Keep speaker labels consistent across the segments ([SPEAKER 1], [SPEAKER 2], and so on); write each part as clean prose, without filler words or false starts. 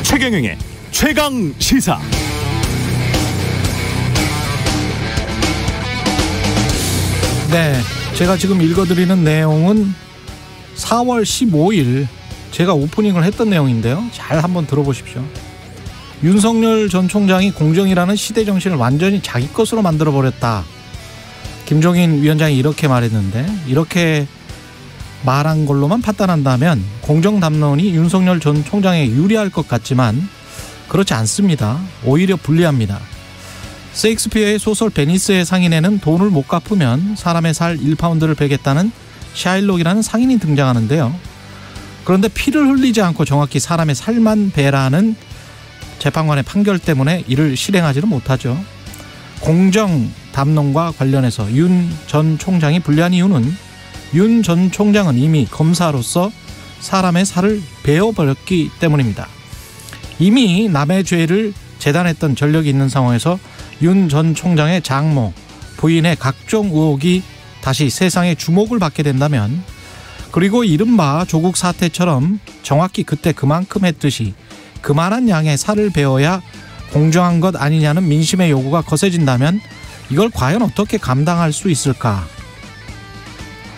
[SPEAKER 1] 최경영의 최강 시사.
[SPEAKER 2] 네, 제가 지금 읽어드리는 내용은 4월 15일 제가 오프닝을 했던 내용인데요. 잘 한번 들어보십시오. 윤석열 전 총장이 공정이라는 시대 정신을 완전히 자기 것으로 만들어버렸다. 김종인 위원장이 이렇게 말했는데, 이렇게 말한 걸로만 판단한다면 공정 담론이 윤석열 전 총장에 유리할 것 같지만 그렇지 않습니다. 오히려 불리합니다. 셰익스피어의 소설 베니스의 상인에는 돈을 못 갚으면 사람의 살 1파운드를 베겠다는 샤일록이라는 상인이 등장하는데요. 그런데 피를 흘리지 않고 정확히 사람의 살만 베라는 재판관의 판결 때문에 이를 실행하지는 못하죠. 공정 담론과 관련해서 윤 전 총장이 불리한 이유는 윤 전 총장은 이미 검사로서 사람의 살을 베어버렸기 때문입니다. 이미 남의 죄를 재단했던 전력이 있는 상황에서 윤 전 총장의 장모, 부인의 각종 의혹이 다시 세상의 주목을 받게 된다면, 그리고 이른바 조국 사태처럼 정확히 그때 그만큼 했듯이 그만한 양의 살을 베어야 공정한 것 아니냐는 민심의 요구가 거세진다면 이걸 과연 어떻게 감당할 수 있을까?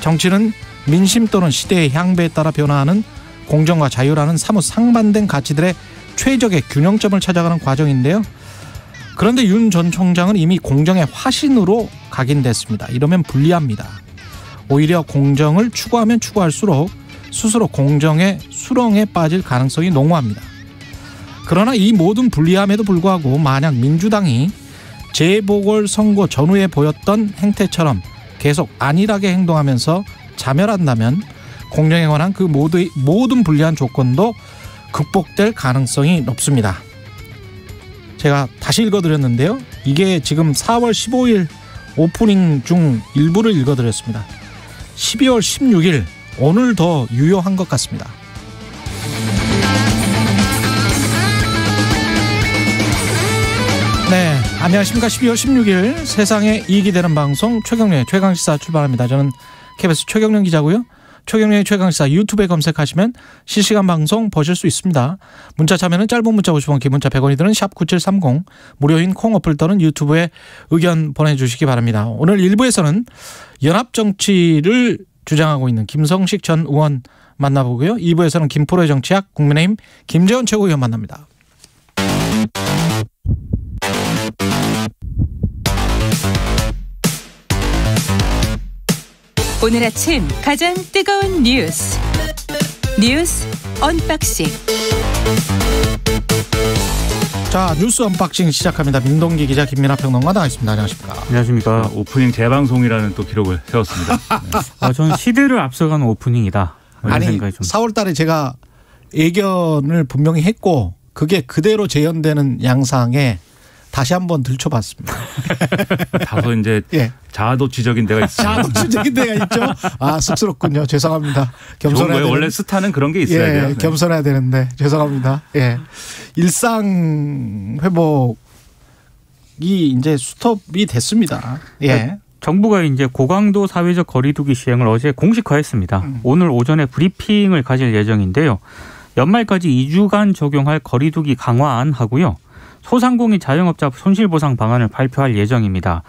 [SPEAKER 2] 정치는 민심 또는 시대의 향배에 따라 변화하는 공정과 자유라는 사뭇 상반된 가치들의 최적의 균형점을 찾아가는 과정인데요. 그런데 윤 전 총장은 이미 공정의 화신으로 각인됐습니다. 이러면 불리합니다. 오히려 공정을 추구하면 추구할수록 스스로 공정의 수렁에 빠질 가능성이 농후합니다. 그러나 이 모든 불리함에도 불구하고 만약 민주당이 재보궐선거 전후에 보였던 행태처럼 계속 안일하게 행동하면서 자멸한다면 공정에 관한 그 모든 불리한 조건도 극복될 가능성이 높습니다. 제가 다시 읽어드렸는데요. 이게 지금 4월 15일 오프닝 중 일부를 읽어드렸습니다. 12월 16일 오늘 더 유효한 것 같습니다. 네, 안녕하십니까. 12월 16일 세상에 이익이 되는 방송 최경련의 최강시사 출발합니다. 저는 KBS 최경련 기자고요. 최경련의 최강시사 유튜브에 검색하시면 실시간 방송 보실 수 있습니다. 문자 참여는 짧은 문자 50원, 긴 문자 100원이 드는 샵9730, 무료인 콩 어플 또는 유튜브에 의견 보내주시기 바랍니다. 오늘 1부에서는 연합정치를 주장하고 있는 김성식 전 의원 만나보고요. 2부에서는 김포로의 정치학 국민의힘 김재원 최고위원 만납니다.
[SPEAKER 3] 오늘 아침 가장 뜨거운 뉴스 언박싱.
[SPEAKER 2] 자, 뉴스 언박싱 시작합니다. 민동기 기자, 김민하 평론가 나와 있습니다. 안녕하십니까?
[SPEAKER 4] 안녕하십니까? 오프닝 재방송이라는 또 기록을 세웠습니다. 네.
[SPEAKER 5] 저는 시대를 앞서가는 오프닝이다.
[SPEAKER 2] 아니, 4월 달에 제가 예견을 분명히 했고 그게 그대로 재현되는 양상에 다시 한번 들춰봤습니다.
[SPEAKER 4] 다소 이제
[SPEAKER 2] 예.
[SPEAKER 4] 자아도취적인 데가 있습니다.
[SPEAKER 2] 자아도취적인 데가 있죠. 아, 쑥스럽군요. 죄송합니다. 겸손해야 되는.
[SPEAKER 4] 원래 스타는 그런 게 있어야 돼요.
[SPEAKER 2] 네. 겸손해야 되는데 죄송합니다. 예. 일상 회복이 이제 스톱이 됐습니다. 예.
[SPEAKER 5] 정부가 이제 고강도 사회적 거리두기 시행을 어제 공식화했습니다. 오늘 오전에 브리핑을 가질 예정인데요. 연말까지 2주간 적용할 거리두기 강화안하고요. 소상공인 자영업자 손실보상 방안을 발표할 예정입니다.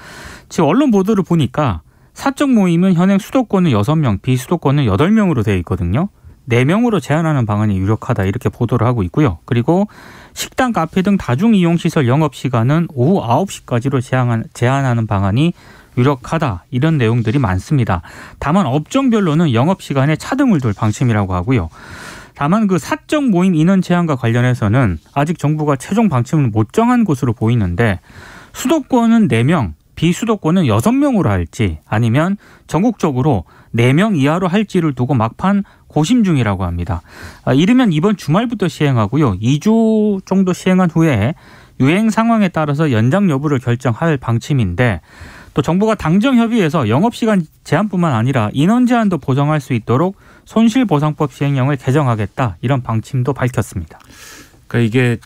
[SPEAKER 5] 지금 언론 보도를 보니까 사적 모임은 현행 수도권은 6명, 비수도권은 8명으로 되어 있거든요. 4명으로 제한하는 방안이 유력하다 이렇게 보도를 하고 있고요. 그리고 식당, 카페 등 다중이용시설 영업시간은 오후 9시까지로 제한하는 방안이 유력하다 이런 내용들이 많습니다. 다만 업종별로는 영업시간에 차등을 둘 방침이라고 하고요. 다만 그 사적 모임 인원 제한과 관련해서는 아직 정부가 최종 방침을 못 정한 것으로 보이는데 수도권은 4명, 비수도권은 6명으로 할지 아니면 전국적으로 4명 이하로 할지를 두고 막판 고심 중이라고 합니다. 이르면 이번 주말부터 시행하고요. 2주 정도 시행한 후에 유행 상황에 따라서 연장 여부를 결정할 방침인데 또 정부가 당정협의회에서 영업시간 제한뿐만 아니라 인원 제한도 보장할 수 있도록 손실보상법 시행령을 개정하겠다 이런 방침도 밝혔습니다.
[SPEAKER 4] 그러니까 이게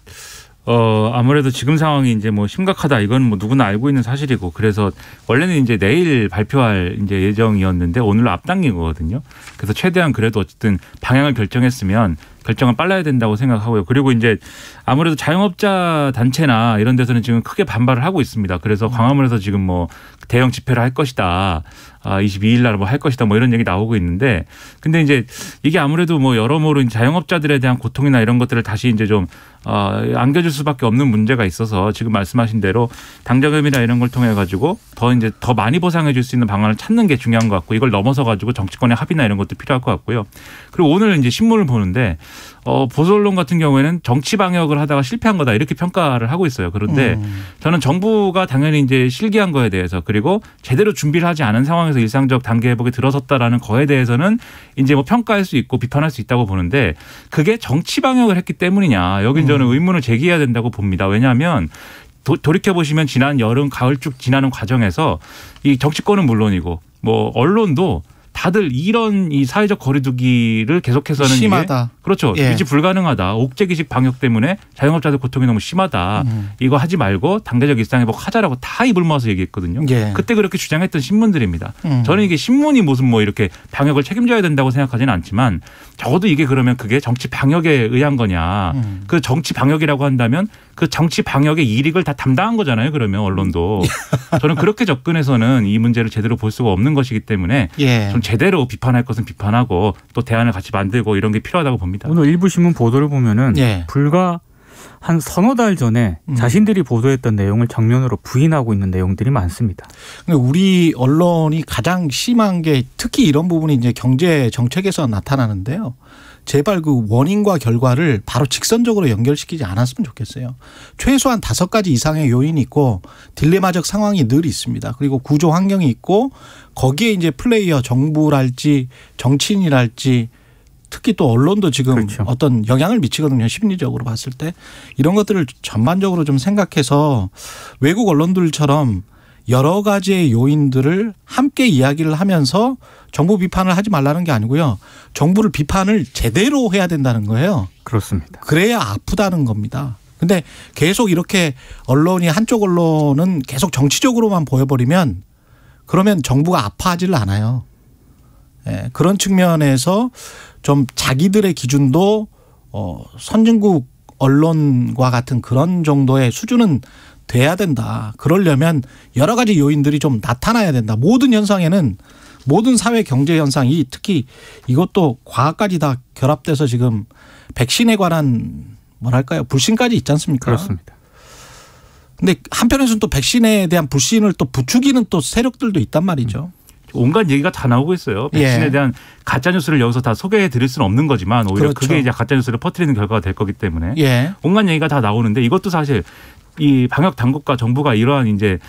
[SPEAKER 4] 아무래도 지금 상황이 이제 뭐 심각하다 이건 뭐 누구나 알고 있는 사실이고 그래서 원래는 이제 내일 발표할 이제 예정이었는데 오늘로 앞당긴 거거든요. 그래서 최대한 그래도 어쨌든 방향을 결정했으면 결정은 빨라야 된다고 생각하고요. 그리고 이제 아무래도 자영업자 단체나 이런 데서는 지금 크게 반발을 하고 있습니다. 그래서 광화문에서 지금 뭐 대형 집회를 할 것이다. 22일 날 뭐 할 것이다. 뭐 이런 얘기 나오고 있는데 근데 이제 이게 아무래도 뭐 여러모로 자영업자들에 대한 고통이나 이런 것들을 다시 이제 좀 안겨줄 수밖에 없는 문제가 있어서 지금 말씀하신 대로 당자금이나 이런 걸 통해 가지고 더 많이 보상해 줄 수 있는 방안을 찾는 게 중요한 것 같고 이걸 넘어서 가지고 정치권의 합의나 이런 것도 필요할 것 같고요. 그리고 오늘 이제 신문을 보는데 보수 언론 같은 경우에는 정치 방역을 하다가 실패한 거다 이렇게 평가를 하고 있어요. 그런데 저는 정부가 당연히 이제 실기한 거에 대해서 그리고 제대로 준비를 하지 않은 상황에서 일상적 단계 회복에 들어섰다라는 거에 대해서는 이제 뭐 평가할 수 있고 비판할 수 있다고 보는데 그게 정치 방역을 했기 때문이냐 여긴 저는 의문을 제기해야 된다고 봅니다. 왜냐하면 돌이켜보시면 지난 여름 가을 쭉 지나는 과정에서 이 정치권은 물론이고 뭐 언론도 다들 이런 이 사회적 거리두기를 계속해서는
[SPEAKER 2] 심하다.
[SPEAKER 4] 그렇죠.
[SPEAKER 2] 예.
[SPEAKER 4] 유지 불가능하다. 옥죄기식 방역 때문에 자영업자들 고통이 너무 심하다. 이거 하지 말고 단계적 일상회복 하자라고 다 입을 모아서 얘기했거든요.
[SPEAKER 2] 예.
[SPEAKER 4] 그때 그렇게 주장했던 신문들입니다. 저는 이게 신문이 무슨 뭐 이렇게 방역을 책임져야 된다고 생각하지는 않지만 적어도 이게 그러면 그게 정치 방역에 의한 거냐. 그 정치 방역이라고 한다면 그 정치 방역의 이익을 다 담당한 거잖아요. 그러면 언론도. 저는 그렇게 접근해서는 이 문제를 제대로 볼 수가 없는 것이기 때문에
[SPEAKER 2] 예.
[SPEAKER 4] 좀 제대로 비판할 것은 비판하고 또 대안을 같이 만들고 이런 게 필요하다고 봅니다.
[SPEAKER 5] 오늘 일부 신문 보도를 보면은
[SPEAKER 2] 예.
[SPEAKER 5] 불과 한 서너 달 전에 자신들이 보도했던 내용을 정면으로 부인하고 있는 내용들이 많습니다.
[SPEAKER 2] 우리 언론이 가장 심한 게 특히 이런 부분이 이제 경제 정책에서 나타나는데요. 제발 그 원인과 결과를 바로 직선적으로 연결시키지 않았으면 좋겠어요. 최소한 5가지 이상의 요인이 있고 딜레마적 상황이 늘 있습니다. 그리고 구조 환경이 있고 거기에 이제 플레이어 정부랄지 정치인이랄지 특히 또 언론도 지금
[SPEAKER 5] 그렇죠.
[SPEAKER 2] 어떤 영향을 미치거든요. 심리적으로 봤을 때. 이런 것들을 전반적으로 좀 생각해서 외국 언론들처럼 여러 가지의 요인들을 함께 이야기를 하면서 정부 비판을 하지 말라는 게 아니고요. 정부를 비판을 제대로 해야 된다는 거예요.
[SPEAKER 5] 그렇습니다.
[SPEAKER 2] 그래야 아프다는 겁니다. 근데 계속 이렇게 언론이 한쪽 언론은 계속 정치적으로만 보여버리면 그러면 정부가 아파하지를 않아요. 예, 그런 측면에서 좀 자기들의 기준도 선진국 언론과 같은 그런 정도의 수준은 돼야 된다. 그러려면 여러 가지 요인들이 좀 나타나야 된다. 모든 현상에는 모든 사회 경제 현상이 특히 이것도 과학까지 다 결합돼서 지금 백신에 관한 뭐랄까요 불신까지 있지 않습니까?
[SPEAKER 5] 그렇습니다.
[SPEAKER 2] 근데 한편에서는 또 백신에 대한 불신을 또 부추기는 또 세력들도 있단 말이죠.
[SPEAKER 4] 온갖 얘기가 다 나오고 있어요. 백신에
[SPEAKER 2] 예.
[SPEAKER 4] 대한 가짜 뉴스를 여기서 다 소개해 드릴 수는 없는 거지만 오히려
[SPEAKER 2] 그렇죠.
[SPEAKER 4] 그게 이제 가짜 뉴스를 퍼뜨리는 결과가 될 거기 때문에
[SPEAKER 2] 예.
[SPEAKER 4] 온갖 얘기가 다 나오는데 이것도 사실 이 방역 당국과 정부가 이러한 이제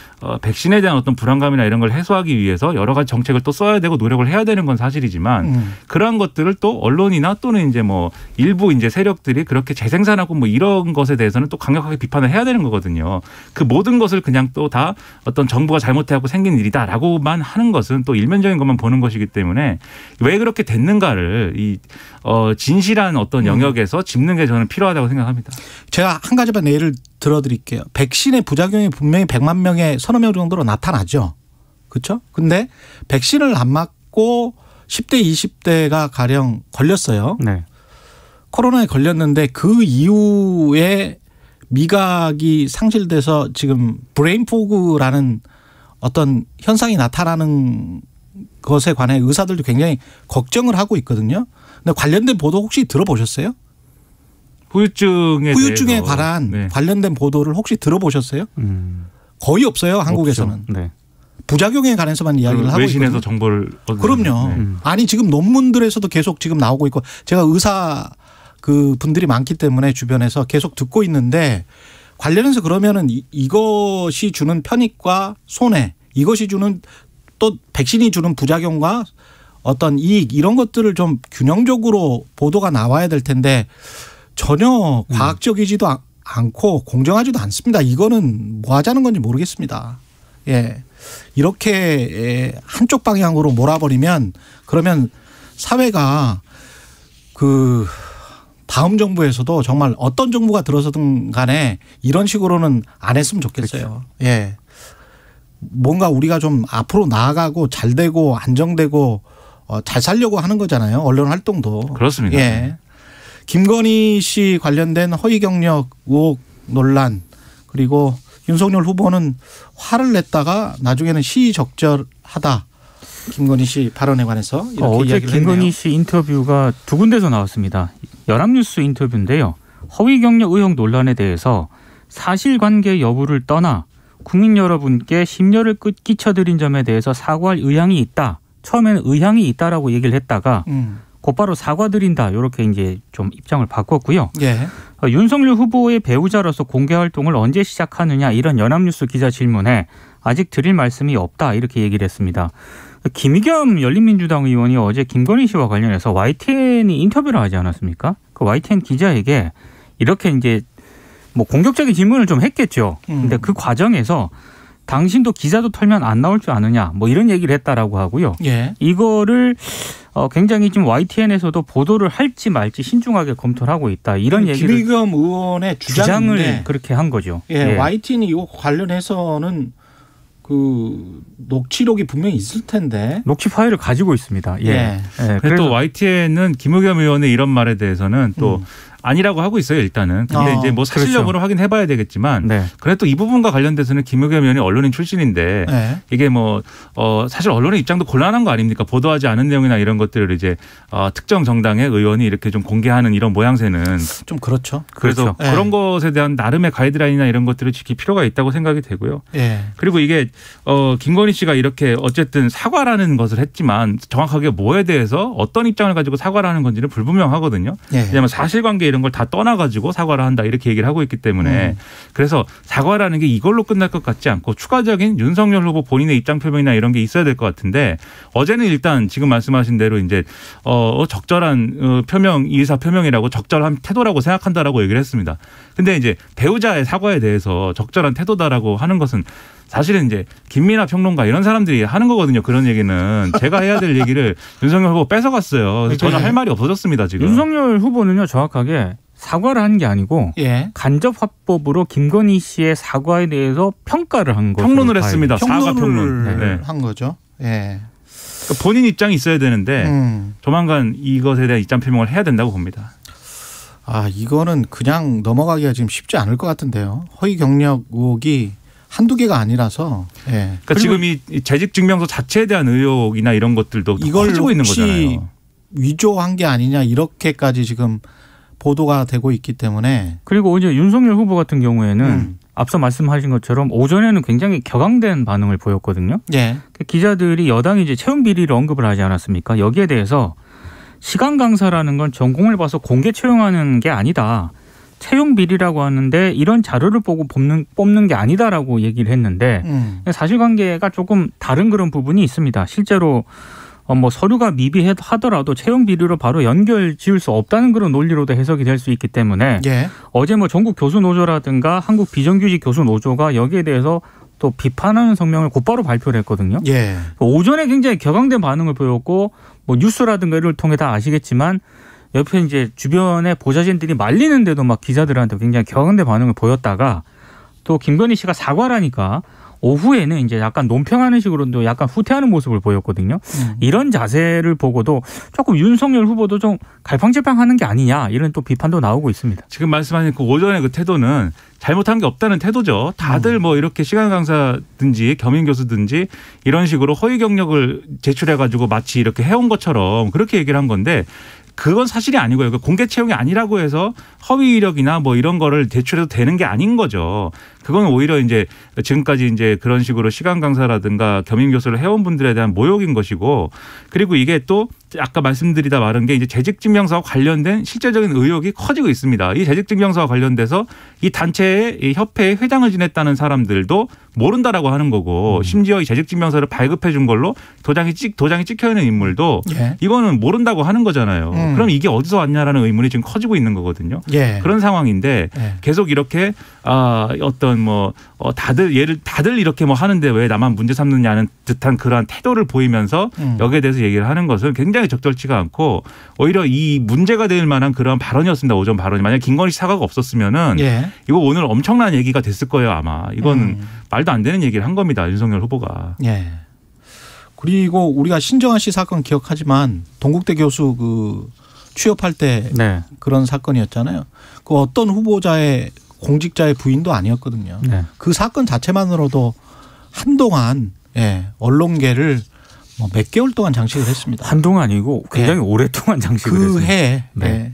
[SPEAKER 4] 백신에 대한 어떤 불안감이나 이런 걸 해소하기 위해서 여러 가지 정책을 또 써야 되고 노력을 해야 되는 건 사실이지만 그러한 것들을 또 언론이나 또는 이제 뭐 일부 이제 세력들이 그렇게 재생산하고 뭐 이런 것에 대해서는 또 강력하게 비판을 해야 되는 거거든요. 그 모든 것을 그냥 또 다 어떤 정부가 잘못해갖고 생긴 일이다라고만 하는 것은 또 일면적인 것만 보는 것이기 때문에 왜 그렇게 됐는가를 이 진실한 어떤 영역에서 짚는 게 저는 필요하다고 생각합니다.
[SPEAKER 2] 제가 한 가지만 예를 들어드릴게요. 백신의 부작용이 분명히 100만 명에 서너 명 정도로 나타나죠. 그렇죠? 근데 백신을 안 맞고 10대 20대가 가령 걸렸어요.
[SPEAKER 5] 네.
[SPEAKER 2] 코로나에 걸렸는데 그 이후에 미각이 상실돼서 지금 브레인 포그라는 어떤 현상이 나타나는 것에 관해 의사들도 굉장히 걱정을 하고 있거든요. 근데 관련된 보도 혹시 들어보셨어요? 후유증에 관한
[SPEAKER 4] 네.
[SPEAKER 2] 관련된 보도를 혹시 들어보셨어요? 거의 없어요. 한국에서는.
[SPEAKER 5] 없죠. 네.
[SPEAKER 2] 부작용에 관해서만 이야기를 하고 있거든요.
[SPEAKER 4] 외신에서 정보를
[SPEAKER 2] 그럼요.
[SPEAKER 4] 네.
[SPEAKER 2] 아니 지금 논문들에서도 계속 지금 나오고 있고 제가 의사 그 분들이 많기 때문에 주변에서 계속 듣고 있는데 관련해서 그러면은 이것이 주는 편익과 손해, 이것이 주는 또 백신이 주는 부작용과 어떤 이익 이런 것들을 좀 균형적으로 보도가 나와야 될 텐데 전혀 과학적이지도 않고 공정하지도 않습니다. 이거는 뭐 하자는 건지 모르겠습니다. 예. 이렇게 한쪽 방향으로 몰아버리면 그러면 사회가 그 다음 정부에서도 정말 어떤 정부가 들어서든 간에 이런 식으로는 안 했으면 좋겠어요.
[SPEAKER 5] 그렇죠.
[SPEAKER 2] 예. 뭔가 우리가 좀 앞으로 나아가고 잘 되고 안정되고 잘 살려고 하는 거잖아요. 언론 활동도.
[SPEAKER 4] 그렇습니다.
[SPEAKER 2] 예. 김건희 씨 관련된 허위 경력 의혹 논란 그리고 윤석열 후보는 화를 냈다가 나중에는 시의적절하다. 김건희 씨 발언에 관해서 이렇게
[SPEAKER 5] 어제
[SPEAKER 2] 이야기를
[SPEAKER 5] 김건희
[SPEAKER 2] 했네요.
[SPEAKER 5] 씨 인터뷰가 두 군데서 나왔습니다. 연합뉴스 인터뷰인데요. 허위 경력 의혹 논란에 대해서 사실관계 여부를 떠나 국민 여러분께 심려를 끼쳐드린 점에 대해서 사과할 의향이 있다. 처음에는 의향이 있다라고 얘기를 했다가 곧바로 사과드린다. 이렇게 이제 좀 입장을 바꿨고요.
[SPEAKER 2] 예.
[SPEAKER 5] 윤석열 후보의 배우자로서 공개 활동을 언제 시작하느냐 이런 연합뉴스 기자 질문에 아직 드릴 말씀이 없다. 이렇게 얘기를 했습니다. 김의겸 열린민주당 의원이 어제 김건희 씨와 관련해서 YTN이 인터뷰를 하지 않았습니까? 그 YTN 기자에게 이렇게 이제 뭐 공격적인 질문을 좀 했겠죠. 근데 그 과정에서 당신도 기자도 털면 안 나올 줄 아느냐 뭐 이런 얘기를 했다라고 하고요.
[SPEAKER 2] 예.
[SPEAKER 5] 이거를 굉장히 지금 YTN에서도 보도를 할지 말지 신중하게 검토를 하고 있다. 이런 얘기를
[SPEAKER 2] 김의겸 의원의 주장을
[SPEAKER 5] 그렇게 한 거죠.
[SPEAKER 2] 예. YTN이 이거 관련해서는 그 녹취록이 분명히 있을 텐데.
[SPEAKER 5] 녹취 파일을 가지고 있습니다. 예.
[SPEAKER 2] 예.
[SPEAKER 5] 예.
[SPEAKER 4] 그래도 또 YTN은 김의겸 의원의 이런 말에 대해서는 또 아니라고 하고 있어요, 일단은. 근데 이제 뭐 사실
[SPEAKER 5] 그렇죠.
[SPEAKER 4] 여부를 확인해 봐야 되겠지만
[SPEAKER 5] 네.
[SPEAKER 4] 그래도 이 부분과 관련돼서는 김의겸 의원이 언론인 출신인데
[SPEAKER 2] 네.
[SPEAKER 4] 이게 뭐 사실 언론의 입장도 곤란한 거 아닙니까? 보도하지 않은 내용이나 이런 것들을 이제 특정 정당의 의원이 이렇게 좀 공개하는 이런 모양새는
[SPEAKER 2] 좀 그렇죠.
[SPEAKER 4] 그래서
[SPEAKER 2] 그렇죠.
[SPEAKER 4] 그런 것에 대한 나름의 가이드라인이나 이런 것들을 지킬 필요가 있다고 생각이 되고요.
[SPEAKER 2] 예.
[SPEAKER 4] 그리고 이게 김건희 씨가 이렇게 어쨌든 사과라는 것을 했지만 정확하게 뭐에 대해서 어떤 입장을 가지고 사과를 하는 건지는 불분명하거든요.
[SPEAKER 2] 예.
[SPEAKER 4] 왜냐하면 사실관계 이런 걸 다 떠나가지고 사과를 한다 이렇게 얘기를 하고 있기 때문에 그래서 사과라는 게 이걸로 끝날 것 같지 않고 추가적인 윤석열 후보 본인의 입장 표명이나 이런 게 있어야 될 것 같은데 어제는 일단 지금 말씀하신 대로 이제 적절한 표명 의사 표명이라고 적절한 태도라고 생각한다라고 얘기를 했습니다. 근데 이제 배우자의 사과에 대해서 적절한 태도다라고 하는 것은 사실은 이제 김민하 평론가 이런 사람들이 하는 거거든요. 그런 얘기는 제가 해야 될 얘기를 윤석열 후보 뺏어갔어요. 그래서 저는 할 말이 없어졌습니다. 지금.
[SPEAKER 5] 윤석열 후보는요 정확하게 사과를 한 게 아니고
[SPEAKER 2] 예.
[SPEAKER 5] 간접 화법으로 김건희 씨의 사과에 대해서 평가를 한 거죠.
[SPEAKER 4] 평론을 했습니다. 사과 평론.
[SPEAKER 2] 평론을
[SPEAKER 4] 네.
[SPEAKER 2] 한 거죠. 예.
[SPEAKER 4] 그러니까 본인 입장이 있어야 되는데 조만간 이것에 대한 입장 표명을 해야 된다고 봅니다.
[SPEAKER 2] 아 이거는 그냥 넘어가기가 지금 쉽지 않을 것 같은데요. 허위 경력 의혹이 한두 개가 아니라서. 예.
[SPEAKER 4] 그러니까 지금 이 재직증명서 자체에 대한 의혹이나 이런 것들도
[SPEAKER 2] 이걸
[SPEAKER 4] 커지고 있는
[SPEAKER 2] 혹시
[SPEAKER 4] 거잖아요.
[SPEAKER 2] 위조한 게 아니냐 이렇게까지 지금 보도가 되고 있기 때문에.
[SPEAKER 5] 그리고 어제 윤석열 후보 같은 경우에는 앞서 말씀하신 것처럼 오전에는 굉장히 격앙된 반응을 보였거든요.
[SPEAKER 2] 예.
[SPEAKER 5] 기자들이 여당이 이제 채용 비리를 언급을 하지 않았습니까? 여기에 대해서 시간 강사라는 건 전공을 봐서 공개 채용하는 게 아니다. 채용 비리라고 하는데 이런 자료를 보고 뽑는 게 아니다라고 얘기를 했는데 사실관계가 조금 다른 그런 부분이 있습니다. 실제로 뭐 서류가 미비하더라도 채용 비리로 바로 연결 지을 수 없다는 그런 논리로도 해석이 될 수 있기 때문에
[SPEAKER 2] 예.
[SPEAKER 5] 어제 뭐 전국 교수 노조라든가 한국 비정규직 교수 노조가 여기에 대해서 또 비판하는 성명을 곧바로 발표를 했거든요.
[SPEAKER 2] 예.
[SPEAKER 5] 오전에 굉장히 격앙된 반응을 보였고 뭐 뉴스라든가 이를 통해 다 아시겠지만 옆에 이제 주변의 보좌진들이 말리는데도 막 기자들한테 굉장히 격앙된 반응을 보였다가 또 김건희 씨가 사과를 하니까 오후에는 이제 약간 논평하는 식으로도 약간 후퇴하는 모습을 보였거든요. 이런 자세를 보고도 조금 윤석열 후보도 좀 갈팡질팡하는 게 아니냐 이런 또 비판도 나오고 있습니다.
[SPEAKER 4] 지금 말씀하신 그 오전의 그 태도는 잘못한 게 없다는 태도죠. 다들 뭐 이렇게 시간 강사든지 겸임 교수든지 이런 식으로 허위 경력을 제출해 가지고 마치 이렇게 해온 것처럼 그렇게 얘기를 한 건데 그건 사실이 아니고요. 공개 채용이 아니라고 해서 허위 이력이나 뭐 이런 거를 제출해도 되는 게 아닌 거죠. 그건 오히려 이제 지금까지 이제 그런 식으로 시간 강사라든가 겸임 교수를 해온 분들에 대한 모욕인 것이고 그리고 이게 또 아까 말씀드리다 말한 게 이제 재직증명서와 관련된 실제적인 의혹이 커지고 있습니다. 이 재직증명서와 관련돼서 이 단체의 이 협회의 회장을 지냈다는 사람들도 모른다라고 하는 거고 심지어 이 재직증명서를 발급해 준 걸로 도장이 찍혀 있는 인물도
[SPEAKER 2] 예.
[SPEAKER 4] 이거는 모른다고 하는 거잖아요. 그럼 이게 어디서 왔냐라는 의문이 지금 커지고 있는 거거든요.
[SPEAKER 2] 예.
[SPEAKER 4] 그런 상황인데
[SPEAKER 2] 예.
[SPEAKER 4] 계속 이렇게 어떤 어떤 뭐 다들 이렇게 뭐 하는데 왜 나만 문제 삼느냐는 듯한 그러한 태도를 보이면서 여기에 대해서 얘기를 하는 것은 굉장히 적절치가 않고 오히려 이 문제가 될 만한 그런 발언이었습니다. 오전 발언이. 만약 김건희 씨 사과가 없었으면은
[SPEAKER 2] 예.
[SPEAKER 4] 이거 오늘 엄청난 얘기가 됐을 거예요. 아마 이건 말도 안 되는 얘기를 한 겁니다. 윤석열 후보가.
[SPEAKER 2] 예. 그리고 우리가 신정아 씨 사건 기억하지만 동국대 교수 그 취업할 때
[SPEAKER 5] 네.
[SPEAKER 2] 그런 사건이었잖아요. 그 어떤 후보자의 공직자의 부인도 아니었거든요.
[SPEAKER 5] 네.
[SPEAKER 2] 그 사건 자체만으로도 한동안 예, 언론계를 뭐 몇 개월 동안 장식을 했습니다.
[SPEAKER 5] 한동안이고 굉장히 오랫동안 장식을 했습니다.
[SPEAKER 2] 그 해에
[SPEAKER 5] 네.
[SPEAKER 2] 예.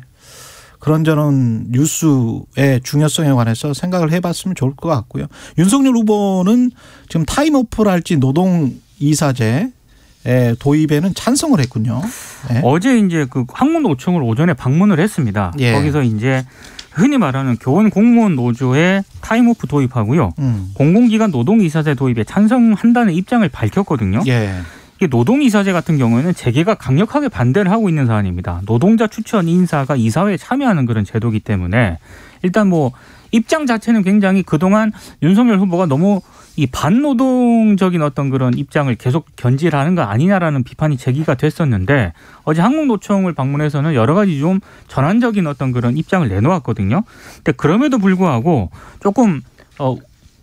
[SPEAKER 2] 그런저런 뉴스의 중요성에 관해서 생각을 해봤으면 좋을 것 같고요. 윤석열 후보는 지금 타임오프랄지 노동이사제 도입에는 찬성을 했군요. 네.
[SPEAKER 5] 어제 이제 그 한국노총을 오전에 방문을 했습니다.
[SPEAKER 2] 예.
[SPEAKER 5] 거기서 이제 흔히 말하는 교원 공무원 노조에 타임오프 도입하고요. 공공기관 노동이사제 도입에 찬성한다는 입장을 밝혔거든요.
[SPEAKER 2] 예.
[SPEAKER 5] 이게 노동이사제 같은 경우에는 재계가 강력하게 반대를 하고 있는 사안입니다. 노동자 추천 인사가 이사회에 참여하는 그런 제도이기 때문에 일단 뭐 입장 자체는 굉장히 그동안 윤석열 후보가 너무 이 반노동적인 어떤 그런 입장을 계속 견지하는 거 아니냐라는 비판이 제기가 됐었는데 어제 한국노총을 방문해서는 여러 가지 좀 전환적인 어떤 그런 입장을 내놓았거든요. 근데 그럼에도 불구하고 조금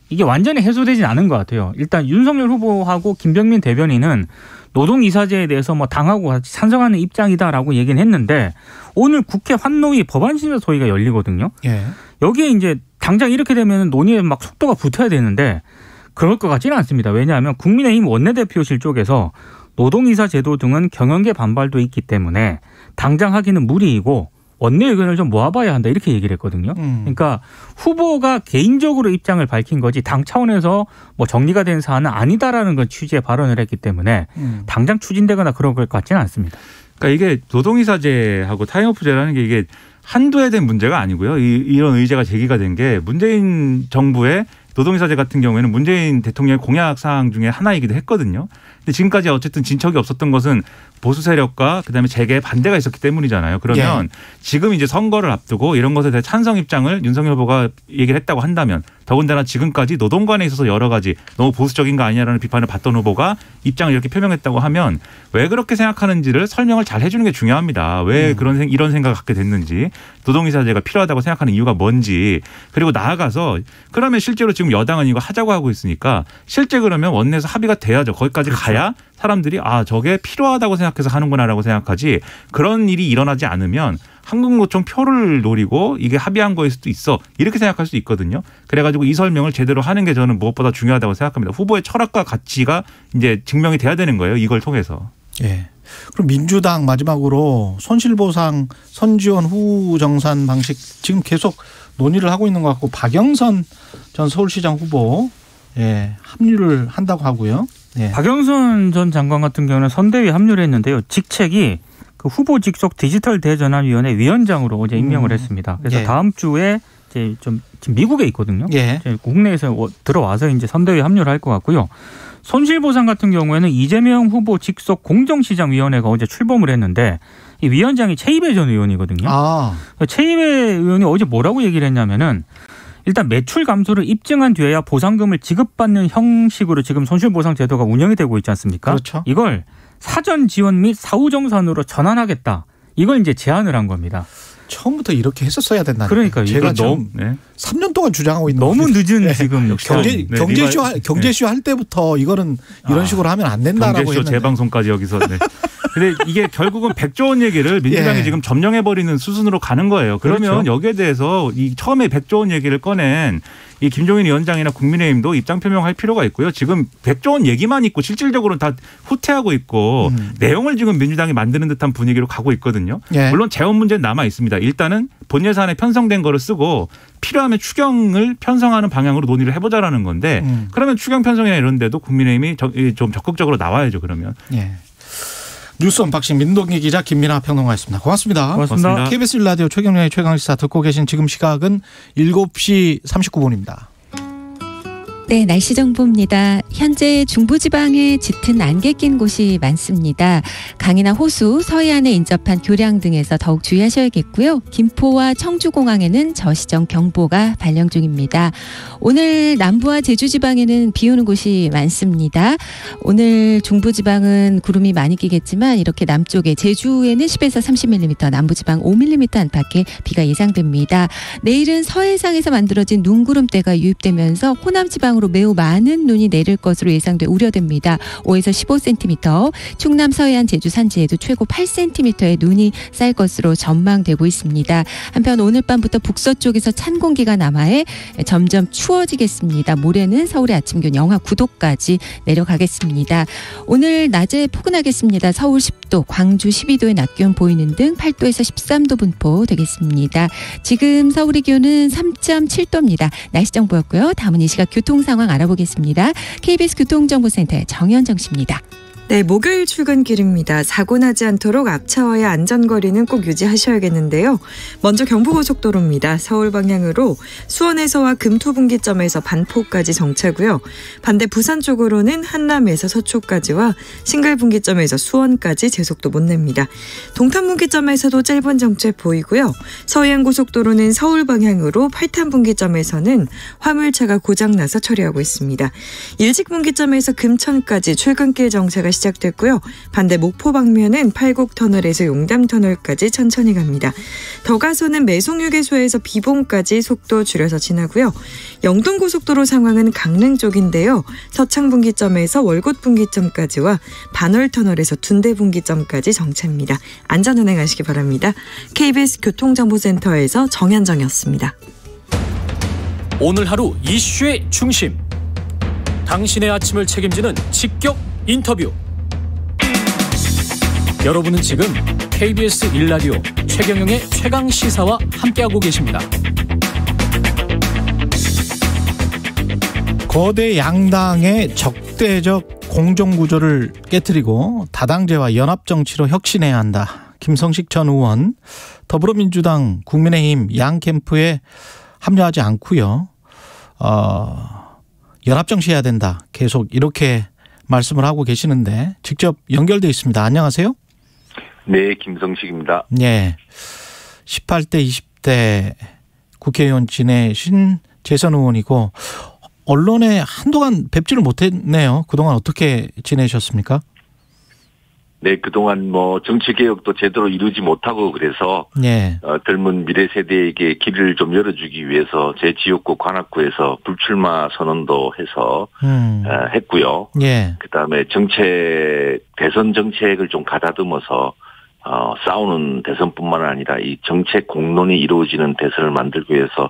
[SPEAKER 5] 이게 완전히 해소되진 않은 것 같아요. 일단 윤석열 후보하고 김병민 대변인은 노동이사제에 대해서 뭐 당하고 같이 찬성하는 입장이다라고 얘기는 했는데 오늘 국회 환노위 법안심사 소위가 열리거든요.
[SPEAKER 2] 예.
[SPEAKER 5] 여기에 이제 당장 이렇게 되면 논의에 막 속도가 붙어야 되는데 그럴 것 같지는 않습니다. 왜냐하면 국민의힘 원내대표실 쪽에서 노동이사 제도 등은 경영계 반발도 있기 때문에 당장 하기는 무리이고 원내 의견을 좀 모아봐야 한다 이렇게 얘기를 했거든요. 그러니까 후보가 개인적으로 입장을 밝힌 거지 당 차원에서 뭐 정리가 된 사안은 아니다라는 건 취지의 발언을 했기 때문에 당장 추진되거나 그럴 것 같지는 않습니다.
[SPEAKER 4] 그러니까 이게 노동이사제하고 타임오프제라는 게 이게 한두 해 된 문제가 아니고요. 이런 의제가 제기가 된 게 문재인 정부의 노동이사제 같은 경우에는 문재인 대통령의 공약 사항 중에 하나이기도 했거든요. 근데 지금까지 어쨌든 진척이 없었던 것은 보수 세력과 그다음에 재계의 반대가 있었기 때문이잖아요. 그러면
[SPEAKER 2] 예.
[SPEAKER 4] 지금 이제 선거를 앞두고 이런 것에 대해 찬성 입장을 윤석열 후보가 얘기를 했다고 한다면 더군다나 지금까지 노동관에 있어서 여러 가지 너무 보수적인 거 아니냐라는 비판을 받던 후보가 입장을 이렇게 표명했다고 하면 왜 그렇게 생각하는지를 설명을 잘 해주는 게 중요합니다. 왜 이런 생각을 갖게 됐는지 노동이사제가 필요하다고 생각하는 이유가 뭔지 그리고 나아가서 그러면 실제로 지금 여당은 이거 하자고 하고 있으니까 실제 그러면 원내에서 합의가 돼야죠. 거기까지
[SPEAKER 2] 그렇죠.
[SPEAKER 4] 가야 사람들이 아 저게 필요하다고 생각해서 하는구나라고 생각하지 그런 일이 일어나지 않으면 한국노총 표를 노리고 이게 합의한 거일 수도 있어 이렇게 생각할 수 있거든요. 그래가지고 이 설명을 제대로 하는 게 저는 무엇보다 중요하다고 생각합니다. 후보의 철학과 가치가 이제 증명이 돼야 되는 거예요. 이걸 통해서.
[SPEAKER 2] 예. 그럼 민주당 마지막으로 손실보상 선지원 후 정산 방식 지금 계속 논의를 하고 있는 것 같고 박영선 전 서울시장 후보 예, 합류를 한다고 하고요. 예.
[SPEAKER 5] 박영선 전 장관 같은 경우는 선대위에 합류를 했는데요. 직책이 그 후보 직속 디지털 대전환위원회 위원장으로 어제 임명을 했습니다. 그래서
[SPEAKER 2] 예.
[SPEAKER 5] 다음 주에 이제 좀 지금 미국에 있거든요.
[SPEAKER 2] 예.
[SPEAKER 5] 이제 국내에서 들어와서 이제 선대위에 합류를 할 것 같고요. 손실보상 같은 경우에는 이재명 후보 직속 공정시장위원회가 어제 출범을 했는데 이 위원장이 최이배 전 의원이거든요.
[SPEAKER 2] 아.
[SPEAKER 5] 최이배 의원이 어제 뭐라고 얘기를 했냐면은 일단 매출 감소를 입증한 뒤에야 보상금을 지급받는 형식으로 지금 손실보상 제도가 운영이 되고 있지 않습니까?
[SPEAKER 2] 그렇죠.
[SPEAKER 5] 이걸 사전 지원 및 사후정산으로 전환하겠다. 이걸 이제 제안을 한 겁니다.
[SPEAKER 2] 처음부터 이렇게 했었어야 된다.
[SPEAKER 5] 그러니까요.
[SPEAKER 2] 제가
[SPEAKER 5] 이거
[SPEAKER 2] 너무 3년 동안 주장하고 있는
[SPEAKER 5] 너무
[SPEAKER 2] 겁니다.
[SPEAKER 5] 늦은 지금
[SPEAKER 2] 경제쇼 할 때부터 이거는 이런 식으로 하면 안 된다라고
[SPEAKER 4] 경제쇼
[SPEAKER 2] 했는데.
[SPEAKER 4] 재방송까지 여기서. 네. 근데 이게 결국은 100조 원 얘기를 민주당이
[SPEAKER 2] 예.
[SPEAKER 4] 지금 점령해버리는 수순으로 가는 거예요. 그러면
[SPEAKER 5] 그렇죠.
[SPEAKER 4] 여기에 대해서 이 처음에 100조 원 얘기를 꺼낸 이 김종인 위원장이나 국민의힘도 입장 표명할 필요가 있고요. 지금 100조 원 얘기만 있고 실질적으로는 다 후퇴하고 있고 내용을 지금 민주당이 만드는 듯한 분위기로 가고 있거든요.
[SPEAKER 2] 예.
[SPEAKER 4] 물론 재원 문제는 남아 있습니다. 일단은 본 예산에 편성된 거를 쓰고 필요하면 추경을 편성하는 방향으로 논의를 해보자라는 건데 그러면 추경 편성이나 이런 데도 국민의힘이 좀 적극적으로 나와야죠. 그러면.
[SPEAKER 2] 예. 뉴스 언박싱 민동기 기자 김민하 평론가였습니다. 고맙습니다.
[SPEAKER 5] 고맙습니다.
[SPEAKER 2] KBS 1라디오 최경영의 최강시사 듣고 계신 지금 시각은 7시 39분입니다.
[SPEAKER 6] 네, 날씨 정보입니다. 현재 중부지방에 짙은 안개 낀 곳이 많습니다. 강이나 호수, 서해안에 인접한 교량 등에서 더욱 주의하셔야겠고요. 김포와 청주공항에는 저시정 경보가 발령 중입니다. 오늘 남부와 제주지방에는 비 오는 곳이 많습니다. 오늘 중부지방은 구름이 많이 끼겠지만 이렇게 남쪽에 제주에는 10에서 30mm, 남부지방 5mm 안팎의 비가 예상됩니다. 내일은 서해상에서 만들어진 눈구름대가 유입되면서 호남지방으로 매우 많은 눈이 내릴 것으로 예상돼 우려됩니다. 5에서 15cm, 충남 서해안 제주 산지에도 최고 8cm의 눈이 쌓일 것으로 전망되고 있습니다. 한편 오늘 밤부터 북서쪽에서 찬 공기가 남하해 점점 추워지겠습니다. 모레는 서울의 아침 기온 영하 9도까지 내려가겠습니다. 오늘 낮에 포근하겠습니다. 서울 10도, 광주 12도의 낮 기온 보이는 등 8도에서 13도 분포 되겠습니다. 지금 서울의 기온은 3.7도입니다. 날씨 정보였고요. 다음은 이 시각 교통 상황 알아보겠습니다. KBS 교통정보센터의 정현정 씨입니다.
[SPEAKER 7] 네, 목요일 출근길입니다. 사고 나지 않도록 앞차와의 안전거리는 꼭 유지하셔야겠는데요. 먼저 경부고속도로입니다. 서울 방향으로 수원에서와 금토분기점에서 반포까지 정체고요. 반대 부산 쪽으로는 한남에서 서초까지와 신갈분기점에서 수원까지 제속도 못 냅니다. 동탄분기점에서도 짧은 정체 보이고요. 서해안고속도로는 서울 방향으로 팔탄분기점에서는 화물차가 고장나서 처리하고 있습니다. 일직분기점에서 금천까지 출근길 정체가 시작됐고요. 반대 목포 방면은 팔곡터널에서 용담터널까지 천천히 갑니다. 더 가서는 매송휴게소에서 비봉까지 속도 줄여서 지나고요. 영동고속도로 상황은 강릉 쪽인데요. 서창분기점에서 월곶분기점까지와 반월터널에서 둔대분기점까지 정체입니다. 안전운행하시기 바랍니다. KBS 교통정보센터에서 정현정이었습니다.
[SPEAKER 8] 오늘 하루 이슈의 중심. 당신의 아침을 책임지는 직격 인터뷰. 여러분은 지금 KBS 1라디오 최경영의 최강시사와 함께하고 계십니다.
[SPEAKER 2] 거대 양당의 적대적 공정구조를 깨트리고 다당제와 연합정치로 혁신해야 한다. 김성식 전 의원, 더불어민주당, 국민의힘 양 캠프에 합류하지 않고요. 연합정치해야 된다. 계속 이렇게 말씀을 하고 계시는데 직접 연결돼 있습니다. 안녕하세요.
[SPEAKER 9] 네, 김성식입니다.
[SPEAKER 2] 네, 18대, 20대 국회의원 지내신 재선 의원이고 언론에 한동안 뵙지를 못했네요. 그동안 어떻게 지내셨습니까?
[SPEAKER 9] 네, 그동안 정치개혁도 제대로 이루지 못하고 그래서
[SPEAKER 2] 네.
[SPEAKER 9] 젊은 미래 세대에게 길을 좀 열어주기 위해서 제 지역구 관악구에서 불출마 선언도 해서 했고요.
[SPEAKER 2] 네.
[SPEAKER 9] 그다음에 대선 정책을 좀 가다듬어서 싸우는 대선뿐만 아니라 이 정책 공론이 이루어지는 대선을 만들기 위해서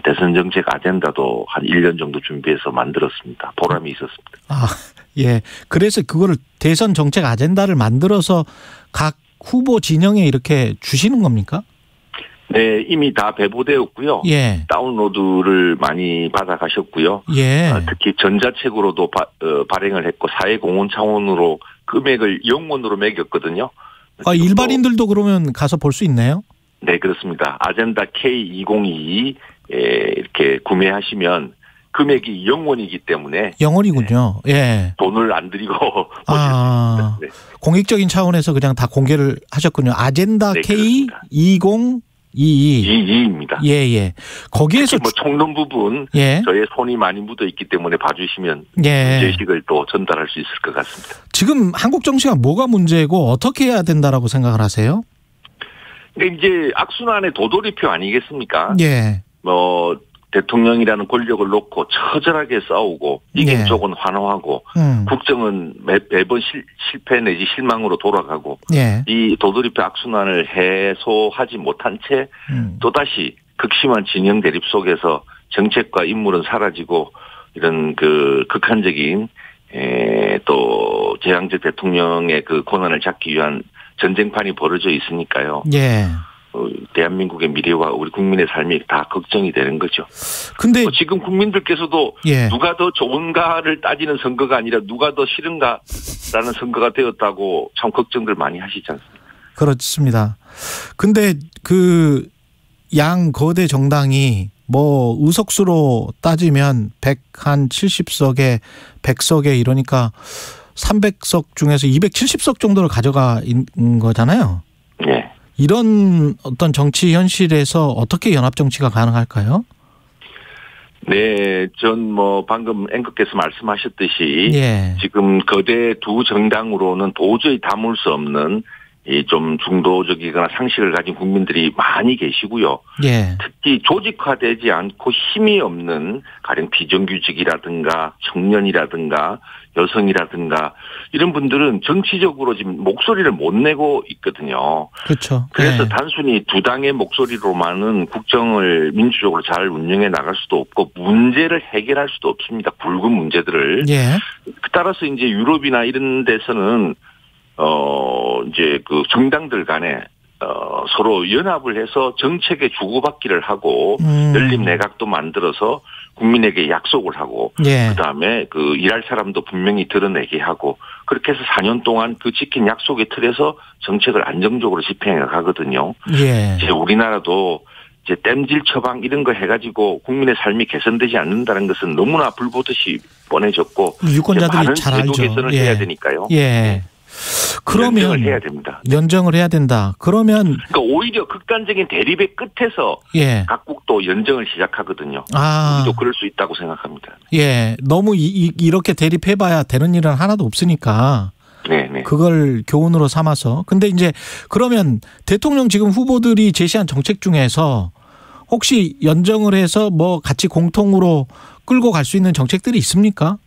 [SPEAKER 9] 대선 정책 아젠다도 한 1년 정도 준비해서 만들었습니다. 보람이 있었습니다.
[SPEAKER 2] 아, 예. 그래서 그거를 대선 정책 아젠다를 만들어서 각 후보 진영에 이렇게 주시는 겁니까?
[SPEAKER 9] 네, 이미 다 배부되었고요.
[SPEAKER 2] 예.
[SPEAKER 9] 다운로드를 많이 받아가셨고요.
[SPEAKER 2] 예.
[SPEAKER 9] 특히 전자책으로도 발행을 했고 사회공헌 차원으로 금액을 0원으로 매겼거든요.
[SPEAKER 2] 일반인들도 그러면 가서 볼 수 있나요?
[SPEAKER 9] 네, 그렇습니다. 아젠다 K2022 이렇게 구매하시면 금액이 0원이기 때문에
[SPEAKER 2] 0원이군요. 예.
[SPEAKER 9] 돈을 안 들이고 보실 수 있습니다. 네.
[SPEAKER 2] 공익적인 차원에서 그냥 다 공개를 하셨군요. 아젠다
[SPEAKER 9] 네,
[SPEAKER 2] K2022입니다. 예. 거기에서
[SPEAKER 9] 총론 부분 저의 손이 많이 묻어 있기 때문에 봐주시면 문제의식을 또 전달할 수 있을 것 같습니다.
[SPEAKER 2] 지금 한국 정치가 뭐가 문제고 어떻게 해야 된다라고 생각을 하세요?
[SPEAKER 9] 근데 이제 악순환의 도돌이표 아니겠습니까?
[SPEAKER 2] 예.
[SPEAKER 9] 대통령이라는 권력을 놓고 처절하게 싸우고 이긴 쪽은 환호하고 국정은 매번 실패 내지 실망으로 돌아가고 이 도돌이표 악순환을 해소하지 못한 채 또다시 극심한 진영 대립 속에서 정책과 인물은 사라지고 이런 그 극한적인 또 재앙적 대통령의 그 권한을 잡기 위한 전쟁판이 벌어져 있으니까요.
[SPEAKER 2] 예.
[SPEAKER 9] 대한민국의 미래와 우리 국민의 삶이 다 걱정이 되는 거죠.
[SPEAKER 2] 근데
[SPEAKER 9] 지금 국민들께서도 누가 더 좋은가를 따지는 선거가 아니라 누가 더 싫은가라는 선거가 되었다고 참 걱정들 많이 하시지 않습니까?
[SPEAKER 2] 그렇습니다. 근데 그 양 거대 정당이 뭐 의석수로 따지면 170석에 100석에 이러니까 300석 중에서 270석 정도를 가져가 있는 거잖아요.
[SPEAKER 9] 네.
[SPEAKER 2] 이런 어떤 정치 현실에서 어떻게 연합 정치가 가능할까요?
[SPEAKER 9] 네, 전 뭐 방금 앵커께서 말씀하셨듯이
[SPEAKER 2] 예.
[SPEAKER 9] 지금 거대 두 정당으로는 도저히 담을 수 없는 이 좀 중도적이거나 상식을 가진 국민들이 많이 계시고요.
[SPEAKER 2] 예.
[SPEAKER 9] 특히 조직화되지 않고 힘이 없는 가령 비정규직이라든가 청년이라든가 여성이라든가 이런 분들은 정치적으로 지금 목소리를 못 내고 있거든요.
[SPEAKER 2] 그렇죠.
[SPEAKER 9] 그래서
[SPEAKER 2] 예.
[SPEAKER 9] 단순히 두 당의 목소리로만은 국정을 민주적으로 잘 운영해 나갈 수도 없고 문제를 해결할 수도 없습니다. 굵은 문제들을.
[SPEAKER 2] 예.
[SPEAKER 9] 따라서 이제 유럽이나 이런 데서는 이제 그 정당들 간에 서로 연합을 해서 정책에 주고받기를 하고 열린 내각도 만들어서 국민에게 약속을 하고
[SPEAKER 2] 예.
[SPEAKER 9] 그다음에 그 일할 사람도 분명히 드러내게 하고 그렇게 해서 4년 동안 그 지킨 약속의 틀에서 정책을 안정적으로 집행해 가거든요.
[SPEAKER 2] 예.
[SPEAKER 9] 이제 우리나라도 이제 땜질 처방 이런 거 해가지고 국민의 삶이 개선되지 않는다는 것은 너무나 불보듯이 뻔해졌고
[SPEAKER 2] 유권자들이 잘 알죠.
[SPEAKER 9] 제도 개선을 해야 되니까요.
[SPEAKER 2] 예. 그러면
[SPEAKER 9] 연정을 해야 됩니다.
[SPEAKER 2] 연정을 해야 된다. 그러면
[SPEAKER 9] 그러니까 오히려 극단적인 대립의 끝에서
[SPEAKER 2] 예.
[SPEAKER 9] 각국도 연정을 시작하거든요. 우리도 그럴 수 있다고 생각합니다.
[SPEAKER 2] 예, 너무 이렇게 대립해봐야 되는 일은 하나도 없으니까.
[SPEAKER 9] 네네.
[SPEAKER 2] 그걸 교훈으로 삼아서. 근데 이제 그러면 대통령 지금 후보들이 제시한 정책 중에서 혹시 연정을 해서 뭐 같이 공통으로 끌고 갈 수 있는 정책들이 있습니까?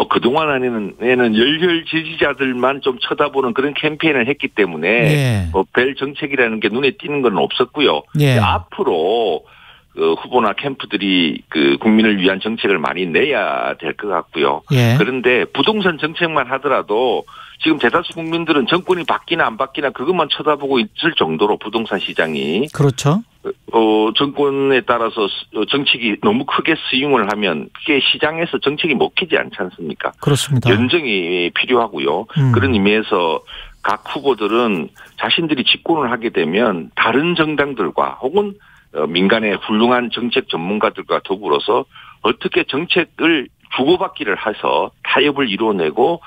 [SPEAKER 9] 그동안에는 열혈 지지자들만 좀 쳐다보는 그런 캠페인을 했기 때문에
[SPEAKER 2] 예.
[SPEAKER 9] 별 정책이라는 게 눈에 띄는 건 없었고요.
[SPEAKER 2] 예.
[SPEAKER 9] 앞으로 그 후보나 캠프들이 그 국민을 위한 정책을 많이 내야 될 것 같고요.
[SPEAKER 2] 예.
[SPEAKER 9] 그런데 부동산 정책만 하더라도 지금 대다수 국민들은 정권이 바뀌나 안 바뀌나 그것만 쳐다보고 있을 정도로 부동산 시장이
[SPEAKER 2] 그렇죠.
[SPEAKER 9] 정권에 따라서 정책이 너무 크게 스윙을 하면 그게 시장에서 정책이 먹히지 않지 않습니까?
[SPEAKER 2] 그렇습니다.
[SPEAKER 9] 연정이 필요하고요. 그런 의미에서 각 후보들은 자신들이 집권을 하게 되면 다른 정당들과 혹은 민간의 훌륭한 정책 전문가들과 더불어서 어떻게 정책을 주고받기를 해서 타협을 이루어내고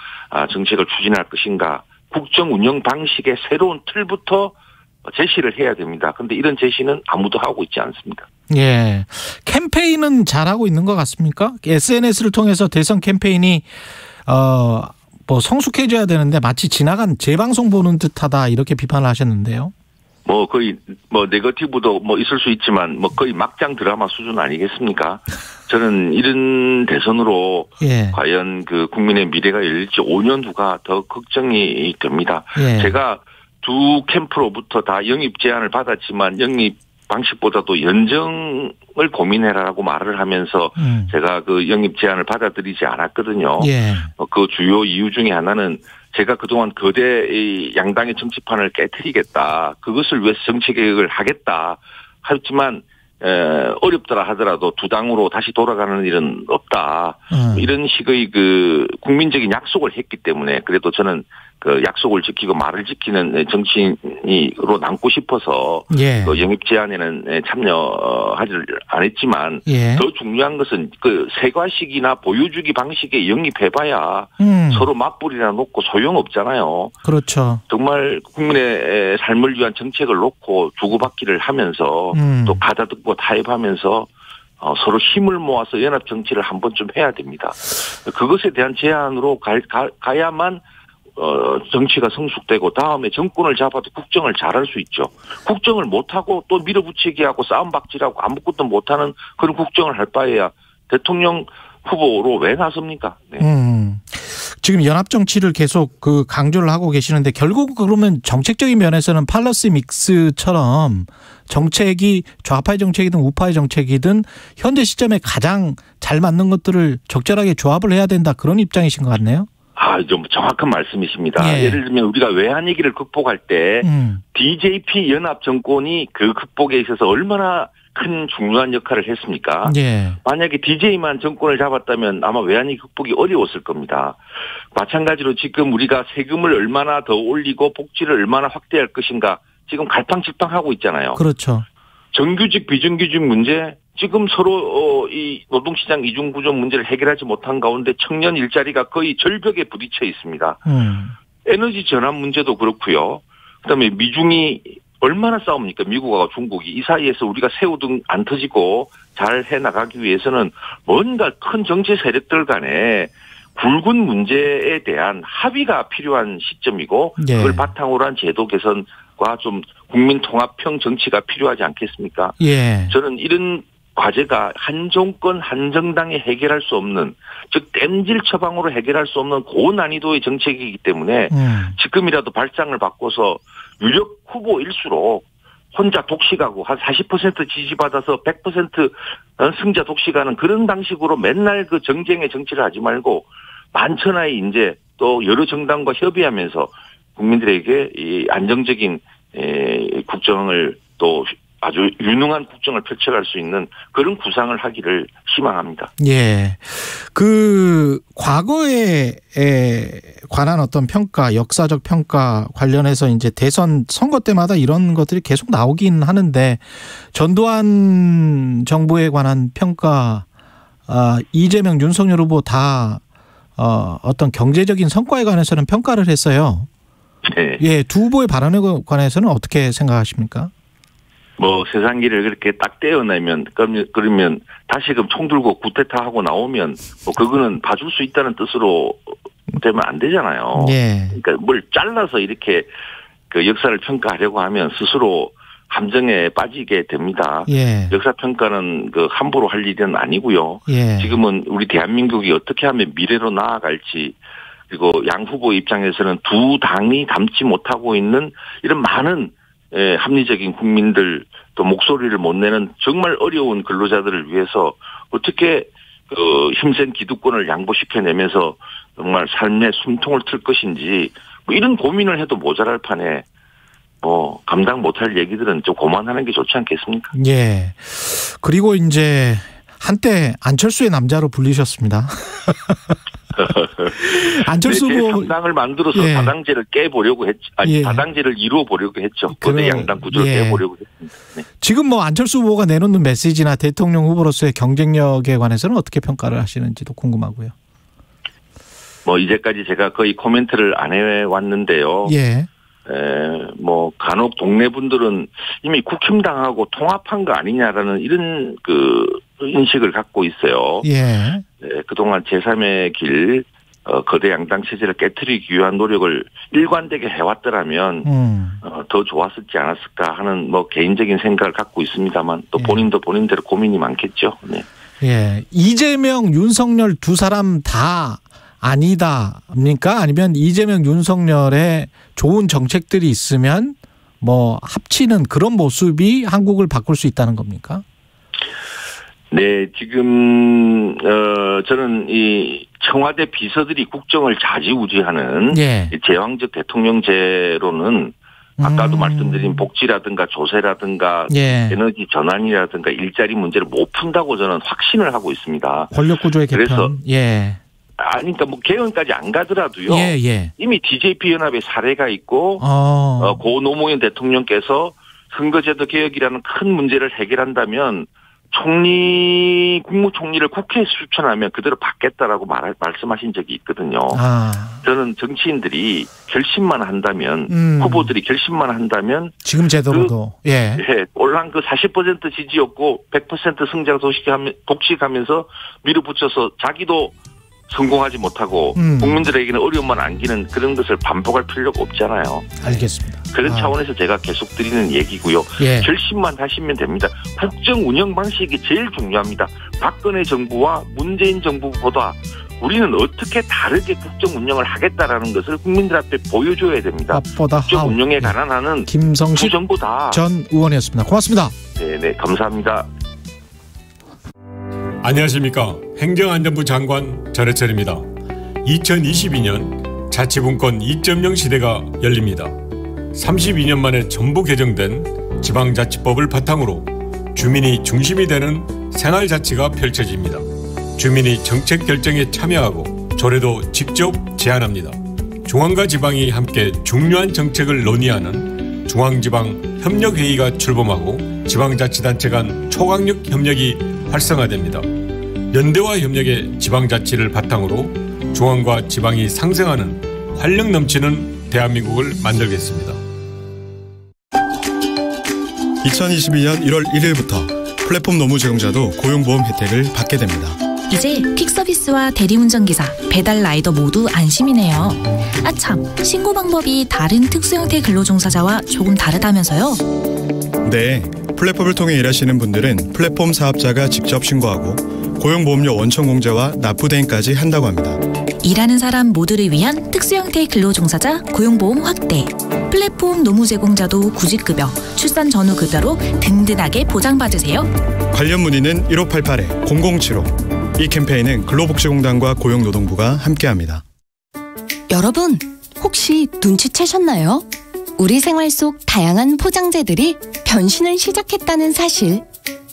[SPEAKER 9] 정책을 추진할 것인가. 국정 운영 방식의 새로운 틀부터 제시를 해야 됩니다. 그런데 이런 제시는 아무도 하고 있지 않습니다.
[SPEAKER 2] 예, 캠페인은 잘하고 있는 것 같습니까? SNS를 통해서 대선 캠페인이 뭐 성숙해져야 되는데 마치 지나간 재방송 보는 듯하다 이렇게 비판을 하셨는데요.
[SPEAKER 9] 거의 네거티브도 있을 수 있지만 거의 막장 드라마 수준 아니겠습니까? 저는 이런 대선으로
[SPEAKER 2] 예.
[SPEAKER 9] 과연 그 국민의 미래가 열릴지 5년 후가 더 걱정이 됩니다.
[SPEAKER 2] 예.
[SPEAKER 9] 제가 두 캠프로부터 다 영입 제안을 받았지만 영입 방식보다도 연정을 고민해라라고 말을 하면서 제가 그 영입 제안을 받아들이지 않았거든요.
[SPEAKER 2] 예.
[SPEAKER 9] 그 주요 이유 중에 하나는 제가 그동안 거대 양당의 정치판을 깨트리겠다. 그것을 위해서 정치개혁을 하겠다. 하지만 어렵더라 하더라도 두 당으로 다시 돌아가는 일은 없다. 이런 식의 그 국민적인 약속을 했기 때문에 그래도 저는 그 약속을 지키고 말을 지키는 정치인으로 남고 싶어서
[SPEAKER 2] 예.
[SPEAKER 9] 그 영입 제안에는 참여하지 안 했지만
[SPEAKER 2] 예.
[SPEAKER 9] 더 중요한 것은 그 세과식이나 보유주기 방식에 영입해봐야 서로 맞불이나 놓고 소용없잖아요.
[SPEAKER 2] 그렇죠.
[SPEAKER 9] 정말 국민의 삶을 위한 정책을 놓고 주고받기를 하면서 또 가다듬고 타협하면서 서로 힘을 모아서 연합 정치를 한번 좀 해야 됩니다. 그것에 대한 제안으로 가야만 정치가 성숙되고 다음에 정권을 잡아도 국정을 잘할 수 있죠. 국정을 못하고 또 밀어붙이기 하고 싸움박질하고 아무것도 못하는 그런 국정을 할 바에야 대통령 후보로 왜 나섭니까? 네.
[SPEAKER 2] 지금 연합 정치를 계속 그 강조를 하고 계시는데 결국 그러면 정책적인 면에서는 팔러스 믹스처럼 정책이 좌파의 정책이든 우파의 정책이든 현재 시점에 가장 잘 맞는 것들을 적절하게 조합을 해야 된다 그런 입장이신 것 같네요.
[SPEAKER 9] 좀 정확한 말씀이십니다.
[SPEAKER 2] 예.
[SPEAKER 9] 예를 들면 우리가 외환위기를 극복할 때 DJP 연합 정권이 그 극복에 있어서 얼마나 큰 중요한 역할을 했습니까?
[SPEAKER 2] 예.
[SPEAKER 9] 만약에 DJ만 정권을 잡았다면 아마 외환위기 극복이 어려웠을 겁니다. 마찬가지로 지금 우리가 세금을 얼마나 더 올리고 복지를 얼마나 확대할 것인가 지금 갈팡질팡하고 있잖아요.
[SPEAKER 2] 그렇죠.
[SPEAKER 9] 정규직 비정규직 문제 지금 서로 이 노동시장 이중구조 문제를 해결하지 못한 가운데 청년 일자리가 거의 절벽에 부딪혀 있습니다. 에너지 전환 문제도 그렇고요. 그다음에 미중이 얼마나 싸웁니까? 미국하고 중국이. 이 사이에서 우리가 새우등 안 터지고 잘 해나가기 위해서는 뭔가 큰 정치 세력들 간에 굵은 문제에 대한 합의가 필요한 시점이고 그걸 바탕으로 한 제도 개선과 좀 국민 통합형 정치가 필요하지 않겠습니까? 저는 이런 과제가 한 정권 한 정당이 해결할 수 없는, 즉 땜질 처방으로 해결할 수 없는 고난이도의 정책이기 때문에 지금이라도 발상을 바꿔서 유력 후보일수록 혼자 독식하고 한 40% 지지받아서 100% 승자 독식하는 그런 방식으로 맨날 그 정쟁의 정치를 하지 말고 만천하에 이제 또 여러 정당과 협의하면서 국민들에게 이 안정적인 국정을 또 아주 유능한 국정을 펼쳐갈 수 있는 그런 구상을 하기를 희망합니다.
[SPEAKER 2] 예. 그 과거에 관한 어떤 평가, 역사적 평가 관련해서 이제 대선 선거 때마다 이런 것들이 계속 나오긴 하는데 전두환 정부에 관한 평가, 이재명, 윤석열 후보 다 어떤 경제적인 성과에 관해서는 평가를 했어요.
[SPEAKER 9] 네.
[SPEAKER 2] 예, 두 후보의 발언에 관해서는 어떻게 생각하십니까?
[SPEAKER 9] 뭐 세상기를 그렇게 딱 떼어내면 그러면 다시금 총 들고 구테타 하고 나오면 뭐 그거는 봐줄 수 있다는 뜻으로 되면 안 되잖아요. 그러니까 뭘 잘라서 이렇게 그 역사를 평가하려고 하면 스스로 함정에 빠지게 됩니다. 역사 평가는 그 함부로 할 일은 아니고요. 지금은 우리 대한민국이 어떻게 하면 미래로 나아갈지, 그리고 양 후보 입장에서는 두 당이 담지 못하고 있는 이런 많은 합리적인 국민들, 또 목소리를 못 내는 정말 어려운 근로자들을 위해서 어떻게 힘센 기득권을 양보시켜내면서 정말 삶의 숨통을 틀 것인지, 뭐 이런 고민을 해도 모자랄 판에 뭐 감당 못할 얘기들은 좀 그만하는 게 좋지 않겠습니까?
[SPEAKER 2] 예. 그리고 이제 한때 안철수의 남자로 불리셨습니다. 안철수 후보
[SPEAKER 9] 제3당을 만들어서 다당제를 깨보려고 했죠. 다당제를 이루어 보려고 했죠. 거대 양당 구조를 깨보려고 했습니다. 네.
[SPEAKER 2] 지금 뭐 안철수 후보가 내놓는 메시지나 대통령 후보로서의 경쟁력에 관해서는 어떻게 평가를 하시는지도 궁금하고요.
[SPEAKER 9] 뭐 이제까지 제가 거의 코멘트를 안 해왔는데요. 뭐 간혹 동네 분들은 이미 국힘당하고 통합한 거 아니냐라는 이런 그 인식을 갖고 있어요. 그동안 제3의 길, 거대 양당 체제를 깨트리기 위한 노력을 일관되게 해왔더라면 더 좋았을지 않았을까 하는 뭐 개인적인 생각을 갖고 있습니다만 또 본인도 본인대로 고민이 많겠죠.
[SPEAKER 2] 이재명, 윤석열 두 사람 다 아니다입니까? 아니면 이재명, 윤석열의 좋은 정책들이 있으면 뭐 합치는 그런 모습이 한국을 바꿀 수 있다는 겁니까?
[SPEAKER 9] 네, 지금 저는 이 청와대 비서들이 국정을 좌지우지하는 제왕적 대통령제로는 아까도 말씀드린 복지라든가 조세라든가 에너지 전환이라든가 일자리 문제를 못 푼다고 저는 확신을 하고 있습니다.
[SPEAKER 2] 권력구조의 개편.
[SPEAKER 9] 그래서 그러니까 뭐 개헌까지 안 가더라도요. 이미 DJP 연합의 사례가 있고 고 노무현 대통령께서 선거제도 개혁이라는 큰 문제를 해결한다면 국무총리를 국회에 추천하면 그대로 받겠다라고 말씀하신 적이 있거든요. 저는 정치인들이 결심만 한다면, 후보들이 결심만 한다면
[SPEAKER 2] 지금 제도로도
[SPEAKER 9] 올한 그 40% 지지였고 100% 승자 독식하면서 밀어붙여서 자기도 성공하지 못하고 국민들에게는 어려움만 안기는 그런 것을 반복할 필요가 없잖아요.
[SPEAKER 2] 알겠습니다.
[SPEAKER 9] 그런 차원에서 제가 계속 드리는 얘기고요. 결심만 하시면 됩니다. 국정 운영 방식이 제일 중요합니다. 박근혜 정부와 문재인 정부보다 우리는 어떻게 다르게 국정 운영을 하겠다라는 것을 국민들 앞에 보여줘야 됩니다. 국정 운영에 관한 하는
[SPEAKER 2] 김성식
[SPEAKER 9] 정부 다
[SPEAKER 2] 전 의원이었습니다. 고맙습니다.
[SPEAKER 9] 네, 감사합니다.
[SPEAKER 10] 안녕하십니까. 행정안전부 장관 전해철입니다. 2022년 자치분권 2.0 시대가 열립니다. 32년 만에 전부 개정된 지방자치법을 바탕으로 주민이 중심이 되는 생활자치가 펼쳐집니다. 주민이 정책 결정에 참여하고 조례도 직접 제안합니다. 중앙과 지방이 함께 중요한 정책을 논의하는 중앙지방협력회의가 출범하고 지방자치단체 간 초강력 협력이 활성화됩니다. 연대와 협력의 지방자치를 바탕으로 중앙과 지방이 상생하는 활력 넘치는 대한민국을 만들겠습니다.
[SPEAKER 11] 2022년 1월 1일부터 플랫폼 노무 제공자도 고용보험 혜택을 받게 됩니다.
[SPEAKER 12] 이제 퀵서비스와 대리운전기사, 배달라이더 모두 안심이네요. 아참, 신고 방법이 다른 특수형태 근로종사자와 조금 다르다면서요?
[SPEAKER 11] 네, 플랫폼을 통해 일하시는 분들은 플랫폼 사업자가 직접 신고하고 고용보험료 원천공제와 납부대행까지 한다고 합니다.
[SPEAKER 12] 일하는 사람 모두를 위한 특수형태 근로종사자 고용보험 확대. 플랫폼 노무 제공자도 구직급여, 출산 전후 급여로 든든하게 보장받으세요.
[SPEAKER 11] 관련 문의는 1588-0075. 이 캠페인은 근로복지공단과 고용노동부가 함께합니다.
[SPEAKER 13] 여러분, 혹시 눈치채셨나요? 우리 생활 속 다양한 포장재들이 변신을 시작했다는 사실.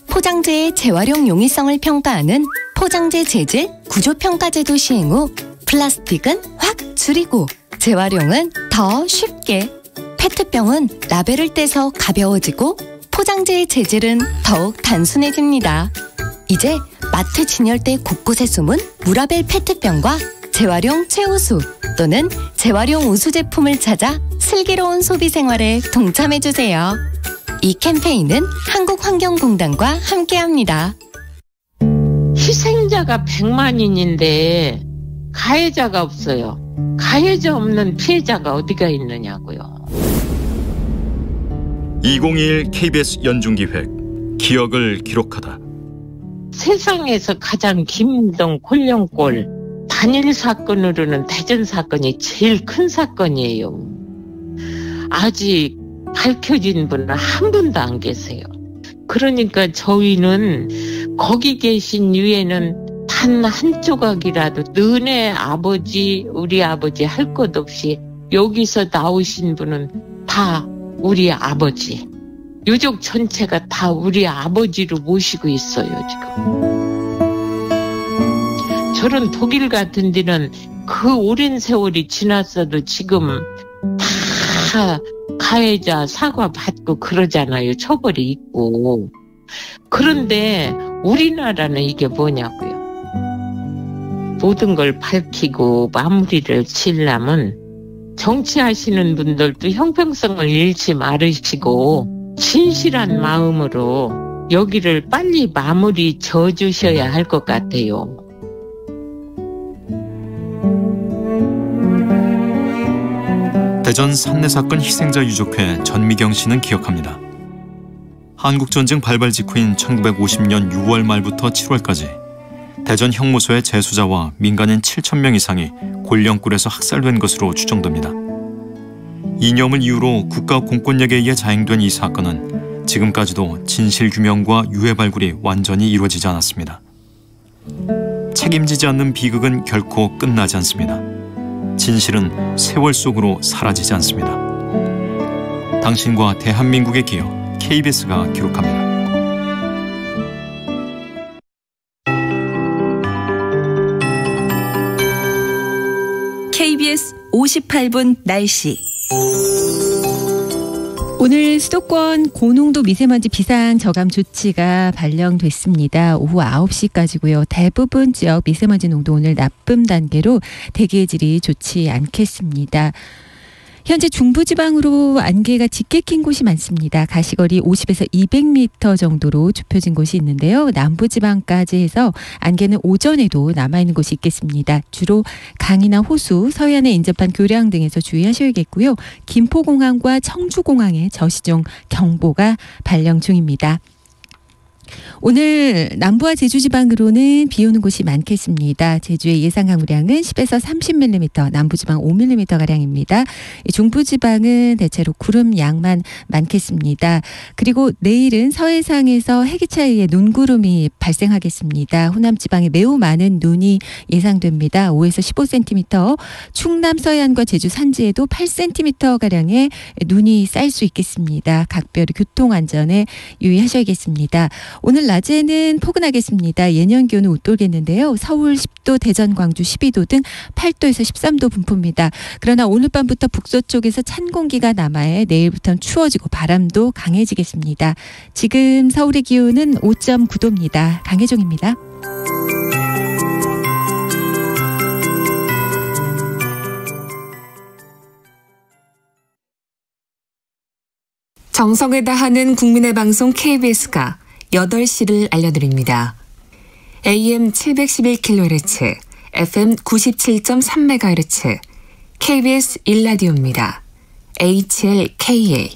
[SPEAKER 13] 포장재의 재활용 용이성을 평가하는 포장재 재질 구조평가제도 시행 후 플라스틱은 확 줄이고 재활용은 더 쉽게, 페트병은 라벨을 떼서 가벼워지고 포장재의 재질은 더욱 단순해집니다. 이제 마트 진열대 곳곳에 숨은 무라벨 페트병과 재활용 최우수 또는 재활용 우수 제품을 찾아 슬기로운 소비 생활에 동참해주세요. 이 캠페인은 한국환경공단과 함께합니다.
[SPEAKER 14] 희생자가 100만인인데 가해자가 없어요. 가해자 없는 피해자가 어디가 있느냐고요.
[SPEAKER 15] 2021 KBS 연중기획 기억을 기록하다.
[SPEAKER 14] 세상에서 가장 김동 콜령골 단일 사건으로는 대전 사건이 제일 큰 사건이에요. 아직 밝혀진 분은 한 분도 안 계세요. 그러니까 저희는 거기 계신 유해는 단 한 조각이라도 너네 아버지 우리 아버지 할 것 없이 여기서 나오신 분은 다 우리 아버지, 유족 전체가 다 우리 아버지로 모시고 있어요. 지금 저런 독일 같은 데는 그 오랜 세월이 지났어도 지금 다 가해자 사과 받고 그러잖아요. 처벌이 있고. 그런데 우리나라는 이게 뭐냐고요. 모든 걸 밝히고 마무리를 지으려면 정치하시는 분들도 형평성을 잃지 말으시고 진실한 마음으로 여기를 빨리 마무리 져주셔야 할 것 같아요.
[SPEAKER 16] 대전 산내사건 희생자 유족회 전미경 씨는 기억합니다. 한국전쟁 발발 직후인 1950년 6월 말부터 7월까지 대전 형무소의 재수자와 민간인 7,000명 이상이 골령굴에서 학살된 것으로 추정됩니다. 이념을 이유로 국가 공권력에 의해 자행된 이 사건은 지금까지도 진실 규명과 유해 발굴이 완전히 이루어지지 않았습니다. 책임지지 않는 비극은 결코 끝나지 않습니다. 진실은 세월 속으로 사라지지 않습니다. 당신과 대한민국의 기억, KBS가 기록합니다.
[SPEAKER 3] KBS 58분 날씨.
[SPEAKER 6] 오늘 수도권 고농도 미세먼지 비상 저감 조치가 발령됐습니다. 오후 9시까지고요. 대부분 지역 미세먼지 농도 오늘 나쁨 단계로 대기의 질이 좋지 않겠습니다. 현재 중부지방으로 안개가 짙게 낀 곳이 많습니다. 가시거리 50에서 200m 정도로 좁혀진 곳이 있는데요. 남부지방까지 해서 안개는 오전에도 남아있는 곳이 있겠습니다. 주로 강이나 호수, 서해안에 인접한 교량 등에서 주의하셔야겠고요. 김포공항과 청주공항에 저시종 경보가 발령 중입니다. 오늘 남부와 제주지방으로는 비 오는 곳이 많겠습니다. 제주의 예상 강우량은 10에서 30mm, 남부지방 5mm가량입니다. 중부지방은 대체로 구름 양만 많겠습니다. 그리고 내일은 서해상에서 해기차에 의해 눈구름이 발생하겠습니다. 호남지방에 매우 많은 눈이 예상됩니다. 5에서 15cm, 충남 서해안과 제주 산지에도 8cm가량의 눈이 쌓일 수 있겠습니다. 각별히 교통안전에 유의하셔야겠습니다. 오늘 낮에는 포근하겠습니다. 예년 기온은 웃돌겠는데요. 서울 10도, 대전, 광주 12도 등 8도에서 13도 분포입니다. 그러나 오늘 밤부터 북서쪽에서 찬 공기가 남아해 내일부터는 추워지고 바람도 강해지겠습니다. 지금 서울의 기온은 5.9도입니다. 강혜종입니다.
[SPEAKER 17] 정성을 다하는 국민의 방송 KBS가 8시를 알려드립니다. AM 711kHz, FM 97.3MHz, KBS 1라디오입니다. HLKA.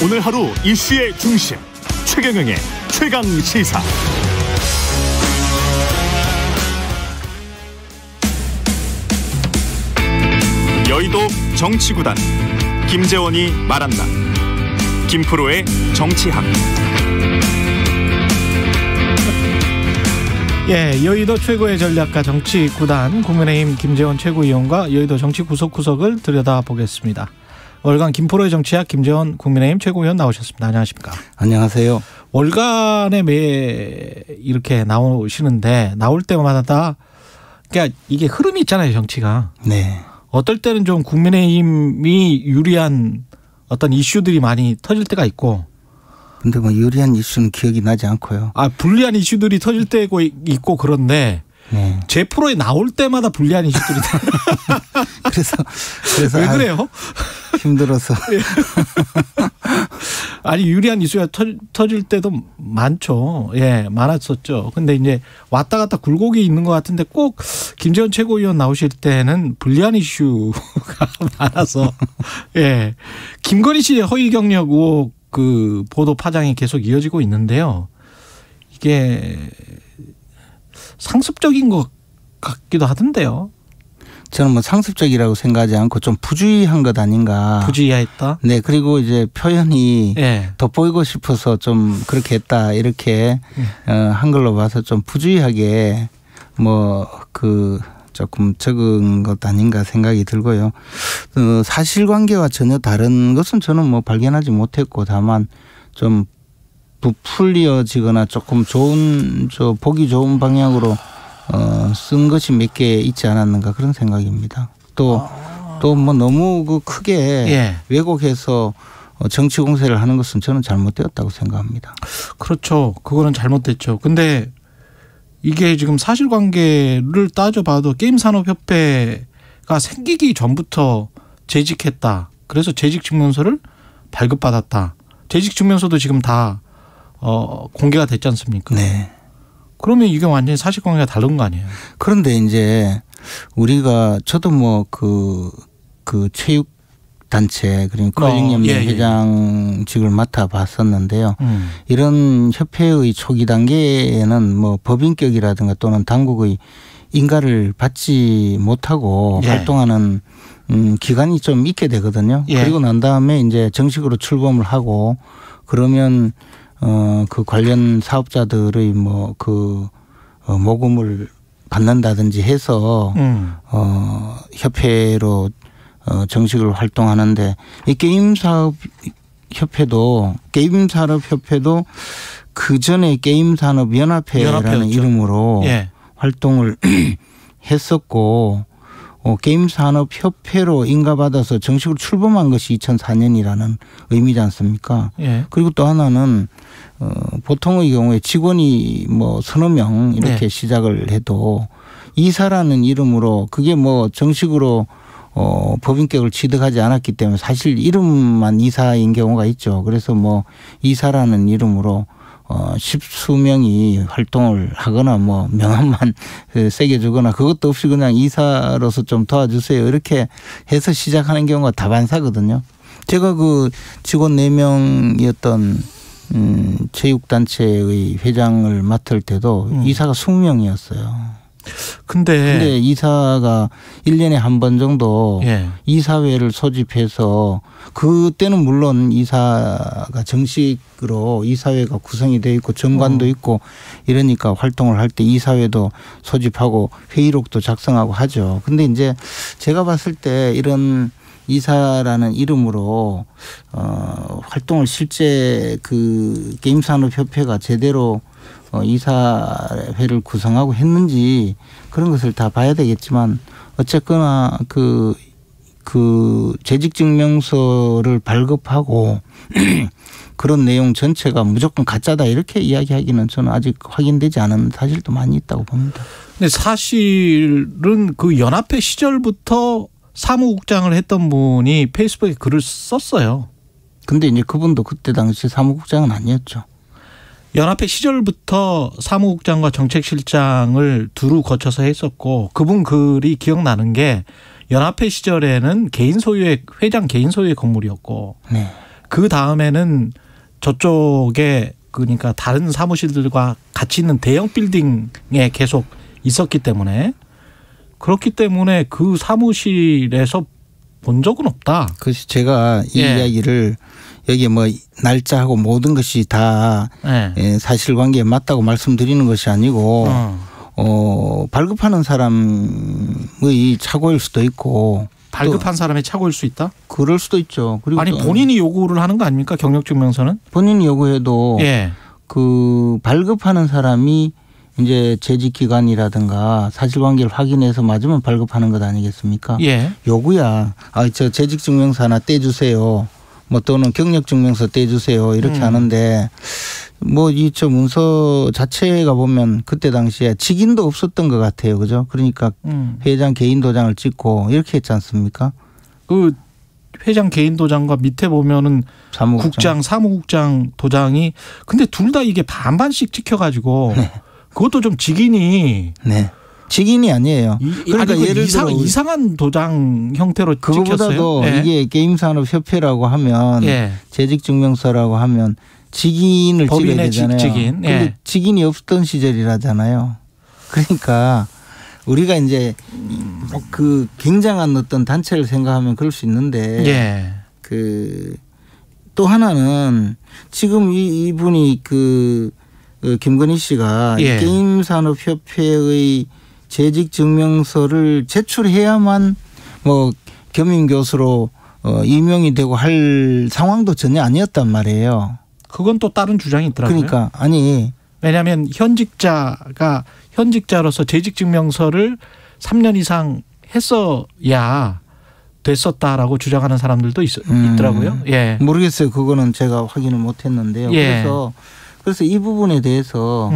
[SPEAKER 1] 오늘 하루 이슈의 중심 최경영의 최강시사. 여의도 정치구단 김재원이 말한다. 김프로의 정치학.
[SPEAKER 2] 예, 여의도 최고의 전략가 정치구단 국민의힘 김재원 최고위원과 여의도 정치 구석구석을 들여다보겠습니다. 월간 김프로의 정치학 김재원 국민의힘 최고위원 나오셨습니다. 안녕하십니까?
[SPEAKER 18] 안녕하세요.
[SPEAKER 2] 월간에 매 이렇게 나오시는데 나올 때마다 다 그러니까 이게 흐름이 있잖아요, 정치가.
[SPEAKER 18] 네.
[SPEAKER 2] 어떨 때는 좀 국민의힘이 유리한 어떤 이슈들이 많이 터질 때가 있고.
[SPEAKER 18] 근데 뭐 유리한 이슈는 기억이 나지 않고요.
[SPEAKER 2] 아, 불리한 이슈들이 터질 때고 있고 그런데
[SPEAKER 18] 네.
[SPEAKER 2] 제 프로에 나올 때마다 불리한 이슈들이
[SPEAKER 18] 그래서
[SPEAKER 2] 왜 그래요?
[SPEAKER 18] 힘들어서.
[SPEAKER 2] 아니 유리한 이슈가 터질 때도 많죠. 예, 많았었죠. 근데 이제 왔다 갔다 굴곡이 있는 것 같은데 꼭 김재원 최고위원 나오실 때는 불리한 이슈가 많아서 예, 김건희 씨의 허위 경력 의혹 그 보도 파장이 계속 이어지고 있는데요. 이게 상습적인 것 같기도 하던데요.
[SPEAKER 18] 저는 뭐 상습적이라고 생각하지 않고 좀 부주의한 것 아닌가.
[SPEAKER 2] 부주의했다?
[SPEAKER 18] 네. 그리고 이제 표현이
[SPEAKER 2] 예.
[SPEAKER 18] 돋보이고 싶어서 좀 그렇게 했다. 이렇게 한 걸로 봐서 좀 부주의하게 뭐 그 조금 적은 것 아닌가 생각이 들고요. 사실관계와 전혀 다른 것은 저는 뭐 발견하지 못했고 다만 좀 부풀려지거나 조금 좋은 보기 좋은 방향으로 쓴 것이 몇 개 있지 않았는가 그런 생각입니다. 또 뭐 너무 그 크게
[SPEAKER 2] 예.
[SPEAKER 18] 왜곡해서 정치 공세를 하는 것은 저는 잘못되었다고 생각합니다.
[SPEAKER 2] 그렇죠. 그거는 잘못됐죠. 근데 이게 지금 사실관계를 따져봐도 게임산업협회가 생기기 전부터 재직했다. 그래서 재직증명서를 발급받았다. 재직증명서도 지금 다 공개가 됐지 않습니까?
[SPEAKER 18] 네.
[SPEAKER 2] 그러면 이게 완전히 사실관계가 다른 거 아니에요?
[SPEAKER 18] 그런데 이제 우리가 저도 뭐 그 체육 단체 그러니까 컬링연맹 회장직을 맡아봤었는데요. 이런 협회의 초기 단계에는 뭐 법인격이라든가 또는 당국의 인가를 받지 못하고 활동하는 기간이 좀 있게 되거든요. 그리고 난 다음에 이제 정식으로 출범을 하고 그러면 그 관련 사업자들의 뭐 그 모금을 받는다든지 해서 협회로 정식으로 활동하는데 이 게임산업협회도 그 전에 게임산업연합회라는 이름으로 활동을 했었고 게임산업협회로 인가받아서 정식으로 출범한 것이 2004년이라는 의미지 않습니까? 그리고 또 하나는 보통의 경우에 직원이 뭐 서너 명 이렇게 시작을 해도 이사라는 이름으로 그게 뭐 정식으로 법인격을 취득하지 않았기 때문에 사실 이름만 이사인 경우가 있죠. 그래서 뭐 이사라는 이름으로 십수명이 활동을 하거나 뭐 명함만 새겨주거나 그것도 없이 그냥 이사로서 좀 도와주세요. 이렇게 해서 시작하는 경우가 다반사거든요. 제가 그 직원 4명이었던 체육단체의 회장을 맡을 때도 이사가 20명이었어요. 근데 이사가 1년에 한 번 정도 이사회를 소집해서 그때는 물론 이사가 정식으로 이사회가 구성이 되어 있고 정관도 있고 이러니까 활동을 할 때 이사회도 소집하고 회의록도 작성하고 하죠. 근데 이제 제가 봤을 때 이런 이사라는 이름으로 활동을 실제 그 게임산업협회가 제대로 이사회를 구성하고 했는지 그런 것을 다 봐야 되겠지만 어쨌거나 그 재직증명서를 발급하고 그런 내용 전체가 무조건 가짜다 이렇게 이야기하기는 저는 아직 확인되지 않은 사실도 많이 있다고 봅니다.
[SPEAKER 2] 근데 사실은 그 연합회 시절부터 사무국장을 했던 분이 페이스북에 글을 썼어요.
[SPEAKER 18] 근데 이제 그분도 그때 당시 사무국장은 아니었죠.
[SPEAKER 2] 연합회 시절부터 사무국장과 정책실장을 두루 거쳐서 했었고 그분 글이 기억나는 게 연합회 시절에는 회장 개인 소유의 건물이었고 그 다음에는 저쪽에 그러니까 다른 사무실들과 같이 있는 대형 빌딩에 계속 있었기 때문에 그렇기 때문에 그 사무실에서 본 적은 없다.
[SPEAKER 18] 그래서 제가 이 이야기를 여기 뭐 날짜하고 모든 것이 다 사실관계에 맞다고 말씀드리는 것이 아니고 발급하는 사람의 착오일 수도 있고
[SPEAKER 2] 발급한 사람의 착오일 수 있다?
[SPEAKER 18] 그럴 수도 있죠. 그리고
[SPEAKER 2] 아니 본인이 요구를 하는 거 아닙니까? 경력증명서는?
[SPEAKER 18] 본인이 요구해도 그 발급하는 사람이 이제 재직기간이라든가 사실관계를 확인해서 맞으면 발급하는 것 아니겠습니까? 요구야. 저 재직증명서 하나 떼주세요. 뭐 또는 경력증명서 떼주세요. 이렇게 하는데 뭐 이 저 문서 자체가 보면 그때 당시에 직인도 없었던 것 같아요. 그죠? 그러니까 회장 개인 도장을 찍고 이렇게 했지 않습니까?
[SPEAKER 2] 그 회장 개인 도장과 밑에 보면은 국장, 사무국장 도장이 근데 둘 다 이게 반반씩 찍혀가지고 그것도 좀 직인이
[SPEAKER 18] 직인이 아니에요.
[SPEAKER 2] 그러니까 예를 들어 이상한 도장 형태로
[SPEAKER 18] 그거보다도
[SPEAKER 2] 찍혔어요.
[SPEAKER 18] 이게 게임산업협회라고 하면 재직증명서라고 하면 직인을 찍어야 되잖아요. 근데 직인이 없던 시절이라잖아요. 그러니까 우리가 이제 그 굉장한 어떤 단체를 생각하면 그럴 수 있는데 그 또 하나는 지금 이분이 그 김건희 씨가 게임산업협회의 재직증명서를 제출해야만 뭐 겸임교수로 임용이 되고 할 상황도 전혀 아니었단 말이에요.
[SPEAKER 2] 그건 또 다른 주장이 있더라고요.
[SPEAKER 18] 그러니까 아니
[SPEAKER 2] 왜냐하면 현직자로서 재직증명서를 3년 이상 했어야 됐었다라고 주장하는 사람들도 있더라고요.
[SPEAKER 18] 모르겠어요. 그거는 제가 확인을 못했는데요. 그래서 이 부분에 대해서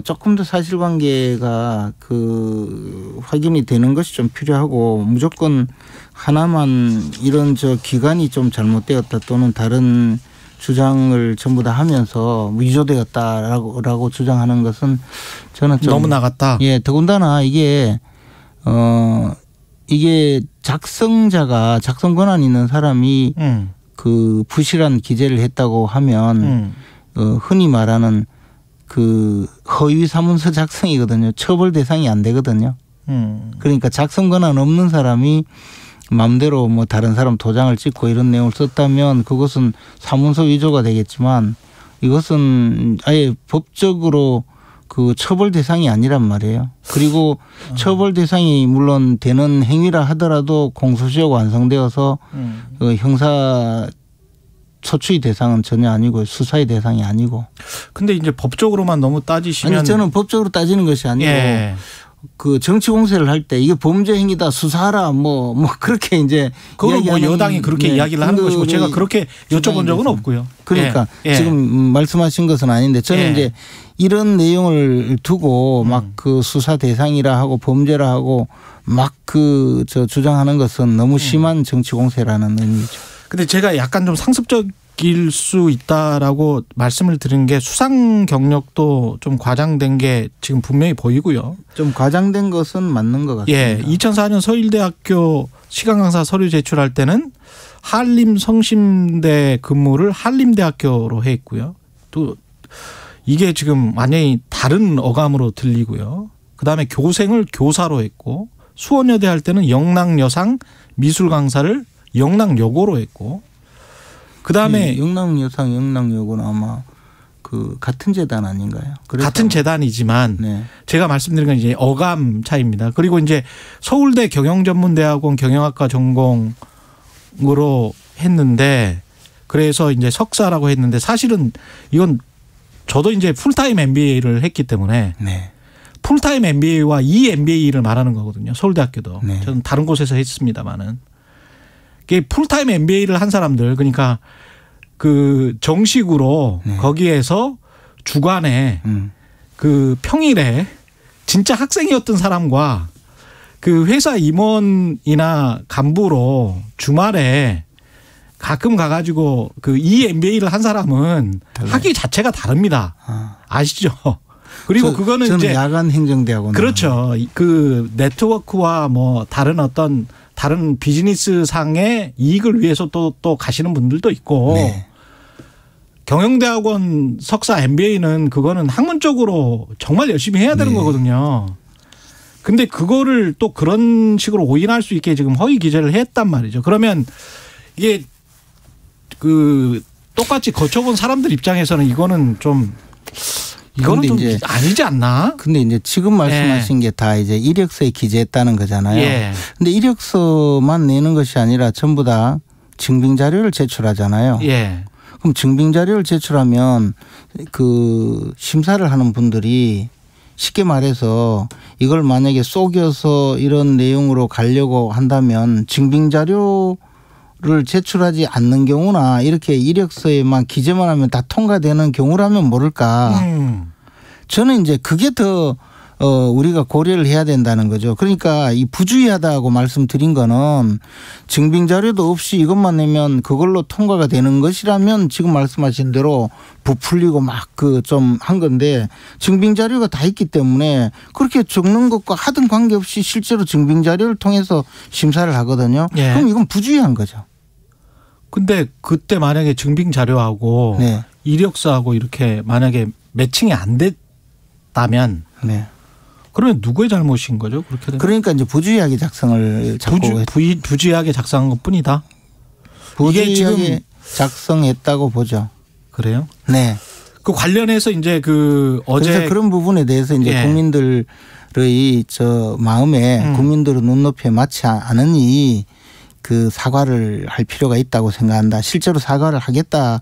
[SPEAKER 18] 조금 더 사실관계가 그 확인이 되는 것이 좀 필요하고 무조건 하나만 이런 저 기간이 좀 잘못되었다 또는 다른 주장을 전부 다 하면서 위조되었다라고 주장하는 것은 저는 좀
[SPEAKER 2] 너무 나갔다.
[SPEAKER 18] 더군다나 이게 작성자가 작성 권한 있는 사람이 그 부실한 기재를 했다고 하면 흔히 말하는 그 허위 사문서 작성이거든요. 처벌 대상이 안 되거든요. 그러니까 작성 권한 없는 사람이 마음대로 뭐 다른 사람 도장을 찍고 이런 내용을 썼다면 그것은 사문서 위조가 되겠지만 이것은 아예 법적으로 그 처벌 대상이 아니란 말이에요. 그리고 처벌 대상이 물론 되는 행위라 하더라도 공소시효가 완성되어서 그 형사 소추의 대상은 전혀 아니고 수사의 대상이 아니고.
[SPEAKER 2] 근데 이제 법적으로만 너무 따지시면
[SPEAKER 18] 아니 저는 법적으로 따지는 것이 아니고 그 정치 공세를 할 때 이게 범죄 행위다 수사하라 뭐 그렇게 이제
[SPEAKER 2] 그건 뭐 여당이 그렇게 이야기를 하는 것이고 제가 그렇게 여쭤본 적은 없고요.
[SPEAKER 18] 그러니까 지금 말씀하신 것은 아닌데 저는 이제 이런 내용을 두고 막 그 수사 대상이라 하고 범죄라 하고 막 그 저 주장하는 것은 너무 심한 정치 공세라는 의미죠.
[SPEAKER 2] 근데 제가 약간 좀 상습적일 수 있다라고 말씀을 드린 게 수상 경력도 좀 과장된 게 지금 분명히 보이고요.
[SPEAKER 18] 좀 과장된 것은 맞는 것 같습니다.
[SPEAKER 2] 2004년 서울대학교 시간 강사 서류 제출할 때는 한림 성심대 근무를 한림대학교로 했고요. 또 이게 지금 완전히 다른 어감으로 들리고요. 그다음에 교생을 교사로 했고 수원여대 할 때는 영락여상 미술 강사를 영락여고로 했고 그다음에
[SPEAKER 18] 영락여상 영락여고는 아마 그 같은 재단 아닌가요?
[SPEAKER 2] 같은 재단이지만 네. 제가 말씀드린 건 이제 어감 차이입니다. 그리고 이제 서울대 경영전문대학원 경영학과 전공으로 했는데 그래서 이제 석사라고 했는데 사실은 이건 저도 이제 풀타임 MBA를 했기 때문에 네. 풀타임 MBA와 EMBA를 말하는 거거든요. 서울대학교도. 네. 저는 다른 곳에서 했습니다만은. 풀타임 MBA를 한 사람들 그러니까 그 정식으로 네. 거기에서 주간에 그 평일에 진짜 학생이었던 사람과 그 회사 임원이나 간부로 주말에 가끔 가가지고 그 EMBA를 한 사람은 달라요. 학위 자체가 다릅니다. 아시죠? 그리고 그거는
[SPEAKER 18] 저는
[SPEAKER 2] 이제
[SPEAKER 18] 야간 행정대학원
[SPEAKER 2] 그렇죠. 그 네트워크와 뭐 다른 어떤 다른 비즈니스 상의 이익을 위해서 또 가시는 분들도 있고 네. 경영대학원 석사 MBA는 그거는 학문적으로 정말 열심히 해야 되는 네. 거거든요. 근데 그거를 또 그런 식으로 오인할 수 있게 지금 허위 기재를 했단 말이죠. 그러면 이게 그 똑같이 거쳐본 사람들 입장에서는 이거는 좀 이제 아니지 않나?
[SPEAKER 18] 근데 이제 지금 말씀하신 게 다 이제 이력서에 기재했다는 거잖아요. 예. 근데 이력서만 내는 것이 아니라 전부 다 증빙 자료를 제출하잖아요. 예. 그럼 증빙 자료를 제출하면 그 심사를 하는 분들이 쉽게 말해서 이걸 만약에 속여서 이런 내용으로 가려고 한다면 증빙 자료를 제출하지 않는 경우나 이렇게 이력서에만 기재만 하면 다 통과되는 경우라면 모를까. 저는 이제 그게 더 우리가 고려를 해야 된다는 거죠. 그러니까 이 부주의하다고 말씀드린 거는 증빙 자료도 없이 이것만 내면 그걸로 통과가 되는 것이라면 지금 말씀하신 대로 부풀리고 막 그 좀 한 건데 증빙 자료가 다 있기 때문에 그렇게 적는 것과 하등 관계없이 실제로 증빙 자료를 통해서 심사를 하거든요. 예. 그럼 이건 부주의한 거죠.
[SPEAKER 2] 근데 그때 만약에 증빙 자료하고 네. 이력서하고 이렇게 만약에 매칭이 안 됐다면 네. 그러면 누구의 잘못인 거죠? 그렇게 되면?
[SPEAKER 18] 그러니까 이제 부주의하게 작성을
[SPEAKER 2] 부주의하게 작성한 것뿐이다.
[SPEAKER 18] 부주의하게 지금 작성했다고 보죠.
[SPEAKER 2] 그래요?
[SPEAKER 18] 네.
[SPEAKER 2] 그 관련해서 이제 그 어제
[SPEAKER 18] 그래서 그런 부분에 대해서 이제 예. 국민들의 저 마음에 국민들의 눈높이에 맞지 않으니 그 사과를 할 필요가 있다고 생각한다. 실제로 사과를 하겠다.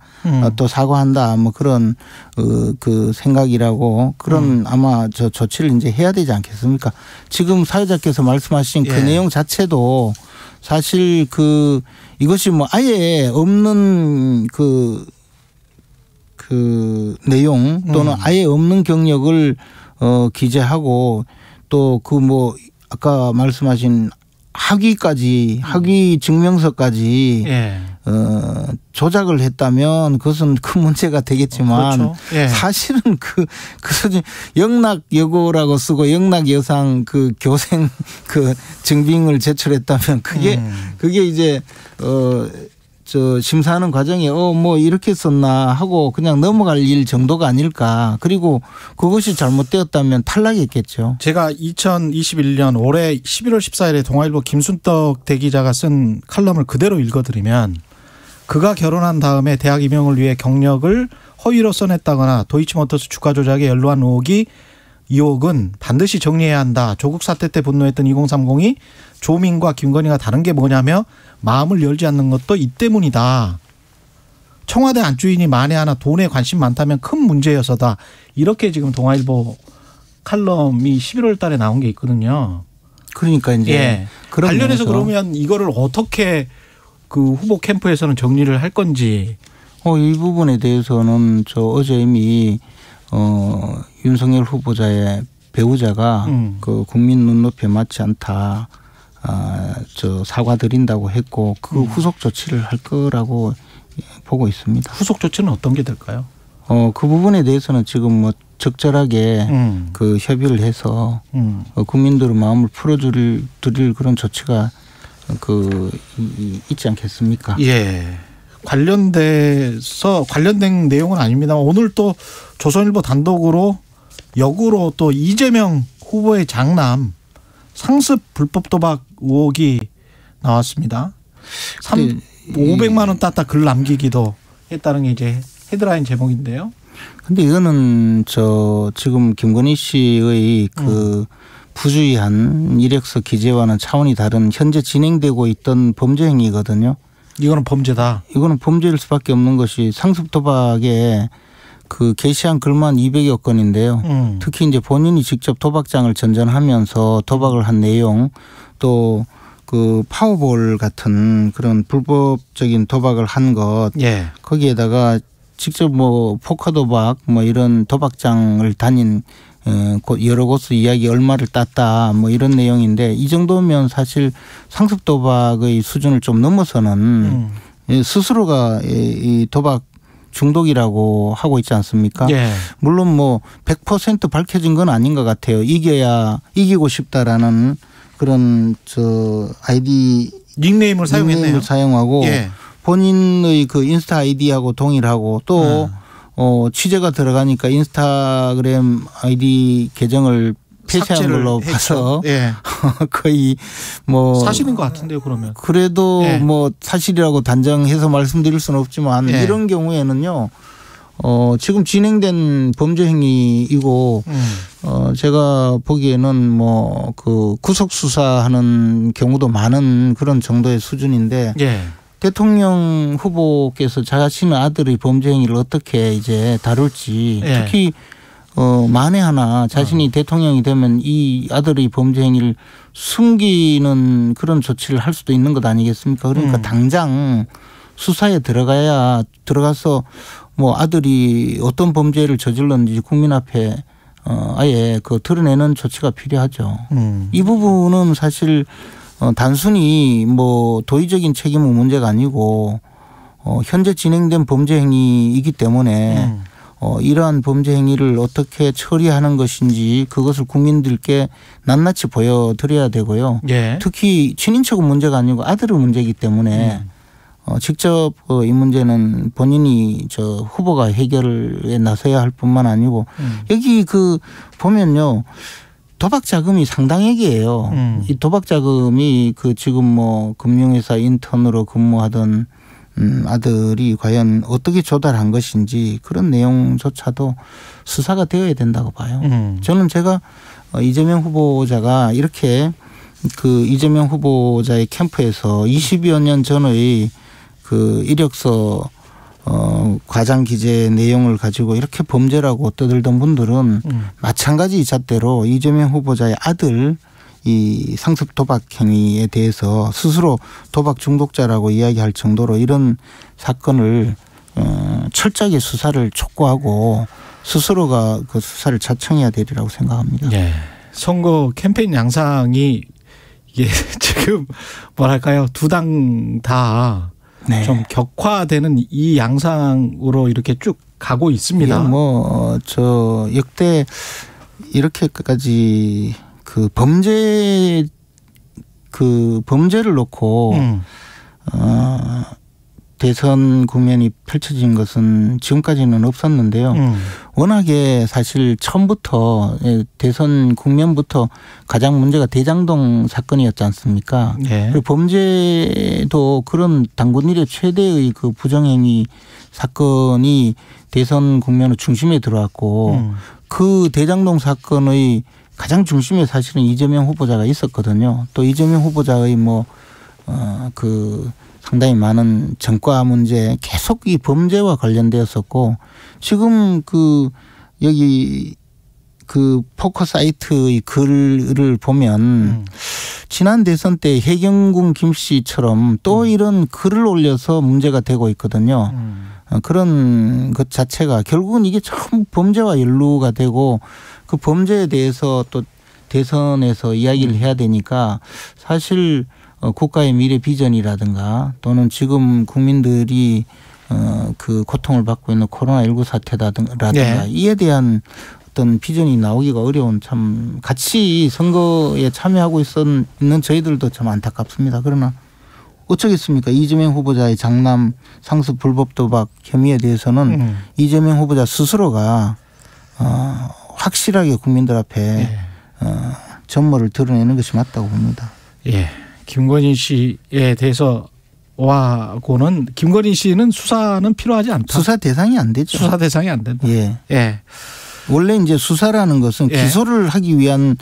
[SPEAKER 18] 또 사과한다. 뭐 그런 그 생각이라고 그런 아마 저 조치를 이제 해야 되지 않겠습니까? 지금 사회자께서 말씀하신 그 내용 자체도 사실 그 이것이 뭐 아예 없는 그 내용 또는 아예 없는 경력을 기재하고 또 그 뭐 아까 말씀하신 학위 증명서까지 조작을 했다면 그것은 큰 문제가 되겠지만 그렇죠. 예. 사실은 그 영락여고라고 쓰고 영락여상 그 교생 그 증빙을 제출했다면 그게 이제 저 심사하는 과정에 뭐 이렇게 썼나 하고 그냥 넘어갈 일 정도가 아닐까. 그리고 그것이 잘못되었다면 탈락했겠죠.
[SPEAKER 2] 제가 2021년 올해 11월 14일에 동아일보 김순떡 대기자가 쓴 칼럼을 그대로 읽어드리면 그가 결혼한 다음에 대학 임용을 위해 경력을 허위로 써냈다거나 도이치모터스 주가 조작에 연루한 의혹은 반드시 정리해야 한다. 조국 사태 때 분노했던 2030이 조민과 김건희가 다른 게 뭐냐며 마음을 열지 않는 것도 이 때문이다. 청와대 안주인이 만에 하나 돈에 관심 많다면 큰 문제여서다. 이렇게 지금 동아일보 칼럼이 11월 달에 나온 게 있거든요.
[SPEAKER 18] 그러니까 이제
[SPEAKER 2] 관련해서 그러면 이거를 어떻게 그 후보 캠프에서는 정리를 할 건지.
[SPEAKER 18] 이 부분에 대해서는 저 어제 이미 윤석열 후보자의 배우자가 그 국민 눈높이에 맞지 않다. 저 사과드린다고 했고 그 후속 조치를 할 거라고 보고 있습니다.
[SPEAKER 2] 후속 조치는 어떤 게 될까요?
[SPEAKER 18] 그 부분에 대해서는 지금 뭐 적절하게 그 협의를 해서 국민들의 마음을 풀어드릴 그런 조치가 있지 않겠습니까?
[SPEAKER 2] 예. 관련된 내용은 아닙니다만 오늘 또 조선일보 단독으로 역으로 또 이재명 후보의 장남 상습 불법 도박 의혹이 나왔습니다. 500만 원 땄다 글 남기기도 했다는 게 이제 헤드라인 제목인데요.
[SPEAKER 18] 근데 이거는 지금 김건희 씨의 그 부주의한 이력서 기재와는 차원이 다른 현재 진행되고 있던 범죄 행위거든요.
[SPEAKER 2] 이거는 범죄다.
[SPEAKER 18] 이거는 범죄일 수밖에 없는 것이 상습 도박에 그 게시한 글만 200여 건인데요. 특히 이제 본인이 직접 도박장을 전전하면서 도박을 한 내용, 또 그 파워볼 같은 그런 불법적인 도박을 한 것,
[SPEAKER 2] 예.
[SPEAKER 18] 거기에다가 직접 뭐 포커 도박 뭐 이런 도박장을 다닌 여러 곳의 이야기 얼마를 땄다 뭐 이런 내용인데, 이 정도면 사실 상습 도박의 수준을 좀 넘어서는 스스로가 이 도박 중독이라고 하고 있지 않습니까?
[SPEAKER 2] 예.
[SPEAKER 18] 물론 뭐 100% 밝혀진 건 아닌 것 같아요. 이기고 싶다라는 그런 아이디
[SPEAKER 2] 닉네임을
[SPEAKER 18] 사용하고
[SPEAKER 2] 예.
[SPEAKER 18] 본인의 그 인스타 아이디하고 동일하고 또 취재가 들어가니까 인스타그램 아이디 계정을 폐쇄한 걸로 봐서
[SPEAKER 2] 예.
[SPEAKER 18] 거의 뭐
[SPEAKER 2] 사실인 것 같은데요, 그러면.
[SPEAKER 18] 그래도
[SPEAKER 2] 예.
[SPEAKER 18] 뭐 사실이라고 단정해서 말씀드릴 수는 없지만
[SPEAKER 2] 예.
[SPEAKER 18] 이런 경우에는요. 지금 진행된 범죄 행위이고 제가 보기에는 뭐 그 구속 수사하는 경우도 많은 그런 정도의 수준인데
[SPEAKER 2] 예.
[SPEAKER 18] 대통령 후보께서 자신의 아들의 범죄 행위를 어떻게 이제 다룰지
[SPEAKER 2] 예.
[SPEAKER 18] 특히 만에 하나 자신이 대통령이 되면 이 아들의 범죄 행위를 숨기는 그런 조치를 할 수도 있는 것 아니겠습니까? 그러니까 당장 수사에 들어가서 뭐 아들이 어떤 범죄를 저질렀는지 국민 앞에 아예 그 드러내는 조치가 필요하죠. 이 부분은 사실 단순히 뭐 도의적인 책임은 문제가 아니고 현재 진행된 범죄 행위이기 때문에 이러한 범죄 행위를 어떻게 처리하는 것인지 그것을 국민들께 낱낱이 보여드려야 되고요.
[SPEAKER 2] 예.
[SPEAKER 18] 특히 친인척은 문제가 아니고 아들의 문제이기 때문에 직접 이 문제는 본인이 후보가 해결에 나서야 할 뿐만 아니고 여기 보면요. 도박 자금이 상당액이에요. 이 도박 자금이 지금 뭐 금융회사 인턴으로 근무하던 아들이 과연 어떻게 조달한 것인지 그런 내용조차도 수사가 되어야 된다고 봐요. 저는 제가 이재명 후보자가 이렇게 이재명 후보자의 캠프에서 20여 년 전의 이력서 과장 기재 내용을 가지고 이렇게 범죄라고 떠들던 분들은 마찬가지 잣대로 이재명 후보자의 아들 이 상습 도박 행위에 대해서 스스로 도박 중독자라고 이야기할 정도로 이런 사건을 철저하게 수사를 촉구하고 스스로가 그 수사를 자청해야 되리라고 생각합니다.
[SPEAKER 2] 네. 선거 캠페인 양상이 이게 지금 뭐랄까요, 두 당 다 좀 격화되는 이 양상으로 이렇게 쭉 가고 있습니다.
[SPEAKER 18] 역대 이렇게까지 범죄를 놓고 대선 국면이 펼쳐진 것은 지금까지는 없었는데요. 워낙에 사실 처음부터 대선 국면부터 가장 문제가 대장동 사건이었지 않습니까?
[SPEAKER 2] 네.
[SPEAKER 18] 그리고 범죄도 그런 당군 이래 최대의 부정행위 사건이 대선 국면의 중심에 들어왔고 그 대장동 사건의 가장 중심에 사실은 이재명 후보자가 있었거든요. 또 이재명 후보자의 상당히 많은 전과 문제 계속 이 범죄와 관련되었었고 지금 여기 포커 사이트의 글을 보면 지난 대선 때 해경군 김 씨처럼 또 이런 글을 올려서 문제가 되고 있거든요. 그런 것 자체가 결국은 이게 전부 범죄와 연루가 되고 그 범죄에 대해서 또 대선에서 이야기를 해야 되니까 사실 국가의 미래 비전이라든가 또는 지금 국민들이 고통을 받고 있는 코로나19 사태라든가
[SPEAKER 2] 네.
[SPEAKER 18] 이에 대한 어떤 비전이 나오기가 어려운 참 같이 선거에 참여하고 있는 저희들도 참 안타깝습니다. 그러나 어쩌겠습니까? 이재명 후보자의 장남 상습 불법 도박 혐의에 대해서는 이재명 후보자 스스로가 확실하게 국민들 앞에 전모를 드러내는 것이 맞다고 봅니다.
[SPEAKER 2] 예, 김건희 씨에 대해서와고는 김건희 씨는 수사는 필요하지 않다.
[SPEAKER 18] 수사 대상이 안 되죠.
[SPEAKER 2] 수사 대상이 안 된다.
[SPEAKER 18] 예.
[SPEAKER 2] 예.
[SPEAKER 18] 원래 이제 수사라는 것은 기소를 하기 위한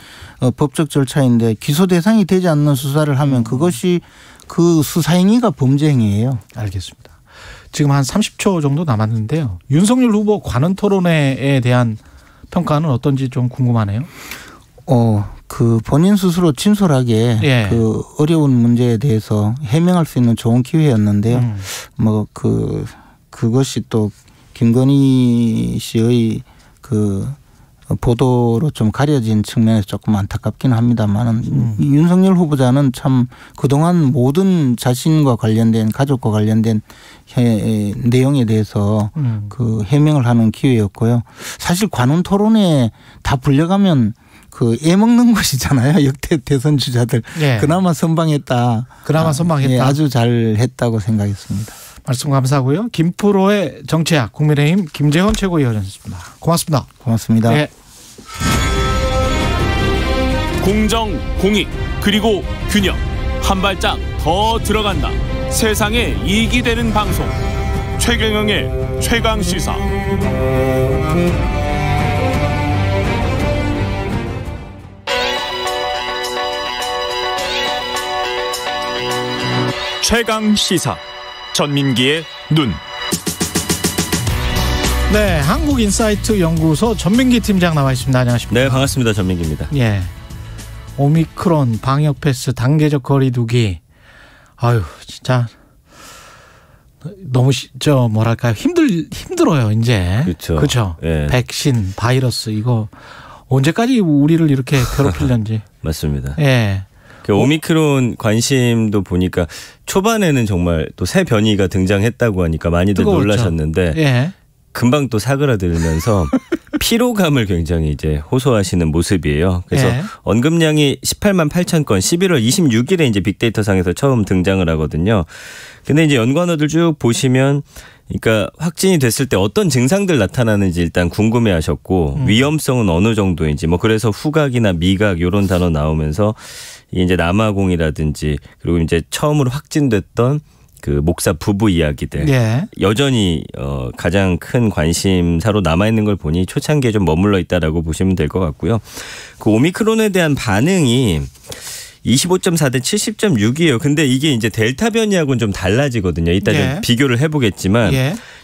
[SPEAKER 18] 법적 절차인데 기소 대상이 되지 않는 수사를 하면 그것이 그 수사 행위가 범죄 행위예요.
[SPEAKER 2] 알겠습니다. 지금 한 30초 정도 남았는데요. 윤석열 후보 관훈 토론회에 대한 평가는 어떤지 좀 궁금하네요.
[SPEAKER 18] 그 본인 스스로 진솔하게 그 어려운 문제에 대해서 해명할 수 있는 좋은 기회였는데요. 그것이 또 김건희 씨의 그 보도로 좀 가려진 측면에서 조금 안타깝긴 합니다만은 윤석열 후보자는 참 그동안 모든 자신과 관련된 가족과 관련된 내용에 대해서 그 해명을 하는 기회였고요. 사실 관훈 토론에 다 불려가면 그 애먹는 것이잖아요. 역대 대선 주자들. 그나마 선방했다.
[SPEAKER 2] 그나마 선방했다.
[SPEAKER 18] 아주 잘했다고 생각했습니다.
[SPEAKER 2] 말씀 감사하고요. 김프로의 정치학 국민의힘 김재원 최고위원이었습니다. 고맙습니다.
[SPEAKER 18] 고맙습니다.
[SPEAKER 2] 네.
[SPEAKER 1] 공정, 공익, 그리고 균형. 한 발짝 더 들어간다. 세상에 이익이 되는 방송. 최경영의 최강시사. 최강시사. 전민기의 눈.
[SPEAKER 2] 네, 한국인사이트 연구소 전민기 팀장 나와 있습니다. 안녕하십니까?
[SPEAKER 19] 네, 반갑습니다. 전민기입니다.
[SPEAKER 2] 예, 오미크론 방역 패스 단계적 거리두기. 아유, 진짜 너무 뭐랄까요? 힘들어요 이제. 그렇죠. 예. 백신, 바이러스 이거 언제까지 우리를 이렇게 괴롭히려는지.
[SPEAKER 19] 맞습니다.
[SPEAKER 2] 예.
[SPEAKER 19] 오미크론 관심도 보니까 초반에는 정말 또 새 변이가 등장했다고 하니까 많이들 뜨거웠죠. 놀라셨는데 금방 또 사그라들면서 피로감을 굉장히 이제 호소하시는 모습이에요. 그래서 언급량이 18만 8천 건 11월 26일에 이제 빅데이터 상에서 처음 등장을 하거든요. 근데 이제 연관어들 쭉 보시면 그러니까 확진이 됐을 때 어떤 증상들 나타나는지 일단 궁금해하셨고 위험성은 어느 정도인지 뭐 그래서 후각이나 미각 이런 단어 나오면서 이제 남아공이라든지 그리고 이제 처음으로 확진됐던 그 목사 부부 이야기들 여전히 가장 큰 관심사로 남아있는 걸 보니 초창기에 좀 머물러 있다라고 보시면 될 것 같고요. 그 오미크론에 대한 반응이 25.4 대 70.6이에요. 근데 이게 이제 델타 변이하고는 좀 달라지거든요. 이따 좀 비교를 해보겠지만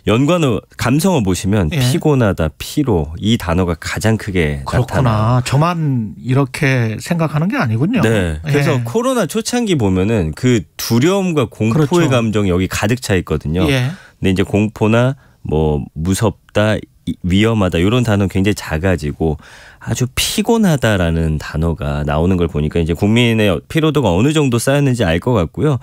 [SPEAKER 19] 연관어 감성어 보시면 피곤하다, 피로 이 단어가 가장 크게
[SPEAKER 2] 그렇구나.
[SPEAKER 19] 나타나요.
[SPEAKER 2] 저만 이렇게 생각하는 게 아니군요.
[SPEAKER 19] 네. 그래서 코로나 초창기 보면은 그 두려움과 공포의 감정이 여기 가득 차 있거든요. 근데 이제 공포나 뭐 무섭다, 위험하다 이런 단어는 굉장히 작아지고 아주 피곤하다라는 단어가 나오는 걸 보니까 이제 국민의 피로도가 어느 정도 쌓였는지 알 것 같고요.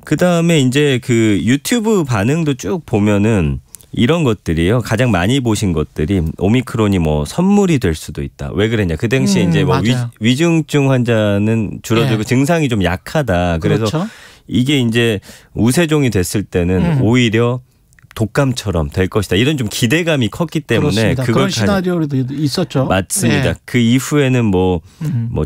[SPEAKER 19] 그다음에 이제 그 유튜브 반응도 쭉 보면은 이런 것들이요. 가장 많이 보신 것들이 오미크론이 뭐 선물이 될 수도 있다. 왜 그랬냐? 그 당시에 이제 뭐 위중증 환자는 줄어들고 증상이 좀 약하다. 그래서 이게 이제 우세종이 됐을 때는 오히려 독감처럼 될 것이다. 이런 좀 기대감이 컸기 때문에
[SPEAKER 2] 그런 시나리오도 있었죠.
[SPEAKER 19] 맞습니다. 그 이후에는 뭐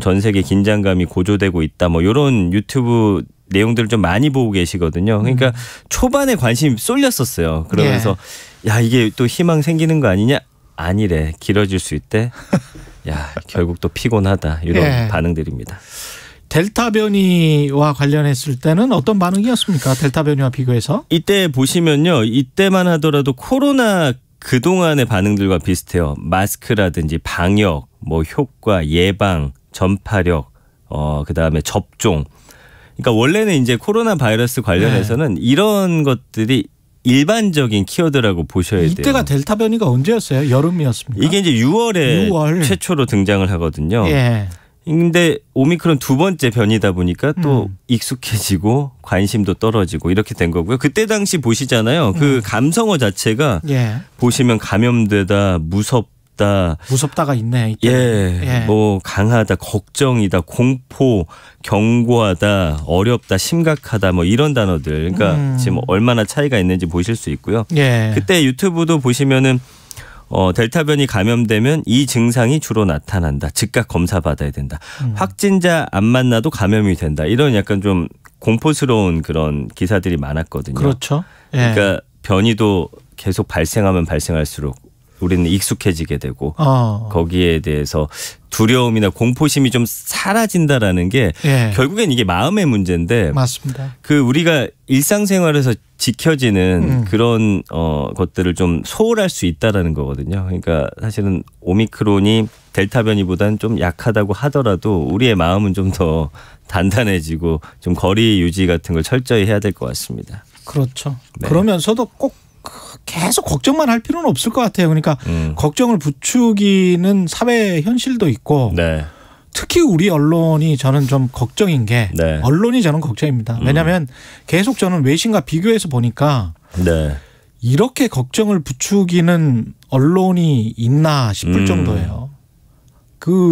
[SPEAKER 19] 전 세계 긴장감이 고조되고 있다. 뭐 이런 유튜브 내용들을 좀 많이 보고 계시거든요. 그러니까 초반에 관심이 쏠렸었어요. 그러면서 야 이게 또 희망 생기는 거 아니냐? 아니래. 길어질 수 있대. 야 결국 또 피곤하다. 이런 반응들입니다.
[SPEAKER 2] 델타 변이와 관련했을 때는 어떤 반응이었습니까? 델타 변이와 비교해서?
[SPEAKER 19] 이때 보시면요. 이때만 하더라도 코로나 그동안의 반응들과 비슷해요. 마스크라든지 방역, 뭐 효과, 예방, 전파력, 그다음에 접종. 그러니까 원래는 이제 코로나 바이러스 관련해서는 이런 것들이 일반적인 키워드라고 보셔야 돼요.
[SPEAKER 2] 이때가 델타 변이가 언제였어요? 여름이었습니까?
[SPEAKER 19] 이게 이제 6월에 최초로 등장을 하거든요. 근데 오미크론 두 번째 변이다 보니까 또 익숙해지고 관심도 떨어지고 이렇게 된 거고요. 그때 당시 보시잖아요. 그 감성어 자체가 보시면 감염되다, 무섭다가 있네. 뭐 강하다, 걱정이다, 공포, 경고하다, 어렵다, 심각하다 뭐 이런 단어들. 그러니까 지금 얼마나 차이가 있는지 보실 수 있고요. 그때 유튜브도 보시면은 델타 변이 감염되면 이 증상이 주로 나타난다. 즉각 검사 받아야 된다. 확진자 안 만나도 감염이 된다. 이런 약간 좀 공포스러운 그런 기사들이 많았거든요.
[SPEAKER 2] 그렇죠. 예.
[SPEAKER 19] 그러니까 변이도 계속 발생하면 발생할수록 우리는 익숙해지게 되고 거기에 대해서 두려움이나 공포심이 좀 사라진다라는 게
[SPEAKER 2] 예.
[SPEAKER 19] 결국엔 이게 마음의 문제인데
[SPEAKER 2] 맞습니다.
[SPEAKER 19] 그 우리가 일상생활에서 지켜지는 그런 것들을 좀 소홀할 수 있다라는 거거든요. 그러니까 사실은 오미크론이 델타 변이보다는 좀 약하다고 하더라도 우리의 마음은 좀 더 단단해지고 좀 거리 유지 같은 걸 철저히 해야 될 것 같습니다.
[SPEAKER 2] 그렇죠. 네. 그러면서도 꼭 계속 걱정만 할 필요는 없을 것 같아요. 그러니까 걱정을 부추기는 사회 현실도 있고
[SPEAKER 19] 네.
[SPEAKER 2] 특히 우리 언론이 저는 좀 걱정인 게
[SPEAKER 19] 네.
[SPEAKER 2] 언론이 저는 걱정입니다. 왜냐하면 계속 저는 외신과 비교해서 보니까
[SPEAKER 19] 네.
[SPEAKER 2] 이렇게 걱정을 부추기는 언론이 있나 싶을 정도예요.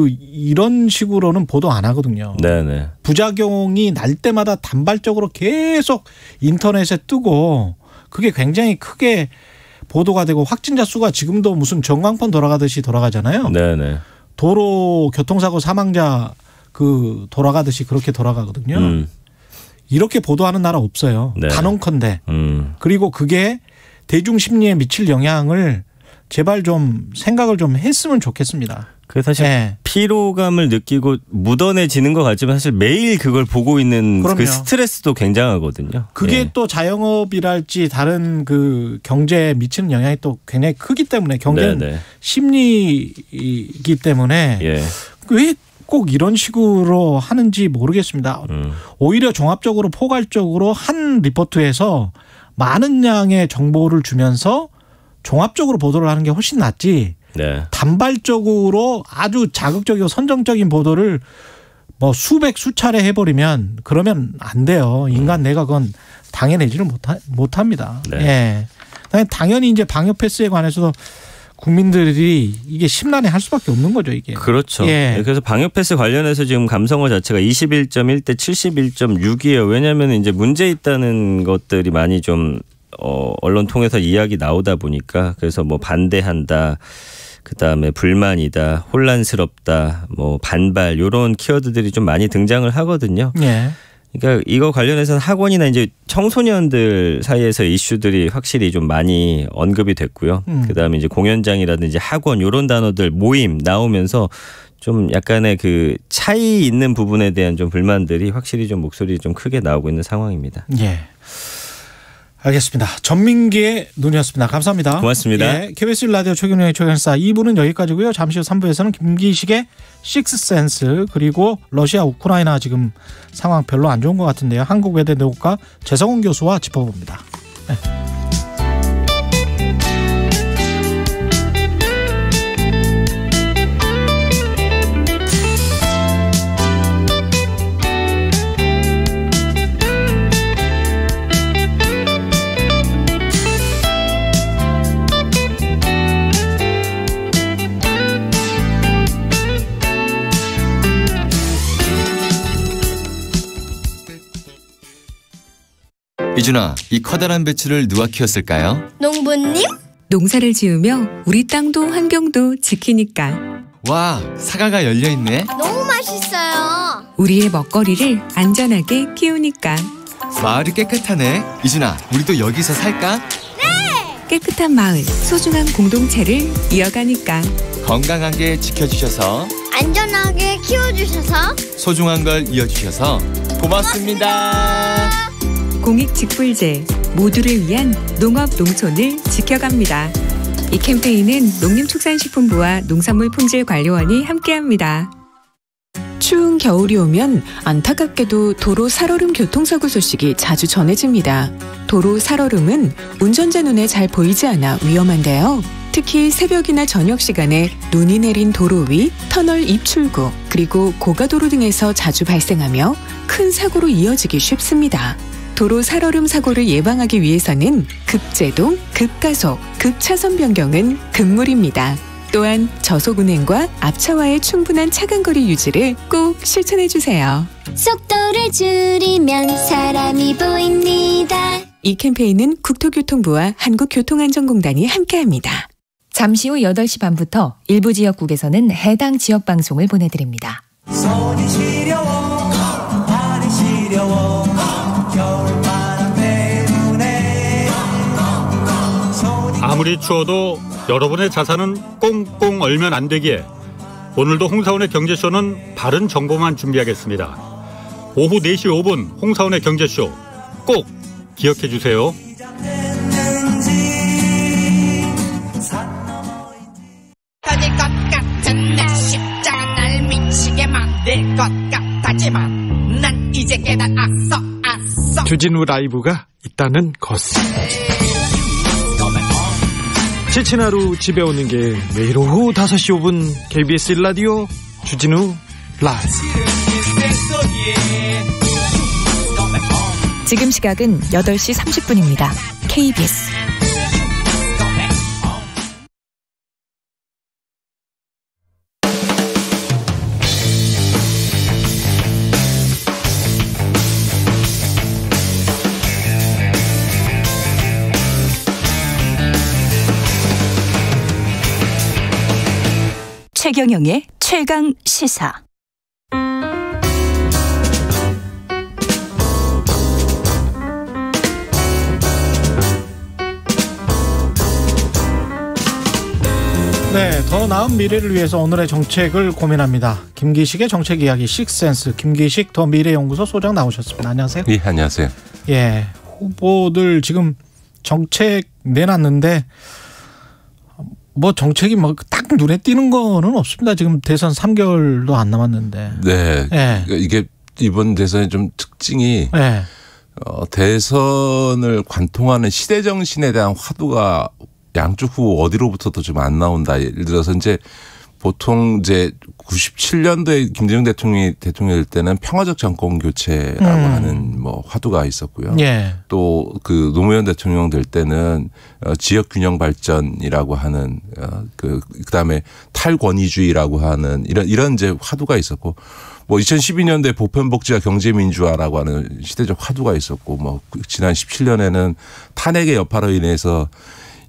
[SPEAKER 2] 이런 식으로는 보도 안 하거든요.
[SPEAKER 19] 네네.
[SPEAKER 2] 부작용이 날 때마다 단발적으로 계속 인터넷에 뜨고 그게 굉장히 크게 보도가 되고 확진자 수가 지금도 무슨 전광판 돌아가듯이 돌아가잖아요.
[SPEAKER 19] 네네.
[SPEAKER 2] 도로 교통사고 사망자 돌아가듯이 그렇게 돌아가거든요. 이렇게 보도하는 나라 없어요.
[SPEAKER 19] 네.
[SPEAKER 2] 단언컨대. 그리고 그게 대중 심리에 미칠 영향을 제발 좀 생각을 좀 했으면 좋겠습니다.
[SPEAKER 19] 그래서 사실
[SPEAKER 2] 네.
[SPEAKER 19] 피로감을 느끼고 묻어내지는 것 같지만 사실 매일 그걸 보고 있는
[SPEAKER 2] 그럼요.
[SPEAKER 19] 그 스트레스도 굉장하거든요.
[SPEAKER 2] 그게
[SPEAKER 19] 예.
[SPEAKER 2] 또 자영업이랄지 다른 그 경제에 미치는 영향이 또 굉장히 크기 때문에 경제는
[SPEAKER 19] 네네.
[SPEAKER 2] 심리이기 때문에
[SPEAKER 19] 예.
[SPEAKER 2] 왜 꼭 이런 식으로 하는지 모르겠습니다. 오히려 종합적으로 포괄적으로 한 리포트에서 많은 양의 정보를 주면서 종합적으로 보도를 하는 게 훨씬 낫지.
[SPEAKER 19] 네.
[SPEAKER 2] 단발적으로 아주 자극적이고 선정적인 보도를 뭐 수백 수차례 해버리면 그러면 안 돼요. 인간 내가 그건 당해내지를 못합니다.
[SPEAKER 19] 네.
[SPEAKER 2] 예. 당연히 이제 방역 패스에 관해서도 국민들이 이게 심란해할 수밖에 없는 거죠, 이게.
[SPEAKER 19] 그렇죠.
[SPEAKER 2] 예.
[SPEAKER 19] 그래서 방역 패스 관련해서 지금 감성어 자체가 21.1대 71.6이에요. 왜냐하면 이제 문제 있다는 것들이 많이 좀 언론 통해서 이야기 나오다 보니까 그래서 뭐 반대한다. 그다음에 불만이다, 혼란스럽다, 뭐 반발 이런 키워드들이 좀 많이 등장을 하거든요.
[SPEAKER 2] 예.
[SPEAKER 19] 그러니까 이거 관련해서는 학원이나 이제 청소년들 사이에서 이슈들이 확실히 좀 많이 언급이 됐고요. 그다음에 이제 공연장이라든지 학원 이런 단어들 모임 나오면서 좀 약간의 그 차이 있는 부분에 대한 좀 불만들이 확실히 좀 목소리 좀 크게 나오고 있는 상황입니다.
[SPEAKER 2] 예. 알겠습니다. 전민기의 눈이었습니다. 감사합니다.
[SPEAKER 19] 고맙습니다.
[SPEAKER 2] 예, KBS 라디오 최경영의 최강시사 2부는 여기까지고요. 잠시 후 3부에서는 김기식의 식스센스 그리고 러시아 우크라이나 지금 상황 별로 안 좋은 것 같은데요. 한국외대 내국과 재성훈 교수와 짚어봅니다. 네.
[SPEAKER 20] 이준아, 이 커다란 배추를 누가 키웠을까요?
[SPEAKER 21] 농부님?
[SPEAKER 17] 농사를 지으며 우리 땅도 환경도 지키니까.
[SPEAKER 20] 와, 사과가 열려있네.
[SPEAKER 21] 너무 맛있어요.
[SPEAKER 17] 우리의 먹거리를 안전하게 키우니까.
[SPEAKER 20] 마을이 깨끗하네. 이준아, 우리도 여기서 살까?
[SPEAKER 21] 네!
[SPEAKER 17] 깨끗한 마을, 소중한 공동체를 이어가니까.
[SPEAKER 20] 건강하게 지켜주셔서,
[SPEAKER 21] 안전하게 키워주셔서,
[SPEAKER 20] 소중한 걸 이어주셔서 고맙습니다.
[SPEAKER 17] 공익직불제, 모두를 위한 농업 농촌을 지켜갑니다. 이 캠페인은 농림축산식품부와 농산물품질관리원이 함께합니다. 추운 겨울이 오면 안타깝게도 도로 살얼음 교통사고 소식이 자주 전해집니다. 도로 살얼음은 운전자 눈에 잘 보이지 않아 위험한데요. 특히 새벽이나 저녁 시간에 눈이 내린 도로 위, 터널 입출구, 그리고 고가도로 등에서 자주 발생하며 큰 사고로 이어지기 쉽습니다. 도로 살얼음 사고를 예방하기 위해서는 급제동, 급가속, 급차선 변경은 금물입니다. 또한 저속 운행과 앞차와의 충분한 차간거리 유지를 꼭 실천해주세요.
[SPEAKER 21] 속도를 줄이면 사람이 보입니다.
[SPEAKER 17] 이 캠페인은 국토교통부와 한국교통안전공단이 함께합니다.
[SPEAKER 4] 잠시 후 8시 반부터 일부 지역국에서는 해당 지역 방송을 보내드립니다.
[SPEAKER 22] 손이 시려워 발이 시려워 겨울바람 때문에
[SPEAKER 23] 아무리 추워도 여러분의 자산은 꽁꽁 얼면 안 되기에 오늘도 홍사원의 경제쇼는 바른 정보만 준비하겠습니다. 오후 4시 5분 홍사원의 경제쇼 꼭 기억해 주세요.
[SPEAKER 22] 터질 것 같은 내 십자가 날 미치게 만들 것 같았지만 난 이제 깨달았어.
[SPEAKER 24] 주진우 라이브가 있다는 것을. 지친 하루 집에 오는 게 매일 오후 5시 5분 KBS 1라디오 주진우 라이브.
[SPEAKER 4] 지금 시각은 8시 30분입니다. KBS
[SPEAKER 3] 최경영의 최강 시사.
[SPEAKER 2] 네, 더 나은 미래를 위해서 오늘의 정책을 고민합니다. 김기식의 정책 이야기 식센스. 김기식 더 미래연구소 소장 나오셨습니다. 안녕하세요.
[SPEAKER 25] 예, 안녕하세요.
[SPEAKER 2] 예, 후보들 지금 정책 내놨는데 뭐 정책이 뭐 딱 눈에 띄는 거는 없습니다. 지금 대선 3개월도 안 남았는데.
[SPEAKER 25] 네.
[SPEAKER 2] 예.
[SPEAKER 25] 이게 이번 대선의 좀 특징이
[SPEAKER 2] 예.
[SPEAKER 25] 대선을 관통하는 시대 정신에 대한 화두가 양쪽 후보 어디로부터도 좀 안 나온다. 예를 들어서 이제 보통 이제 97년도에 김대중 대통령이 될 때는 평화적 정권 교체라고 하는 뭐 화두가 있었고요.
[SPEAKER 2] 예.
[SPEAKER 25] 또 그 노무현 대통령 될 때는 지역 균형 발전이라고 하는 그다음에 탈권위주의라고 하는 이런 이제 화두가 있었고 뭐 2012년도에 보편복지와 경제민주화라고 하는 시대적 화두가 있었고 뭐 지난 17년에는 탄핵의 여파로 인해서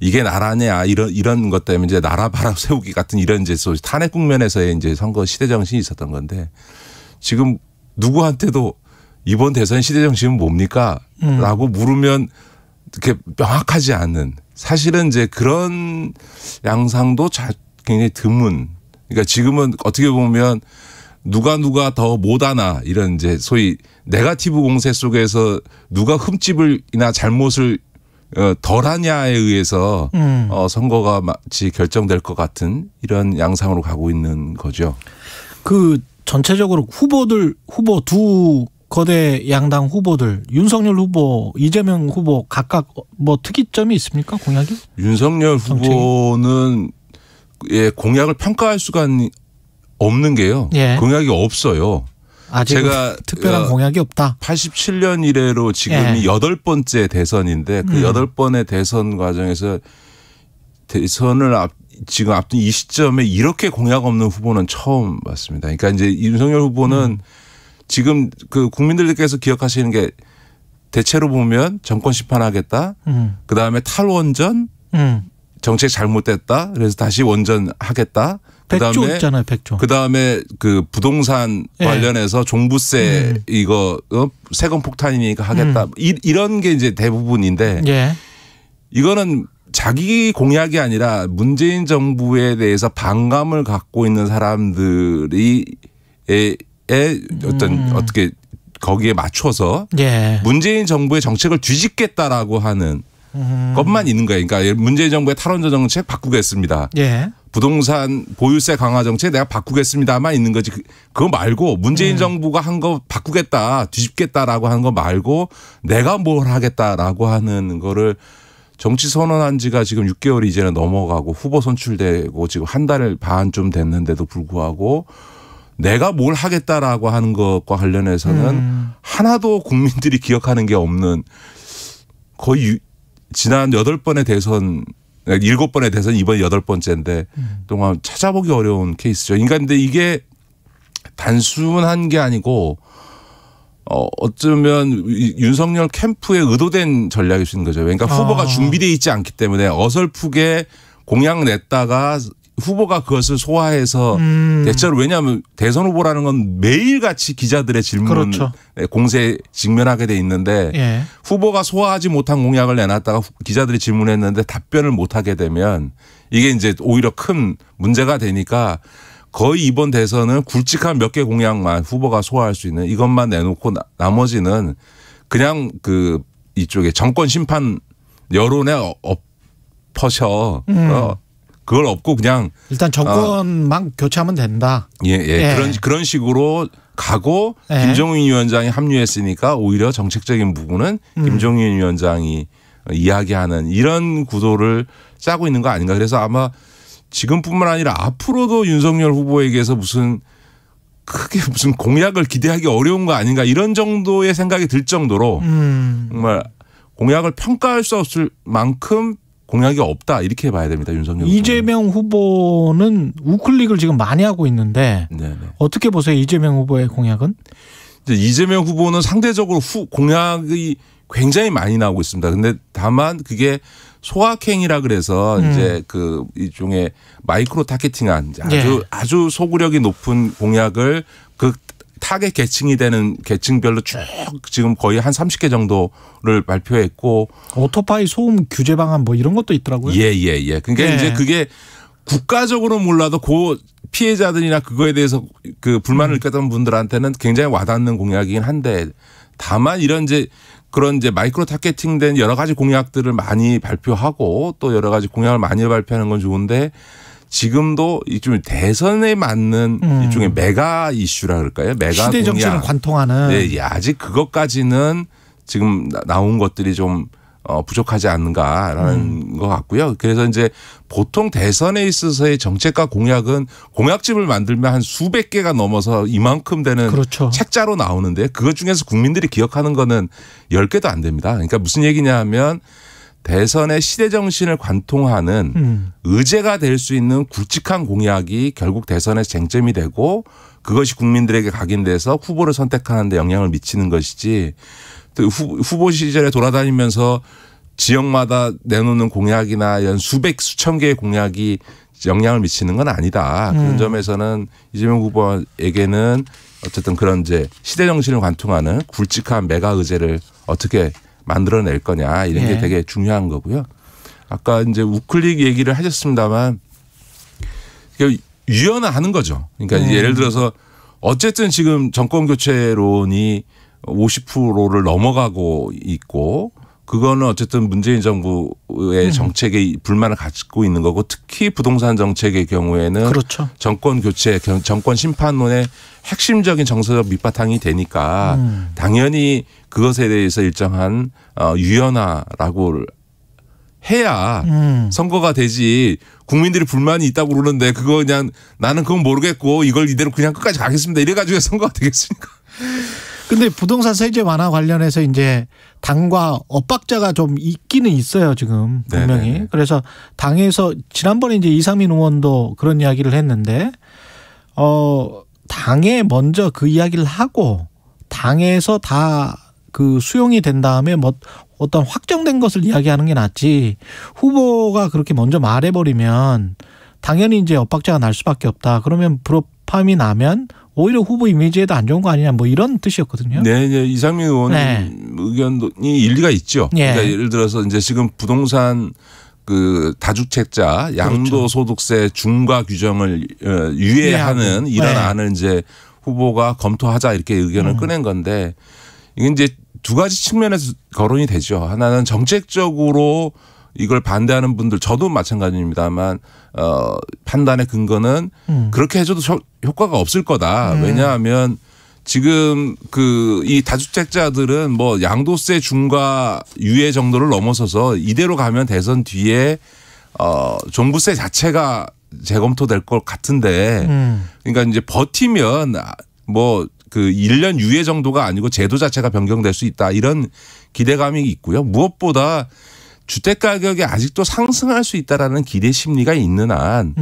[SPEAKER 25] 이게 나라냐 이런 것 때문에 이제 나라 바라 세우기 같은 이런 이제 탄핵 국면에서의 이제 선거 시대 정신이 있었던 건데 지금 누구한테도 이번 대선 시대 정신은 뭡니까? 라고 물으면 이렇게 명확하지 않은 사실은 이제 그런 양상도 굉장히 드문. 그러니까 지금은 어떻게 보면 누가 더 못하나 이런 이제 소위 네거티브 공세 속에서 누가 흠집을이나 잘못을 덜하냐에 의해서 선거가 마치 결정될 것 같은 이런 양상으로 가고 있는 거죠.
[SPEAKER 2] 그 전체적으로 후보 두 거대 양당 후보들 윤석열 후보, 이재명 후보 각각 뭐 특이점이 있습니까? 공약이?
[SPEAKER 25] 윤석열 후보는 예, 공약을 평가할 수가 없는 게요.
[SPEAKER 2] 예.
[SPEAKER 25] 공약이 없어요.
[SPEAKER 2] 제가 특별한 공약이 없다.
[SPEAKER 25] 87년 이래로 지금이
[SPEAKER 2] 예.
[SPEAKER 25] 8번째 대선인데 그 8번의 대선 과정에서 대선을 지금 앞둔 이 시점에 이렇게 공약 없는 후보는 처음 봤습니다. 그러니까 이제 윤석열 후보는 지금 그 국민들께서 기억하시는 게 대체로 보면 정권 심판하겠다. 그다음에 탈원전 정책 잘못됐다. 그래서 다시 원전하겠다.
[SPEAKER 2] 백조 있잖아요, 백조.
[SPEAKER 25] 그다음에 그 부동산 관련해서 종부세 이거 세금 폭탄이니까 하겠다. 이런 게 이제 대부분인데 이거는 자기 공약이 아니라 문재인 정부에 대해서 반감을 갖고 있는 사람들이 어떻게 거기에 맞춰서 문재인 정부의 정책을 뒤집겠다라고 하는 것만 있는 거예요. 그러니까 문재인 정부의 탈원전 정책 바꾸겠습니다. 부동산 보유세 강화 정책 내가 바꾸겠습니다만 있는 거지. 그거 말고 문재인 정부가 한 거 바꾸겠다, 뒤집겠다라고 하는 거 말고 내가 뭘 하겠다라고 하는 거를 정치 선언한 지가 지금 6개월이 이제는 넘어가고 후보 선출되고 지금 한 달 반 좀 됐는데도 불구하고 내가 뭘 하겠다라고 하는 것과 관련해서는 하나도 국민들이 기억하는 게 없는 거의 지난 8번의 대선 7번의 대선 이번 8번째인데 동안 찾아보기 어려운 케이스죠. 그러니까 근데 이게 단순한 게 아니고 어쩌면 윤석열 캠프의 의도된 전략일 수 있는 거죠. 그러니까 후보가 준비되어 있지 않기 때문에 어설프게 공약 냈다가 후보가 그것을 소화해서 대체로 왜냐하면 대선 후보라는 건 매일같이 기자들의 질문
[SPEAKER 2] 그렇죠.
[SPEAKER 25] 공세에 직면하게 돼 있는데
[SPEAKER 2] 예.
[SPEAKER 25] 후보가 소화하지 못한 공약을 내놨다가 기자들이 질문했는데 답변을 못하게 되면 이게 이제 오히려 큰 문제가 되니까 거의 이번 대선은 굵직한 몇 개 공약만 후보가 소화할 수 있는 이것만 내놓고 나머지는 그냥 그 이쪽에 정권 심판 여론에 엎어서 그걸 없고 그냥
[SPEAKER 2] 일단 정권만 교체하면 된다.
[SPEAKER 25] 예. 그런 식으로 가고 김종인 위원장이 합류했으니까 오히려 정책적인 부분은 김종인 위원장이 이야기하는 이런 구도를 짜고 있는 거 아닌가. 그래서 아마 지금뿐만 아니라 앞으로도 윤석열 후보에게서 무슨 공약을 기대하기 어려운 거 아닌가 이런 정도의 생각이 들 정도로 정말 공약을 평가할 수 없을 만큼 공약이 없다 이렇게 봐야 됩니다. 윤석열
[SPEAKER 2] 이재명 후보는 우클릭을 지금 많이 하고 있는데
[SPEAKER 25] 네네.
[SPEAKER 2] 어떻게 보세요? 이재명 후보의 공약은?
[SPEAKER 25] 이재명 후보는 상대적으로 공약이 굉장히 많이 나오고 있습니다. 근데 다만 그게 소확행이라 그래서 이제 그 일종의 마이크로 타겟팅한 아주 소구력이 높은 공약을 그 타겟 계층이 되는 계층별로 쭉 지금 거의 한 30개 정도를 발표했고
[SPEAKER 2] 오토바이 소음 규제 방안 뭐 이런 것도 있더라고요.
[SPEAKER 25] 예. 그러니까 이제 그게 국가적으로 몰라도 그 피해자들이나 그거에 대해서 그 불만을 느꼈던 분들한테는 굉장히 와닿는 공약이긴 한데 다만 이런 이제 그런 이제 마이크로 타겟팅된 여러 가지 공약들을 많이 발표하고 또 여러 가지 공약을 많이 발표하는 건 좋은데 지금도 이좀 대선에 맞는 일종의 메가 이슈라 그럴까요? 메가
[SPEAKER 2] 시대 정신을 관통하는.
[SPEAKER 25] 네, 아직 그것까지는 지금 나온 것들이 좀 부족하지 않는가라는 것 같고요. 그래서 이제 보통 대선에 있어서의 정책과 공약은 공약집을 만들면 한 수백 개가 넘어서 이만큼 되는
[SPEAKER 2] 그렇죠.
[SPEAKER 25] 책자로 나오는데 그것 중에서 국민들이 기억하는 거는 10개도 안 됩니다. 그러니까 무슨 얘기냐 하면 대선의 시대 정신을 관통하는 의제가 될 수 있는 굵직한 공약이 결국 대선의 쟁점이 되고 그것이 국민들에게 각인돼서 후보를 선택하는 데 영향을 미치는 것이지 또 후보 시절에 돌아다니면서 지역마다 내놓는 공약이나 이런 수천 개의 공약이 영향을 미치는 건 아니다. 그런 점에서는 이재명 후보에게는 어쨌든 그런 이제 시대 정신을 관통하는 굵직한 메가 의제를 어떻게 만들어낼 거냐 이런 게 되게 중요한 거고요. 아까 이제 우클릭 얘기를 하셨습니다만 유연화하는 거죠. 그러니까 예를 들어서 어쨌든 지금 정권 교체론이 50%를 넘어가고 있고 그거는 어쨌든 문재인 정부의 정책에 불만을 갖고 있는 거고 특히 부동산 정책의 경우에는
[SPEAKER 2] 그렇죠.
[SPEAKER 25] 정권 교체, 정권 심판론의 핵심적인 정서적 밑바탕이 되니까 당연히 그것에 대해서 일정한 유연화라고 해야 선거가 되지 국민들이 불만이 있다고 그러는데 그거 그냥 나는 그건 모르겠고 이걸 이대로 그냥 끝까지 가겠습니다. 이래가지고 선거가 되겠습니까?
[SPEAKER 2] 근데 부동산 세제 완화 관련해서 이제 당과 엇박자가 좀 있기는 있어요, 지금 분명히. 네네. 그래서 당에서 지난번에 이제 이상민 의원도 그런 이야기를 했는데, 당에 먼저 그 이야기를 하고 당에서 다 그 수용이 된 다음에 뭐 어떤 확정된 것을 이야기하는 게 낫지 후보가 그렇게 먼저 말해버리면 당연히 이제 엇박자가 날 수밖에 없다. 그러면 불협화음이 나면 오히려 후보 이미지에도 안 좋은 거 아니냐 뭐 이런 뜻이었거든요.
[SPEAKER 25] 네, 이상민 의원 의견이 일리가 있죠. 그러니까 예를 들어서 이제 지금 부동산 그 다주택자 양도소득세 중과 규정을 유예하는 이런 안을 이제 후보가 검토하자 이렇게 의견을 꺼낸 건데 이게 이제 두 가지 측면에서 거론이 되죠. 하나는 정책적으로 이걸 반대하는 분들 저도 마찬가지입니다만 판단의 근거는 그렇게 해줘도 효과가 없을 거다. 왜냐하면 지금 그 이 다주택자들은 뭐 양도세 중과 유예 정도를 넘어서서 이대로 가면 대선 뒤에 종부세 자체가 재검토될 것 같은데 그러니까 이제 버티면 뭐 그 1년 유예 정도가 아니고 제도 자체가 변경될 수 있다 이런 기대감이 있고요. 무엇보다 주택 가격이 아직도 상승할 수 있다라는 기대 심리가 있는 한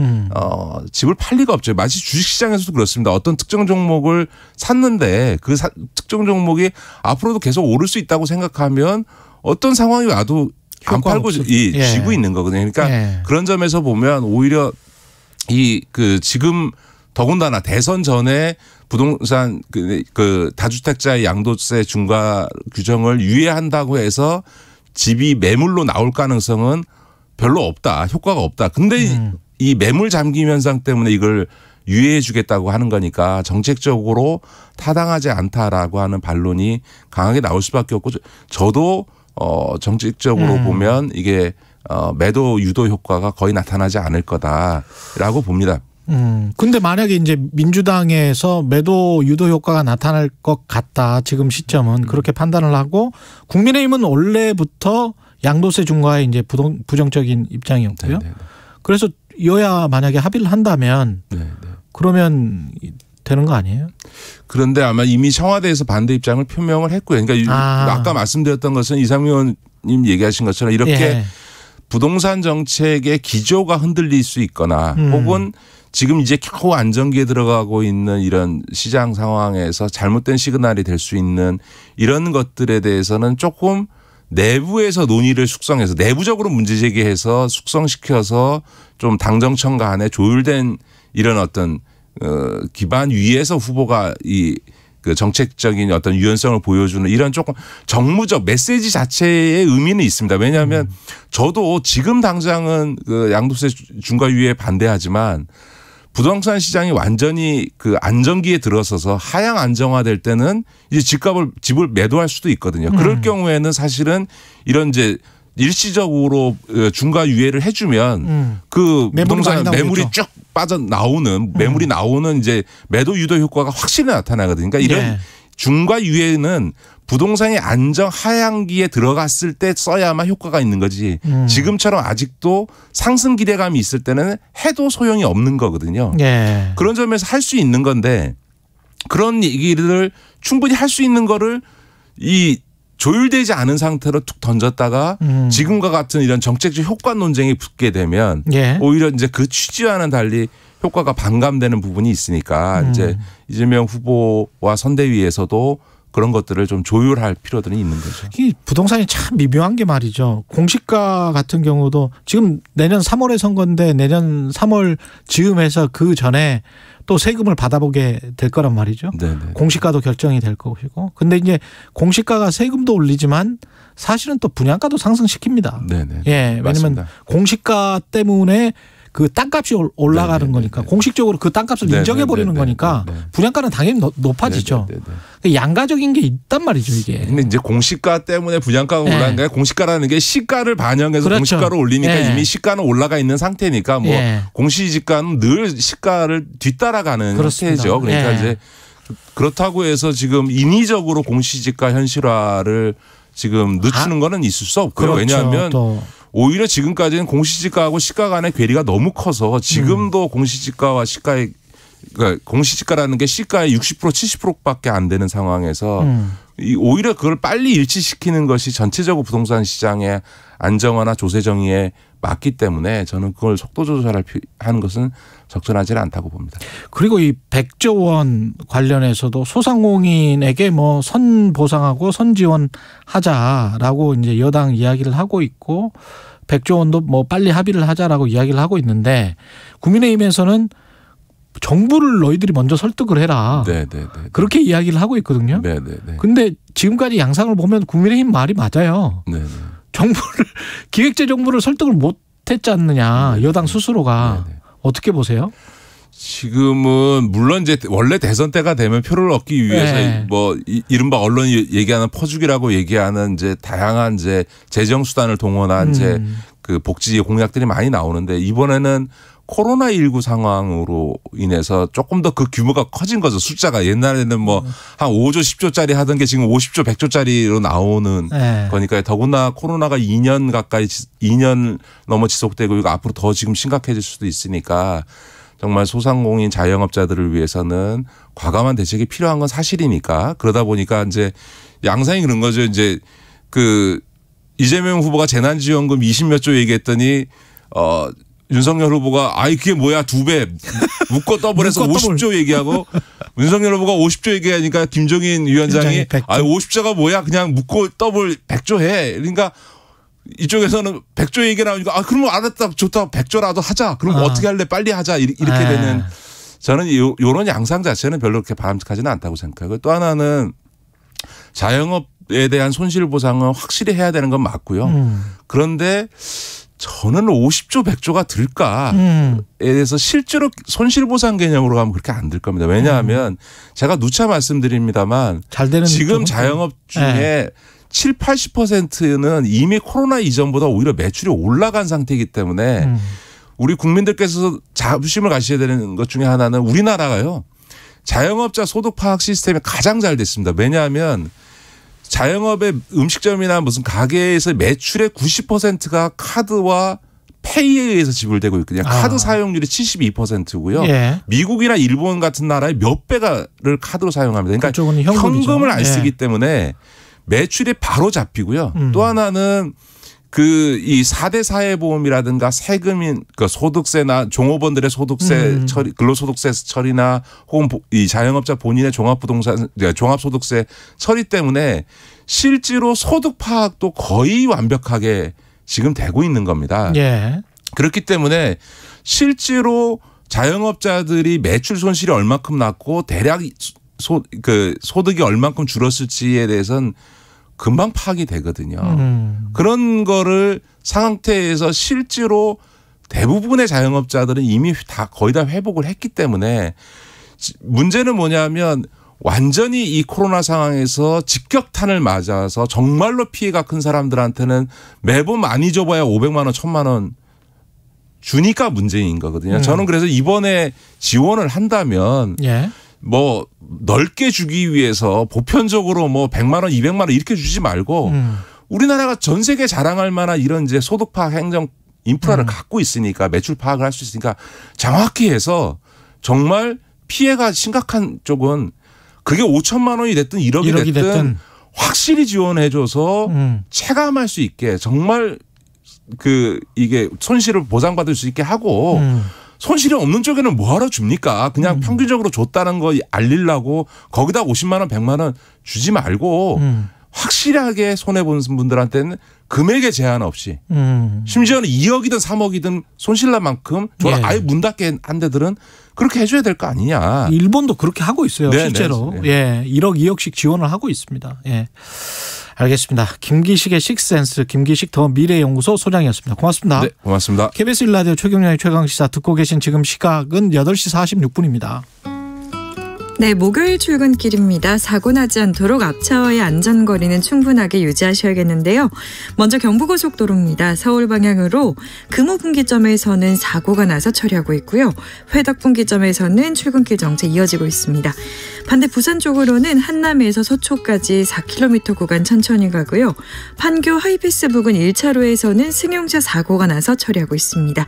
[SPEAKER 25] 집을 팔 리가 없죠. 마치 주식시장에서도 그렇습니다. 어떤 특정 종목을 샀는데 그 특정 종목이 앞으로도 계속 오를 수 있다고 생각하면 어떤 상황이 와도 안 팔고 쥐고 있는 거거든요. 그러니까 그런 점에서 보면 오히려 지금 더군다나 대선 전에 부동산 그 다주택자의 양도세 중과 규정을 유예한다고 해서 집이 매물로 나올 가능성은 별로 없다. 효과가 없다. 근데 이 매물 잠김 현상 때문에 이걸 유예해 주겠다고 하는 거니까 정책적으로 타당하지 않다라고 하는 반론이 강하게 나올 수밖에 없고 저도 정책적으로 보면 이게 매도 유도 효과가 거의 나타나지 않을 거다라고 봅니다.
[SPEAKER 2] 근데 만약에 이제 민주당에서 매도 유도 효과가 나타날 것 같다. 지금 시점은 그렇게 판단을 하고 국민의힘은 원래부터 양도세 중과에 이제 부정적인 입장이었고요. 네네. 그래서 여야 만약에 합의를 한다면 그러면 되는 거 아니에요?
[SPEAKER 25] 그런데 아마 이미 청와대에서 반대 입장을 표명을 했고요. 그러니까 아까 말씀드렸던 것은 이상민 의원님 얘기하신 것처럼 이렇게 부동산 정책의 기조가 흔들릴 수 있거나 혹은 지금 이제 겨우 안정기에 들어가고 있는 이런 시장 상황에서 잘못된 시그널이 될 수 있는 이런 것들에 대해서는 조금 내부에서 논의를 숙성해서 내부적으로 문제 제기해서 숙성시켜서 좀 당정청 간에 조율된 이런 어떤 기반 위에서 후보가 그 정책적인 어떤 유연성을 보여주는 이런 조금 정무적 메시지 자체의 의미는 있습니다. 왜냐하면 저도 지금 당장은 그 양도세 중과 유예에 반대하지만 부동산 시장이 완전히 그 안정기에 들어서서 하향 안정화될 때는 이제 집을 매도할 수도 있거든요. 그럴 경우에는 사실은 이런 이제 일시적으로 중과 유예를 해주면 그 부동산 매물이 쭉 빠져나오는 매물이 나오는 이제 매도 유도 효과가 확실히 나타나거든요. 그러니까 이런 중과 유예는 부동산이 안정 하향기에 들어갔을 때 써야만 효과가 있는 거지 지금처럼 아직도 상승 기대감이 있을 때는 해도 소용이 없는 거거든요. 그런 점에서 할 수 있는 건데 그런 얘기를 충분히 할 수 있는 거를 조율되지 않은 상태로 툭 던졌다가 지금과 같은 이런 정책적 효과 논쟁이 붙게 되면 오히려 이제 그 취지와는 달리 효과가 반감되는 부분이 있으니까 이제 이재명 후보와 선대위에서도 그런 것들을 좀 조율할 필요들이 있는 거죠.
[SPEAKER 2] 이 부동산이 참 미묘한 게 말이죠. 공시가 같은 경우도 지금 내년 3월에 선거인데 내년 3월 즈음해서 그 전에 또 세금을 받아보게 될 거란 말이죠. 네네. 공시가도 결정이 될 것이고. 근데 이제 공시가가 세금도 올리지만 사실은 또 분양가도 상승시킵니다. 네네. 예, 왜냐하면 공시가 때문에 그 땅값이 올라가는 네네네. 거니까 공식적으로 그 땅값을 네네네. 인정해버리는 네네네. 거니까 네네네. 분양가는 당연히 높아지죠. 네네네. 양가적인 게 있단 말이죠 이게.
[SPEAKER 25] 근데 이제 공시가 때문에 분양가가 네. 올라간 게 공시가라는 게 시가를 반영해서 그렇죠. 공시가로 올리니까 네. 이미 시가는 올라가 있는 상태니까 뭐 네. 공시지가는 늘 시가를 뒤따라가는 형태죠. 그러니까 네. 이제 그렇다고 해서 지금 인위적으로 공시지가 현실화를 지금 늦추는 거는 있을 수 없고요. 그렇죠. 왜냐하면 오히려 지금까지는 공시지가하고 시가 간의 괴리가 너무 커서 지금도 공시지가와 시가의 그러니까 공시지가라는 게 시가의 60% 70%밖에 안 되는 상황에서 오히려 그걸 빨리 일치시키는 것이 전체적으로 부동산 시장의 안정화나 조세 정의에 맞기 때문에 저는 그걸 속도 조절하는 것은 적절하지 않다고 봅니다.
[SPEAKER 2] 그리고 이 100조 원 관련해서도 소상공인에게 뭐 선보상하고 선지원하자라고 이제 여당 이야기를 하고 있고 100조 원도 뭐 빨리 합의를 하자라고 이야기를 하고 있는데 국민의힘에서는 정부를 너희들이 먼저 설득을 해라. 네네네. 그렇게 이야기를 하고 있거든요. 그런데 지금까지 양상을 보면 국민의힘 말이 맞아요. 네네. 정부를 기획재정부를 설득을 못했지 않느냐. 네네. 여당 스스로가. 네네. 어떻게 보세요?
[SPEAKER 25] 지금은 물론 이제 원래 대선 때가 되면 표를 얻기 위해서 네. 뭐 이른바 언론이 얘기하는 퍼주기라고 얘기하는 이제 다양한 이제 재정 수단을 동원한 이제 그 복지 공약들이 많이 나오는데 이번에는 코로나19 상황으로 인해서 조금 더 그 규모가 커진 거죠. 숫자가 옛날에는 뭐 한 5조 10조짜리 하던 게 지금 50조 100조짜리로 나오는 네. 거니까 더구나 코로나가 2년 가까이 2년 넘어 지속되고 이거 앞으로 더 지금 심각해질 수도 있으니까 정말 소상공인 자영업자들을 위해서는 과감한 대책이 필요한 건 사실이니까 그러다 보니까 이제 양상이 그런 거죠. 이제 그 이재명 후보가 재난지원금 20몇 조 얘기했더니 윤석열 후보가 아이 그게 뭐야 2배 묶어 더블해서 50조 얘기하고 윤석열 후보가 50조 얘기하니까 김종인 위원장이 아이 50조가 뭐야 그냥 묶고 더블 100조 해. 그러니까 이쪽에서는 100조 얘기 나오니까 그러면 알았다 좋다 100조라도 하자. 그럼 어떻게 할래 빨리 하자 이렇게 되는 저는 요런 양상 자체는 별로 그렇게 바람직하지는 않다고 생각하고 또 하나는 자영업에 대한 손실 보상은 확실히 해야 되는 건 맞고요. 그런데 저는 50조 100조가 들까에 대해서 실제로 손실보상 개념으로 가면 그렇게 안 들 겁니다. 왜냐하면 제가 누차 말씀드립니다만
[SPEAKER 2] 잘 되는
[SPEAKER 25] 지금 자영업 중에 7, 80%는 이미 코로나 이전보다 오히려 매출이 올라간 상태이기 때문에 우리 국민들께서 자부심을 가셔야 되는 것 중에 하나는 우리나라가요. 자영업자 소득 파악 시스템이 가장 잘 됐습니다. 왜냐하면 자영업의 음식점이나 무슨 가게에서 매출의 90%가 카드와 페이에 의해서 지불되고 있거든요. 카드 사용률이 72%고요. 예. 미국이나 일본 같은 나라의 몇 배를 카드로 사용합니다. 그러니까 현금을 안 쓰기 때문에 매출이 바로 잡히고요. 또 하나는 이 4대 사회보험이라든가 세금인 그 소득세나 종업원들의 소득세 처리, 근로소득세 처리나 혹은 이 자영업자 본인의 종합부동산 종합소득세 처리 때문에 실제로 소득 파악도 거의 완벽하게 지금 되고 있는 겁니다. 예. 그렇기 때문에 실제로 자영업자들이 매출 손실이 얼마큼 났고 대략 소득이 얼마큼 줄었을지에 대해서는 금방 파악이 되거든요. 그런 거를 상태에서 실제로 대부분의 자영업자들은 이미 거의 다 회복을 했기 때문에 문제는 뭐냐면 완전히 이 코로나 상황에서 직격탄을 맞아서 정말로 피해가 큰 사람들한테는 매번 많이 줘봐야 500만 원, 1000만 원 주니까 문제인 거거든요. 저는 그래서 이번에 지원을 한다면 뭐 넓게 주기 위해서 보편적으로 뭐 100만 원, 200만 원 이렇게 주지 말고 우리나라가 전 세계 자랑할 만한 이런 이제 소득 파악 행정 인프라를 갖고 있으니까 매출 파악을 할 수 있으니까 정확히 해서 정말 피해가 심각한 쪽은 그게 5천만 원이 됐든 1억이 됐든 확실히 지원해줘서 체감할 수 있게 정말 이게 손실을 보상받을 수 있게 하고 손실이 없는 쪽에는 뭐하러 줍니까? 그냥 평균적으로 줬다는 거 알리려고 거기다 50만 원, 100만 원 주지 말고 확실하게 손해본 분들한테는 금액의 제한 없이 심지어는 2억이든 3억이든 손실날 만큼 저는 아예 문 닫게 한 데들은 그렇게 해줘야 될 거 아니냐.
[SPEAKER 2] 일본도 그렇게 하고 있어요. 네, 실제로. 네. 예, 1억, 2억씩 지원을 하고 있습니다. 예. 알겠습니다. 김기식의 식센스, 김기식 더 미래연구소 소장이었습니다. 고맙습니다.
[SPEAKER 25] 네, 고맙습니다.
[SPEAKER 2] KBS 1라디오 최경영의 최강시사 듣고 계신 지금 시각은 8시 46분입니다.
[SPEAKER 17] 네, 목요일 출근길입니다. 사고 나지 않도록 앞차와의 안전거리는 충분하게 유지하셔야겠는데요. 먼저 경부고속도로입니다. 서울 방향으로 금호분기점에서는 사고가 나서 처리하고 있고요. 회덕분기점에서는 출근길 정체 이어지고 있습니다. 반대 부산 쪽으로는 한남에서 서초까지 4km 구간 천천히 가고요. 판교 하이패스 부근 1차로에서는 승용차 사고가 나서 처리하고 있습니다.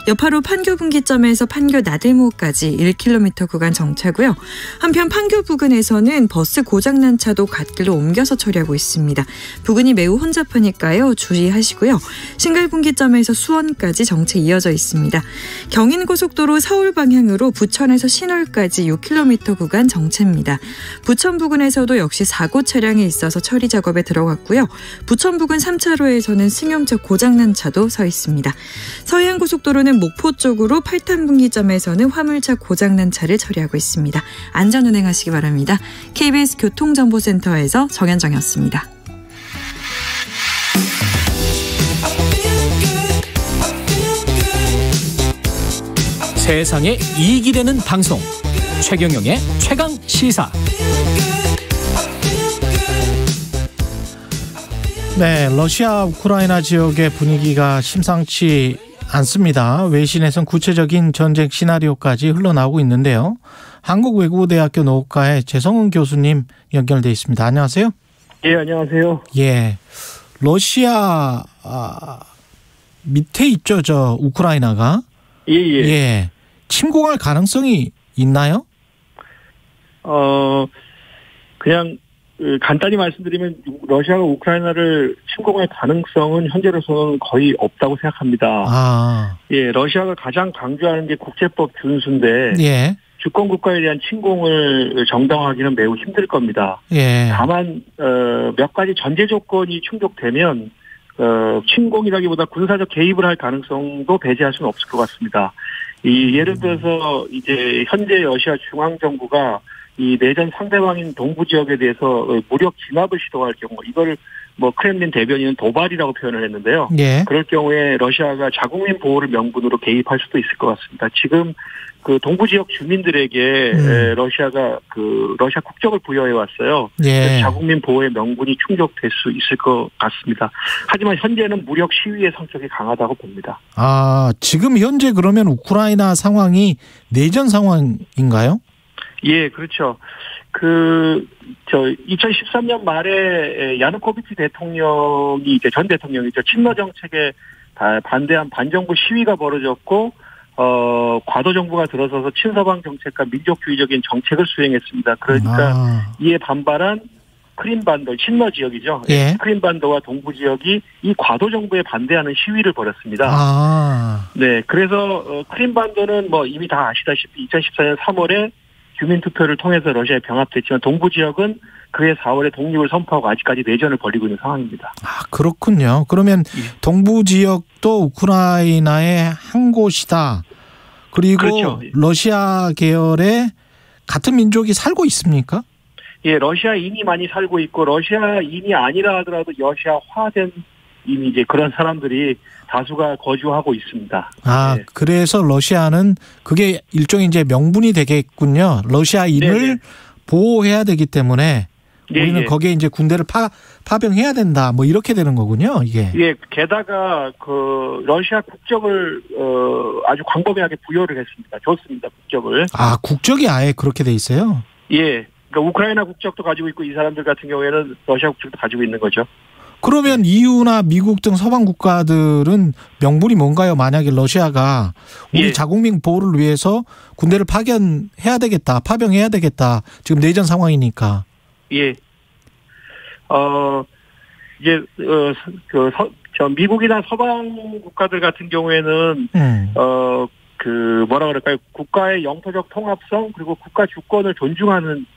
[SPEAKER 17] 여파로 판교 분기점에서 판교 나들모까지 1km 구간 정차고요. 한편 판교 부근에서는 버스 고장난 차도 갓길로 옮겨서 처리하고 있습니다. 부근이 매우 혼잡하니까요. 주의하시고요. 신갈분기점에서 수원까지 정체 이어져 있습니다. 경인고속도로 서울 방향으로 부천에서 신월까지 6km 구간 정체입니다. 부천 부근에서도 역시 사고 차량이 있어서 처리 작업에 들어갔고요. 부천 부근 3차로에서는 승용차 고장난 차도 서 있습니다. 서해안고속도로는 목포 쪽으로 8탄 분기점에서는 화물차 고장난 차를 처리하고 있습니다. 안전 운행하시기 바랍니다. KBS 교통정보센터에서 정현정이었습니다.
[SPEAKER 2] 세상에 이익이 되는 방송 최경영의 최강시사. 네, 러시아 우크라이나 지역의 분위기가 심상치 않습니다. 외신에선 구체적인 전쟁 시나리오까지 흘러나오고 있는데요. 한국외국어대학교 농업과의 재성은 교수님 연결돼 있습니다. 안녕하세요.
[SPEAKER 5] 예, 안녕하세요.
[SPEAKER 2] 예, 러시아 밑에 있죠, 저 우크라이나가. 예. 침공할 가능성이 있나요?
[SPEAKER 5] 그냥 간단히 말씀드리면 러시아가 우크라이나를 침공할 가능성은 현재로서는 거의 없다고 생각합니다. 예, 러시아가 가장 강조하는 게 국제법 준수인데 주권 국가에 대한 침공을 정당화하기는 매우 힘들 겁니다. 다만 몇 가지 전제 조건이 충족되면 침공이라기보다 군사적 개입을 할 가능성도 배제할 수는 없을 것 같습니다. 예를 들어서 이제 현재 러시아 중앙 정부가 이 내전 상대방인 동부 지역에 대해서 무력 진압을 시도할 경우 이걸 크렘린 대변인은 도발이라고 표현을 했는데요.
[SPEAKER 2] 예.
[SPEAKER 5] 그럴 경우에 러시아가 자국민 보호를 명분으로 개입할 수도 있을 것 같습니다. 지금 그 동부 지역 주민들에게 러시아가 러시아 국적을 부여해 왔어요.
[SPEAKER 2] 예.
[SPEAKER 5] 자국민 보호의 명분이 충족될 수 있을 것 같습니다. 하지만 현재는 무력 시위의 성격이 강하다고 봅니다.
[SPEAKER 2] 지금 현재 그러면 우크라이나 상황이 내전 상황인가요?
[SPEAKER 5] 예, 그렇죠. 2013년 말에 야누코비치 대통령이 이제 전 대통령이죠. 친러 정책에 반대한 반정부 시위가 벌어졌고, 과도 정부가 들어서서 친서방 정책과 민족주의적인 정책을 수행했습니다. 그러니까 이에 반발한 크림반도, 친러 지역이죠.
[SPEAKER 2] 예.
[SPEAKER 5] 크림반도와 동부 지역이 이 과도 정부에 반대하는 시위를 벌였습니다. 네, 그래서 크림반도는 이미 다 아시다시피 2014년 3월에 주민투표를 통해서 러시아에 병합됐지만 동부 지역은 그해 4월에 독립을 선포하고 아직까지 내전을 벌이고 있는 상황입니다.
[SPEAKER 2] 그렇군요. 그러면 동부 지역도 우크라이나의 한 곳이다. 그리고
[SPEAKER 5] 그렇죠.
[SPEAKER 2] 러시아 계열의 같은 민족이 살고 있습니까?
[SPEAKER 5] 예, 러시아인이 많이 살고 있고 러시아인이 아니라 하더라도 러시아화된 이미 이제 그런 사람들이 다수가 거주하고 있습니다. 네.
[SPEAKER 2] 그래서 러시아는 그게 일종의 이제 명분이 되겠군요. 러시아인을 네네. 보호해야 되기 때문에 우리는 거기에 이제 군대를 파병해야 된다. 이렇게 되는 거군요, 이게.
[SPEAKER 5] 예, 게다가 러시아 국적을 아주 광범위하게 부여를 했습니다. 줬습니다, 국적을.
[SPEAKER 2] 국적이 아예 그렇게 돼 있어요?
[SPEAKER 5] 예. 그러니까 우크라이나 국적도 가지고 있고 이 사람들 같은 경우에는 러시아 국적도 가지고 있는 거죠.
[SPEAKER 2] 그러면 EU나 미국 등 서방 국가들은 명분이 뭔가요? 만약에 러시아가 우리 자국민 보호를 위해서 군대를 파견해야 되겠다, 파병해야 되겠다. 지금 내전 상황이니까.
[SPEAKER 5] 예. 이제 미국이나 서방 국가들 같은 경우에는 뭐라 그럴까요? 국가의 영토적 통합성 그리고 국가 주권을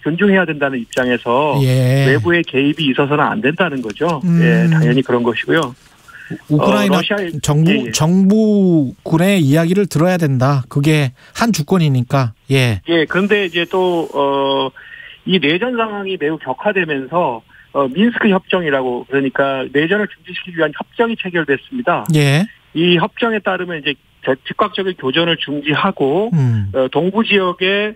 [SPEAKER 5] 존중해야 된다는 입장에서 외부의 개입이 있어서는 안 된다는 거죠. 예, 당연히 그런 것이고요.
[SPEAKER 2] 우크라이나 정부군의 이야기를 들어야 된다. 그게 한 주권이니까. 예.
[SPEAKER 5] 예. 그런데 이제 또 이 내전 상황이 매우 격화되면서 민스크 협정이라고 그러니까 내전을 중지시키기 위한 협정이 체결됐습니다.
[SPEAKER 2] 예.
[SPEAKER 5] 이 협정에 따르면 이제 즉각적인 교전을 중지하고 동부 지역에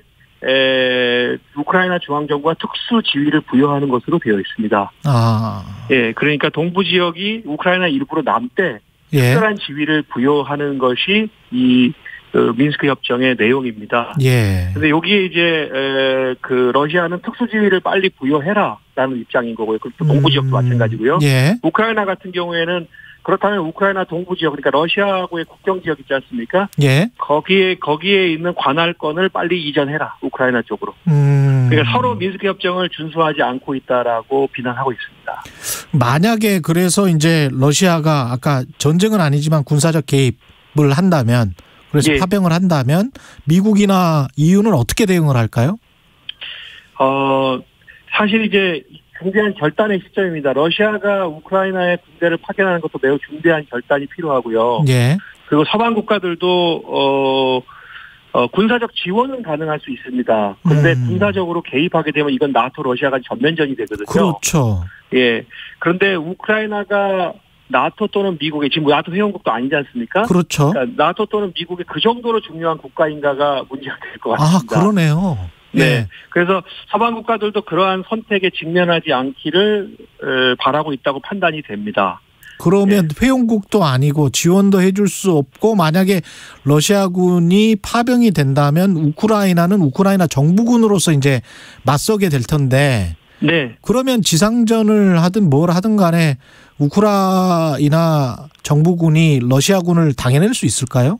[SPEAKER 5] 우크라이나 중앙정부가 특수 지위를 부여하는 것으로 되어 있습니다. 예, 그러니까 동부 지역이 우크라이나 일부로 남때 특별한 지위를 부여하는 것이 이 민스크 협정의 내용입니다. 그런데 여기에 이제 러시아는 특수 지위를 빨리 부여해라라는 입장인 거고요. 그리고 동부 지역도 마찬가지고요. 우크라이나 같은 경우에는 그렇다면 우크라이나 동부 지역, 그러니까 러시아하고의 국경 지역 있지 않습니까? 거기에 있는 관할권을 빨리 이전해라, 우크라이나 쪽으로. 그러니까 서로 민스크 협정을 준수하지 않고 있다라고 비난하고 있습니다.
[SPEAKER 2] 만약에 그래서 이제 러시아가 아까 전쟁은 아니지만 군사적 개입을 한다면, 그래서 파병을 한다면 미국이나 EU는 어떻게 대응을 할까요?
[SPEAKER 5] 사실 이제 중대한 결단의 시점입니다. 러시아가 우크라이나에 군대를 파견하는 것도 매우 중대한 결단이 필요하고요. 그리고 서방 국가들도 군사적 지원은 가능할 수 있습니다. 그런데 군사적으로 개입하게 되면 이건 나토 러시아가 전면전이 되거든요.
[SPEAKER 2] 그렇죠.
[SPEAKER 5] 예. 그런데 우크라이나가 나토 또는 미국의 지금 나토 회원국도 아니지 않습니까?
[SPEAKER 2] 그렇죠.
[SPEAKER 5] 그러니까 나토 또는 미국의 그 정도로 중요한 국가인가가 문제가 될 것 같습니다.
[SPEAKER 2] 그러네요.
[SPEAKER 5] 네. 그래서 서방 국가들도 그러한 선택에 직면하지 않기를 바라고 있다고 판단이 됩니다.
[SPEAKER 2] 그러면 회원국도 아니고 지원도 해줄 수 없고 만약에 러시아군이 파병이 된다면 우크라이나는 우크라이나 정부군으로서 이제 맞서게 될 텐데. 그러면 지상전을 하든 뭘 하든 간에 우크라이나 정부군이 러시아군을 당해낼 수 있을까요?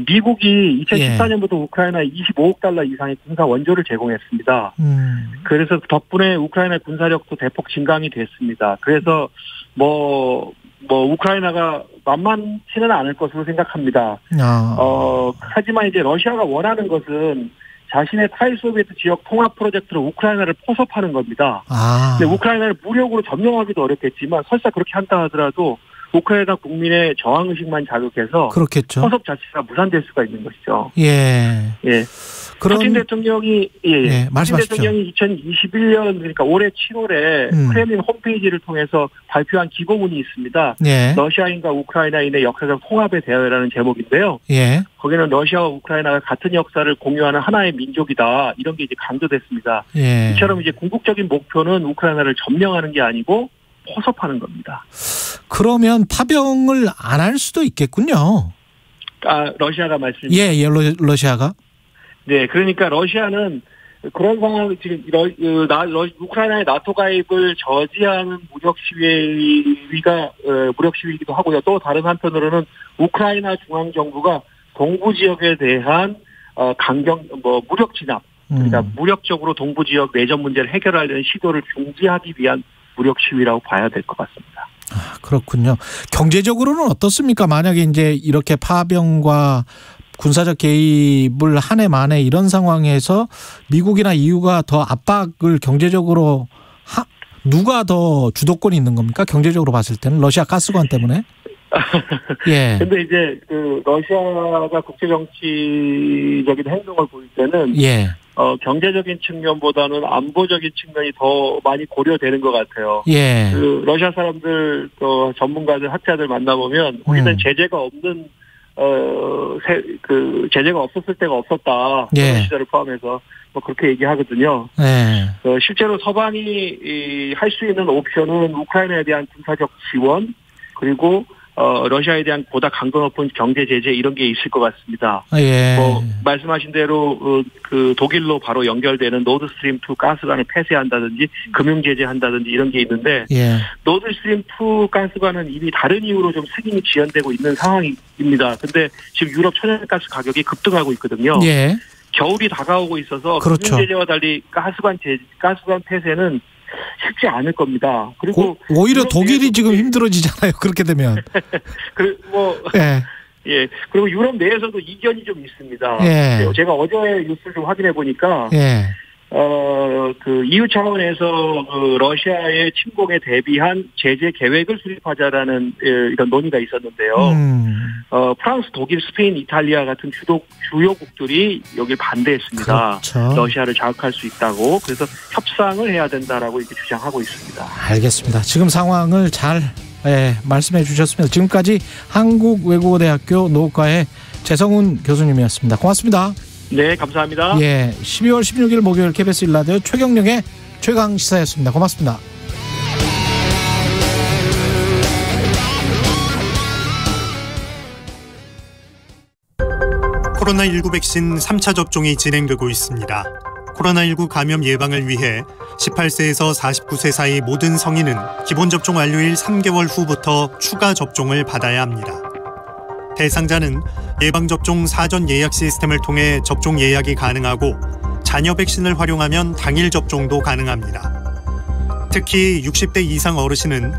[SPEAKER 5] 미국이 2014년부터 우크라이나에 25억 달러 이상의 군사 원조를 제공했습니다. 그래서 덕분에 우크라이나 군사력도 대폭 증강이 됐습니다. 그래서 우크라이나가 만만치는 않을 것으로 생각합니다. 하지만 이제 러시아가 원하는 것은 자신의 탈소비에트 지역 통합 프로젝트로 우크라이나를 포섭하는 겁니다. 근데 우크라이나를 무력으로 점령하기도 어렵겠지만 설사 그렇게 한다 하더라도 우크라이나 국민의 저항의식만 자극해서
[SPEAKER 2] 그렇겠죠.
[SPEAKER 5] 포섭 자체가 무산될 수가 있는 것이죠.
[SPEAKER 2] 예.
[SPEAKER 5] 푸틴 대통령이
[SPEAKER 2] 말씀하십시오.
[SPEAKER 5] 푸틴 대통령이 2021년 그러니까 올해 7월에 크렘린 홈페이지를 통해서 발표한 기고문이 있습니다. 러시아인과 우크라이나인의 역사적 통합에 대하여라는 제목인데요. 거기는 러시아와 우크라이나가 같은 역사를 공유하는 하나의 민족이다. 이런 게 이제 강조됐습니다. 이처럼 이제 궁극적인 목표는 우크라이나를 점령하는 게 아니고 포섭하는 겁니다.
[SPEAKER 2] 그러면 파병을 안 할 수도 있겠군요.
[SPEAKER 5] 러시아가 말씀이시죠?
[SPEAKER 2] 러시아가.
[SPEAKER 5] 네, 그러니까 러시아는 그런 상황 지금 우크라이나의 나토 가입을 저지하는 무력 시위이기도 하고요. 또 다른 한편으로는 우크라이나 중앙 정부가 동부 지역에 대한 무력 진압, 그러니까 무력적으로 동부 지역 내전 문제를 해결하려는 시도를 중지하기 위한 무력 시위라고 봐야 될 것 같습니다.
[SPEAKER 2] 그렇군요. 경제적으로는 어떻습니까? 만약에 이제 이렇게 파병과 군사적 개입을 한 해 만에 이런 상황에서 미국이나 EU가 더 압박을 경제적으로 누가 더 주도권이 있는 겁니까? 경제적으로 봤을 때는 러시아 가스관 때문에.
[SPEAKER 5] 근데 이제 러시아가 국제 정치적인 행동을 보일 때는 경제적인 측면보다는 안보적인 측면이 더 많이 고려되는 것 같아요. 러시아 사람들 전문가들 학자들 만나보면 우리는 제재가 없는 제재가 없었을 때가 없었다. 시절을 포함해서 그렇게 얘기하거든요. 실제로 서방이 할 수 있는 옵션은 우크라이나에 대한 군사적 지원 그리고 러시아에 대한 보다 강도 높은 경제 제재 이런 게 있을 것 같습니다. 말씀하신 대로 독일로 바로 연결되는 노드스트림 2 가스관을 폐쇄한다든지 금융 제재한다든지 이런 게 있는데 노드스트림 2 가스관은 이미 다른 이유로 좀 승인이 지연되고 있는 상황입니다. 근데 지금 유럽 천연가스 가격이 급등하고 있거든요. 겨울이 다가오고 있어서 금융 제재와 달리 가스관 폐쇄는 쉽지 않을 겁니다. 그리고
[SPEAKER 2] 오히려 독일이 지금 힘들어지잖아요. 그렇게 되면.
[SPEAKER 5] 그리고 유럽 내에서도 이견이 좀 있습니다. 제가 어제 뉴스를 좀 확인해 보니까 EU 차원에서 러시아의 침공에 대비한 제재 계획을 수립하자라는 이런 논의가 있었는데요. 프랑스, 독일, 스페인, 이탈리아 같은 주요국들이 여기를 반대했습니다. 러시아를 자극할 수 있다고. 그래서 협상을 해야 된다라고 이렇게 주장하고 있습니다.
[SPEAKER 2] 알겠습니다. 지금 상황을 잘 말씀해 주셨습니다. 지금까지 한국외국어대학교 노과의 재성훈 교수님이었습니다. 고맙습니다.
[SPEAKER 5] 네, 감사합니다.
[SPEAKER 2] 12월 16일 목요일 KBS 1라디오 최경영의 최강시사였습니다. 고맙습니다.
[SPEAKER 7] 코로나19 백신 3차 접종이 진행되고 있습니다. 코로나19 감염 예방을 위해 18세에서 49세 사이 모든 성인은 기본 접종 완료일 3개월 후부터 추가 접종을 받아야 합니다. 대상자는 예방접종 사전 예약 시스템을 통해 접종 예약이 가능하고 자녀 백신을 활용하면 당일 접종도 가능합니다. 특히 60대 이상 어르신은